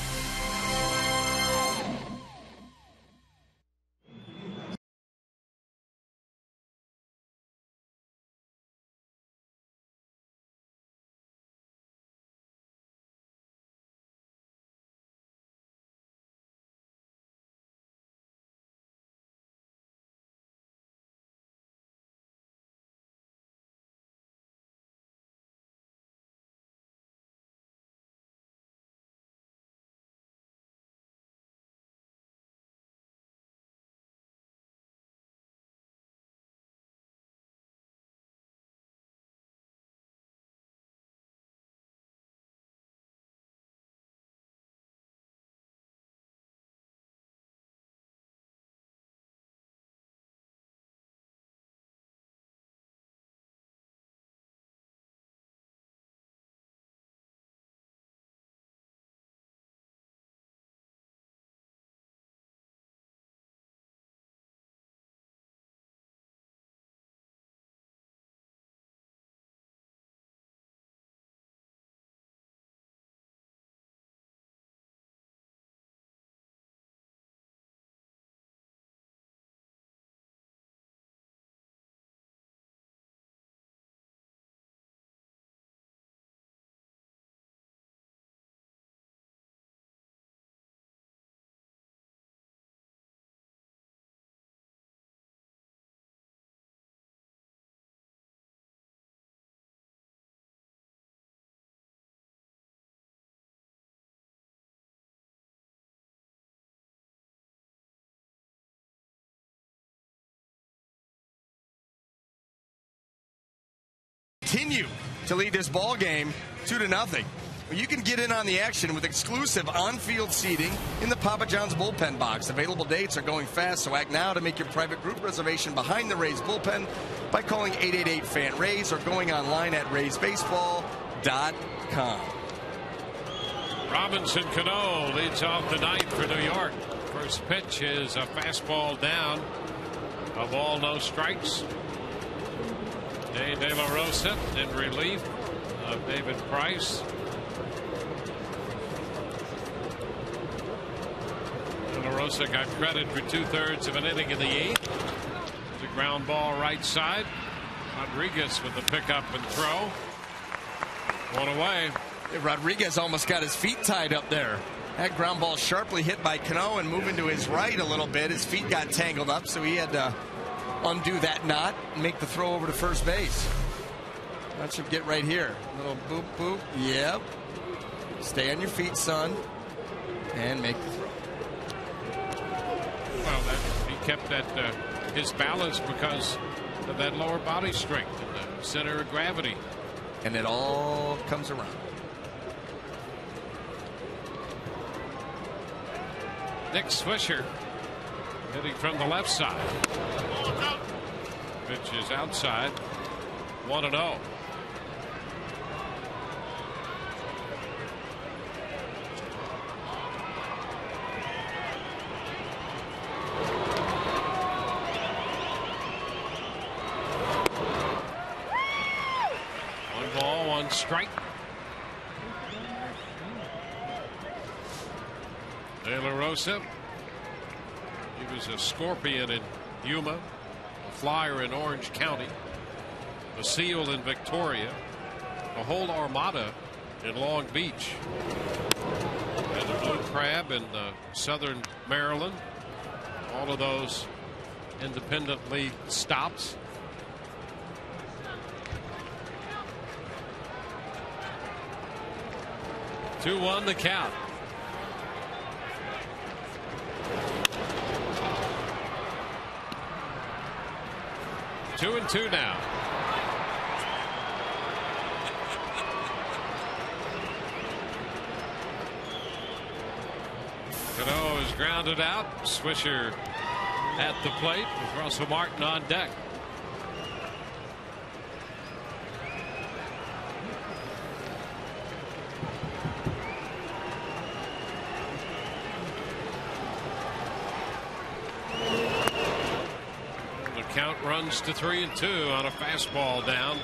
Continue to lead this ball game 2-0. You can get in on the action with exclusive on-field seating in the Papa John's bullpen box. Available dates are going fast, so act now to make your private group reservation behind the Rays bullpen by calling 888-FAN-RAYS or going online at raysbaseball.com. Robinson Cano leads off the ninth for New York. First pitch is a fastball down. A ball, no strikes. Dane De La Rosa in relief of David Price. De La Rosa got credit for 2/3 of an inning in the 8th. It's a ground ball right side. Rodriguez with the pickup and throw. One away. Rodriguez almost got his feet tied up there. That ground ball sharply hit by Cano and moving to his right a little bit. His feet got tangled up, so he had to undo that knot and make the throw over to first base. That should get right here. A little boop, boop. Yep. Stay on your feet, son. And make the throw. Well, he kept that his balance because of that lower body strength and the center of gravity. And it all comes around. Nick Swisher hitting from the left side. Pitch is outside. 1-0. One ball, one strike. De La Rosa. He was a Scorpion in Yuma, a Flyer in Orange County, a Seal in Victoria, a whole armada in Long Beach, and a Blue Crab in Southern Maryland. All of those independent league stops. Two-one the count. 2-2 now. Cano is grounded out. Swisher at the plate with Russell Martin on deck. The count runs to 3-2 on a fastball down.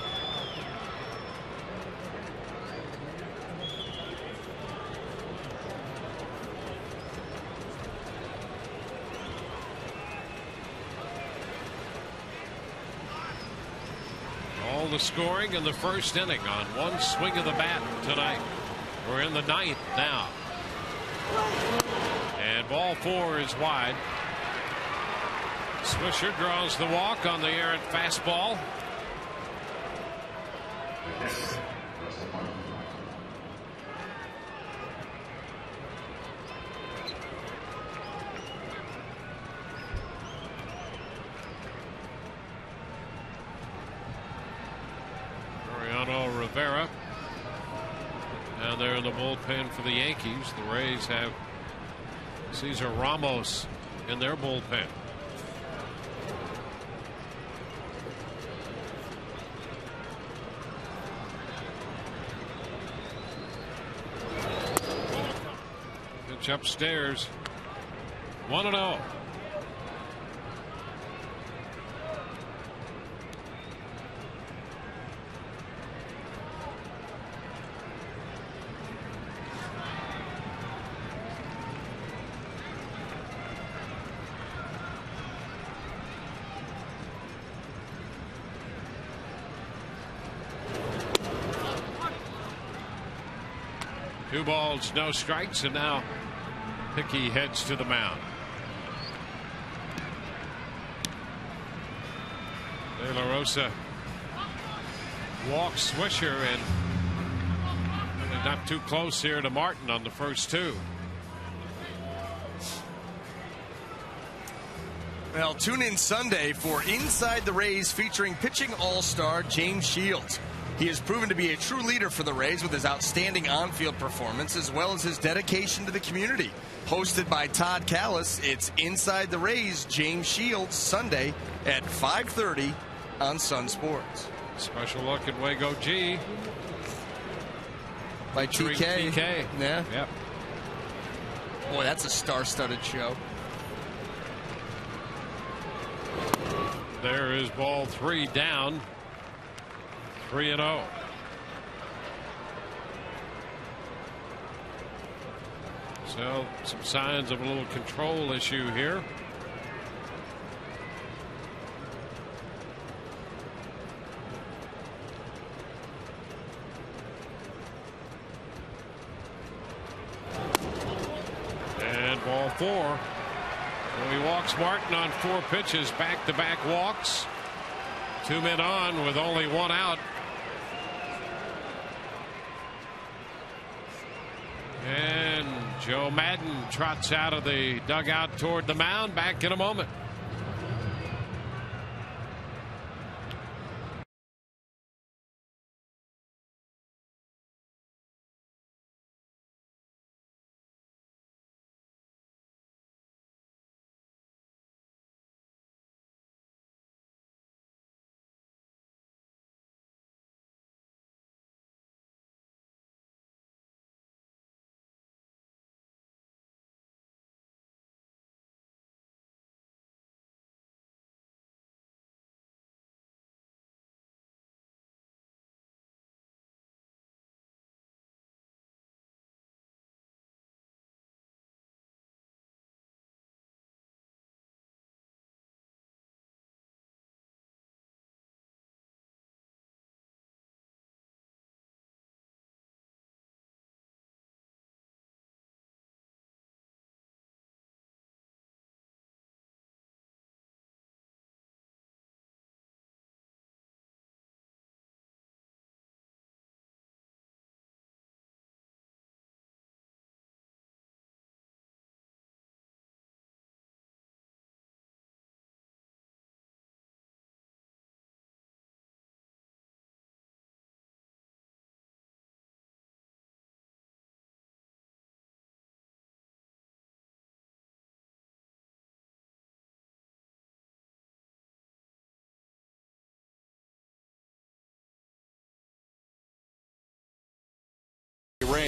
All the scoring in the first inning on one swing of the bat tonight. We're in the ninth now. And ball 4 is wide. Swisher draws the walk on the errant fastball. Mariano Rivera down there in the bullpen for the Yankees. The Rays have Cesar Ramos in their bullpen. Pitch upstairs. 1-0. Two balls, no strikes, and now Hickey heads to the mound. De La Rosa walks Swisher, and really not too close here to Martin on the first two. Well, tune in Sunday for Inside the Rays featuring pitching all-star James Shields. He has proven to be a true leader for the Rays with his outstanding on-field performance as well as his dedication to the community. Hosted by Todd Callis, it's Inside the Rays, James Shields, Sunday at 5:30 on Sun Sports. Special look at Wago G. By TK. TK. Yeah. Yep. Boy, that's a star-studded show. There is ball 3 down. 3-0. So some signs of a little control issue here. And ball 4. So he walks Martin on 4 pitches, back-to-back walks. 2 men on with only 1 out. And Joe Madden trots out of the dugout toward the mound. Back in a moment.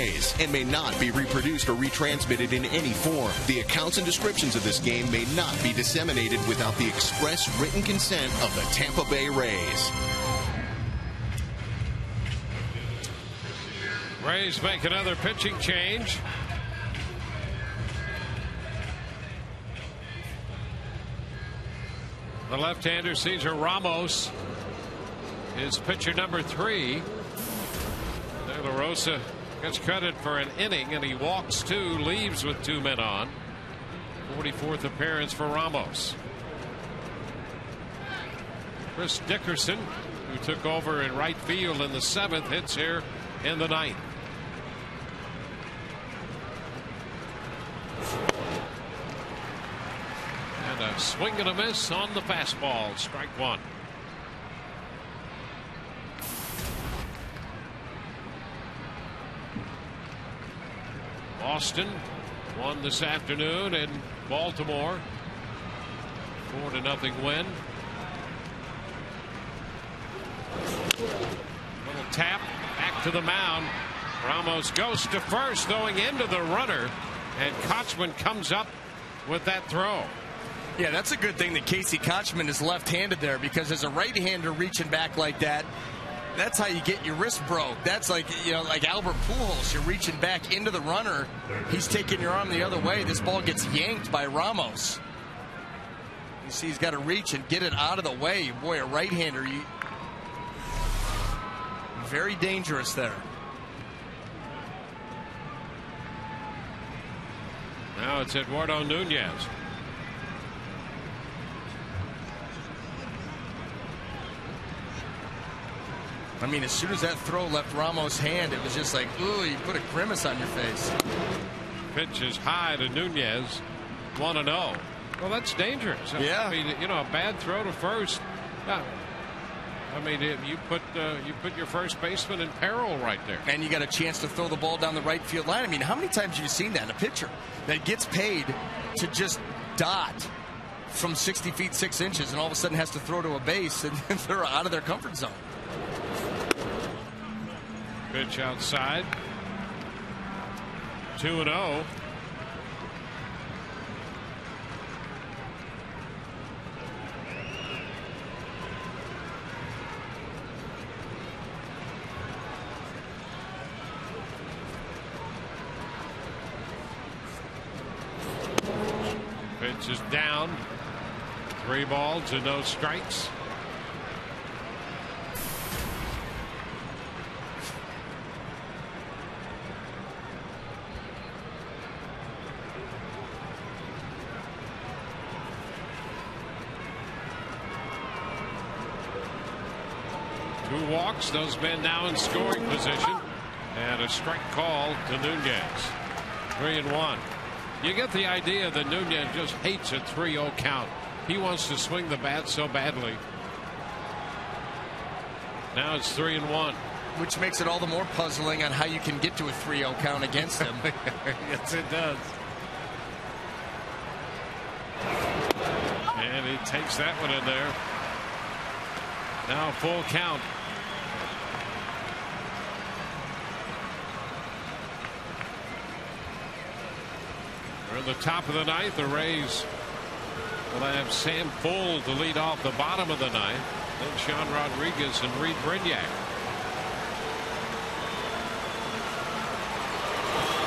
Rays and may not be reproduced or retransmitted in any form. The accounts and descriptions of this game may not be disseminated without the express written consent of the Tampa Bay Rays. Rays make another pitching change. The left-hander, Cesar Ramos, is pitcher number 3. De La Rosa gets credit for an inning, and he walks 2, leaves with 2 men on. 44th appearance for Ramos. Chris Dickerson, who took over in right field in the 7th, hits here in the 9th. And a swing and a miss on the fastball. Strike 1. Boston won this afternoon in Baltimore. 4-0 win. Little tap back to the mound. Ramos goes to first, throwing into the runner, and Kochman comes up with that throw. Yeah, that's a good thing that Casey Kochman is left-handed there, because as a right-hander reaching back like that, that's how you get your wrist broke. That's like, you know, like Albert Pujols. You're reaching back into the runner. He's taking your arm the other way. This ball gets yanked by Ramos. You see he's got to reach and get it out of the way. Boy, a right-hander, very dangerous there. Now it's Eduardo Nunez. I mean, as soon as that throw left Ramos' hand, it was just like, ooh, you put a grimace on your face. Pitch is high to Nunez. 1-0. Well, that's dangerous. Yeah. I mean, you know, a bad throw to first. Yeah. I mean, you put your first baseman in peril right there. And you got a chance to throw the ball down the right field line. I mean, how many times have you seen that? A pitcher that gets paid to just dot from 60 feet 6 inches and all of a sudden has to throw to a base, and they're out of their comfort zone. Pitch outside. 2-0. Pitch is down. 3 balls and no strikes. Walks, those men now in scoring position, and a strike call to Nunez. 3-1. You get the idea that Nunez just hates a 3-0 count. He wants to swing the bat so badly. Now it's 3-1. Which makes it all the more puzzling on how you can get to a 3-0 count against him. Yes, it does. And he takes that one in there. Now full count. We're in the top of the 9th. The Rays will have Sam Full to lead off the bottom of the 9th. Then Sean Rodriguez and Reed Brignac.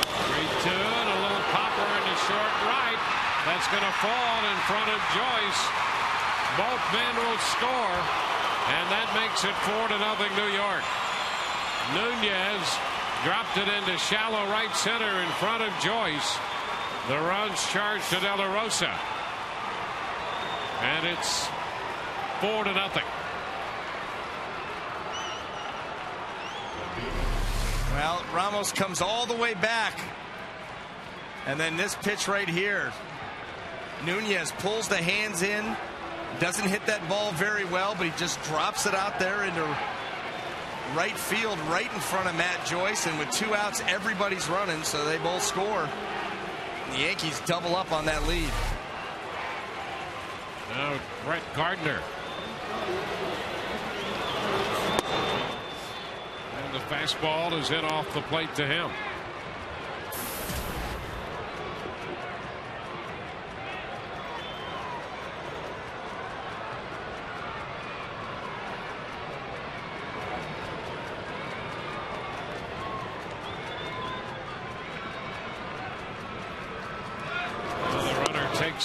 3-2 and a little popper in the short right. That's going to fall in front of Joyce. Both men will score, and that makes it 4-0 New York. Nunez dropped it into shallow right center in front of Joyce. The runs charged to De La Rosa. And it's 4-0. Well, Ramos comes all the way back. And then this pitch right here. Nunez pulls the hands in. Doesn't hit that ball very well, but he just drops it out there into right field, right in front of Matt Joyce. And with 2 outs, everybody's running, so they both score. The Yankees double up on that lead. Now Brett Gardner. And the fastball is hit off the plate to him.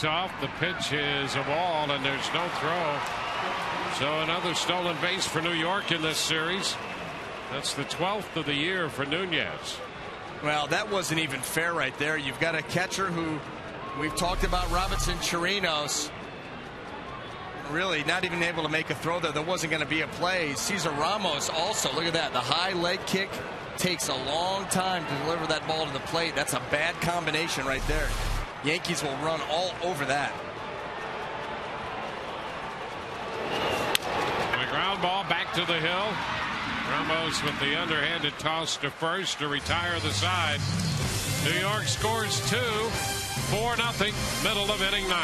face-off. The pitch is a ball, and there's no throw. So another stolen base for New York in this series. That's the 12th of the year for Nunez. Well, that wasn't even fair right there. You've got a catcher who we've talked about, Robinson Chirinos, really not even able to make a throw there. There wasn't going to be a play. Cesar Ramos also, look at that. The high leg kick takes a long time to deliver that ball to the plate. That's a bad combination right there. Yankees will run all over that. And a ground ball back to the hill. Ramos with the underhanded toss to first to retire the side. New York scores 2, 4-0, middle of inning 9.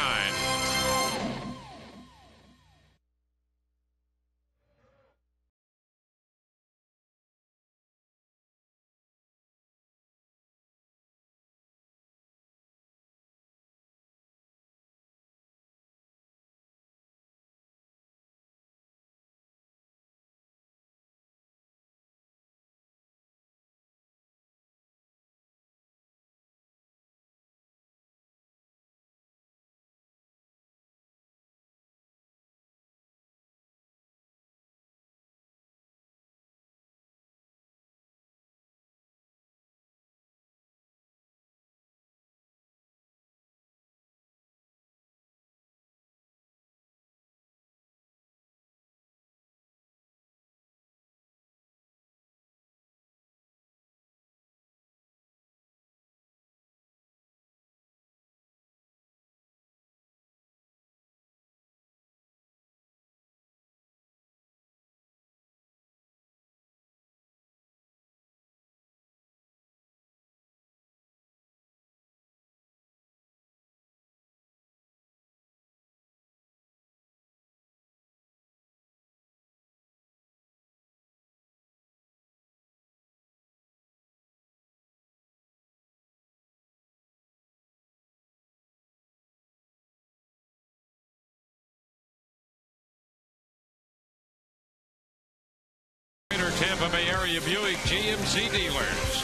Tampa Bay area Buick GMC dealers.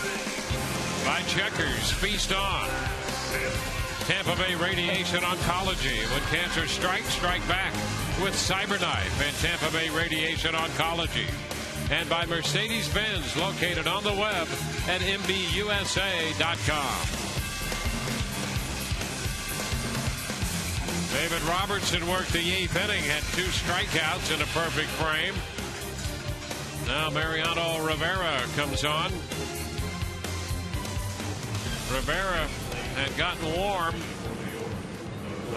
By Checkers, feast on. Tampa Bay Radiation Oncology. When cancer strikes, strike back with CyberKnife and Tampa Bay Radiation Oncology. And by Mercedes-Benz, located on the web at MBUSA.com. David Robertson worked the 8th inning, had 2 strikeouts in a perfect frame. Now Mariano Rivera comes on. Rivera had gotten warm.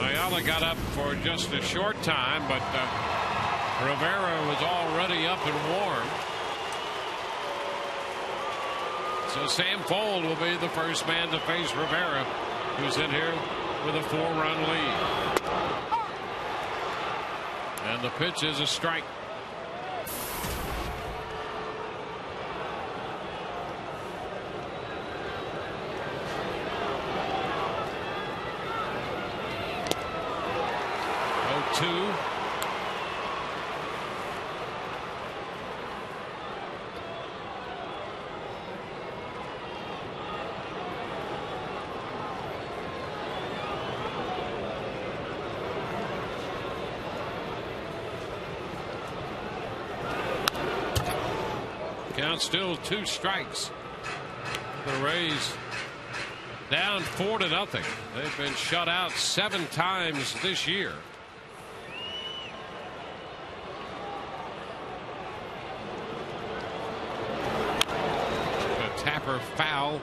Ayala got up for just a short time, but Rivera was already up and warm. So Sam Fuld will be the first man to face Rivera, who's in here with a 4-run lead. And the pitch is a strike. Count still 2 strikes. The Rays down 4-0. They've been shut out 7 times this year. A Tapper foul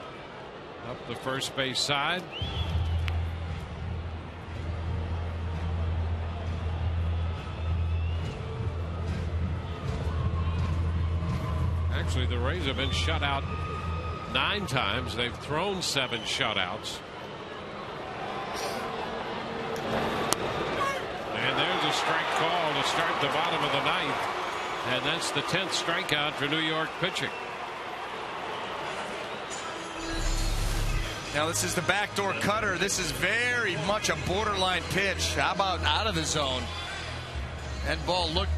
up the first base side. Actually, the Rays have been shut out 9 times. They've thrown 7 shutouts. And there's a strike call to start the bottom of the 9th. And that's the 10th strikeout for New York pitching. Now this is the backdoor cutter. This is very much a borderline pitch. How about out of the zone? That ball looked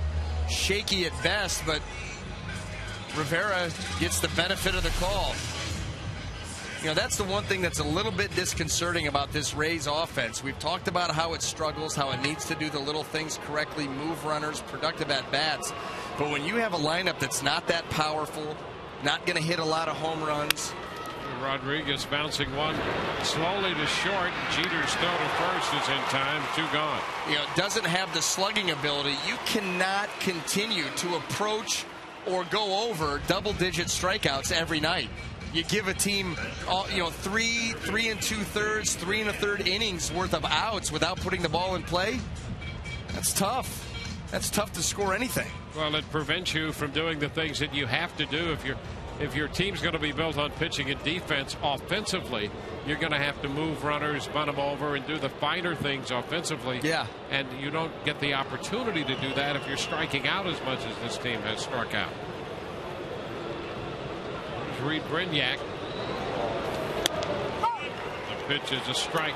shaky at best, but Rivera gets the benefit of the call. You know, that's the one thing that's a little bit disconcerting about this Rays offense. We've talked about how it struggles, how it needs to do the little things correctly, move runners, productive at-bats. But when you have a lineup that's not that powerful, not going to hit a lot of home runs. Rodriguez bouncing one slowly to short. Jeter's throw to first is in time. 2 gone. You know, doesn't have the slugging ability. You cannot continue to approach or go over double-digit strikeouts every night. You give a team, you know, 3 2/3, 3 1/3 innings worth of outs without putting the ball in play. That's tough. That's tough to score anything. Well, it prevents you from doing the things that you have to do if your team's going to be built on pitching and defense. Offensively, you're going to have to move runners, bunt them over, and do the finer things offensively. Yeah. And you don't get the opportunity to do that if you're striking out as much as this team has struck out. Here's Reed Brignac. The pitch is a strike.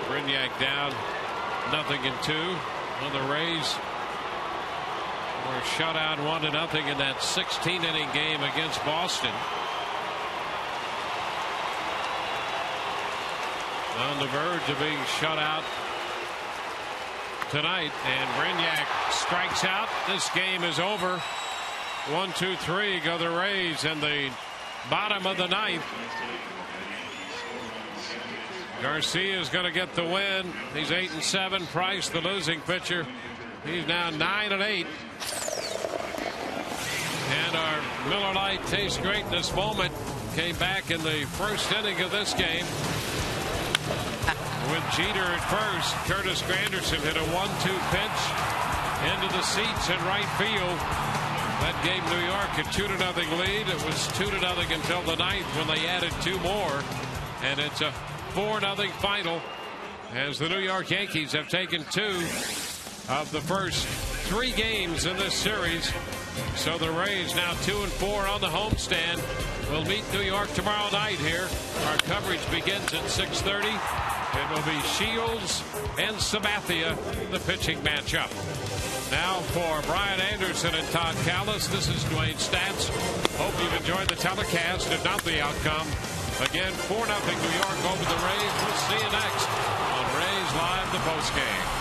Brignac down 0-2 on the Rays. Were shut out 1-0 in that 16-inning game against Boston. On the verge of being shut out tonight, and Brignac strikes out. This game is over. 1-2-3 go the Rays in the bottom of the 9th. Garcia is going to get the win. He's 8-7. Price, the losing pitcher, he's now 9-8. And our Miller Lite tastes great this moment came back in the first inning of this game. With Jeter at first, Curtis Granderson hit a 1-2 pitch into the seats in right field. That gave New York a 2-0 lead. It was 2-0 until the 9th when they added 2 more. And it's a 4-0 final as the New York Yankees have taken 2 of the first 3 games in this series. So the Rays now 2-4 on the homestand. We'll meet New York tomorrow night here. Our coverage begins at 6:30. It will be Shields and Sabathia, the pitching matchup. Now for Brian Anderson and Todd Callis, this is Dwayne Stats. Hope you've enjoyed the telecast, if not the outcome. Again, 4-0 New York over the Rays. We'll see you next on Rays Live, the postgame.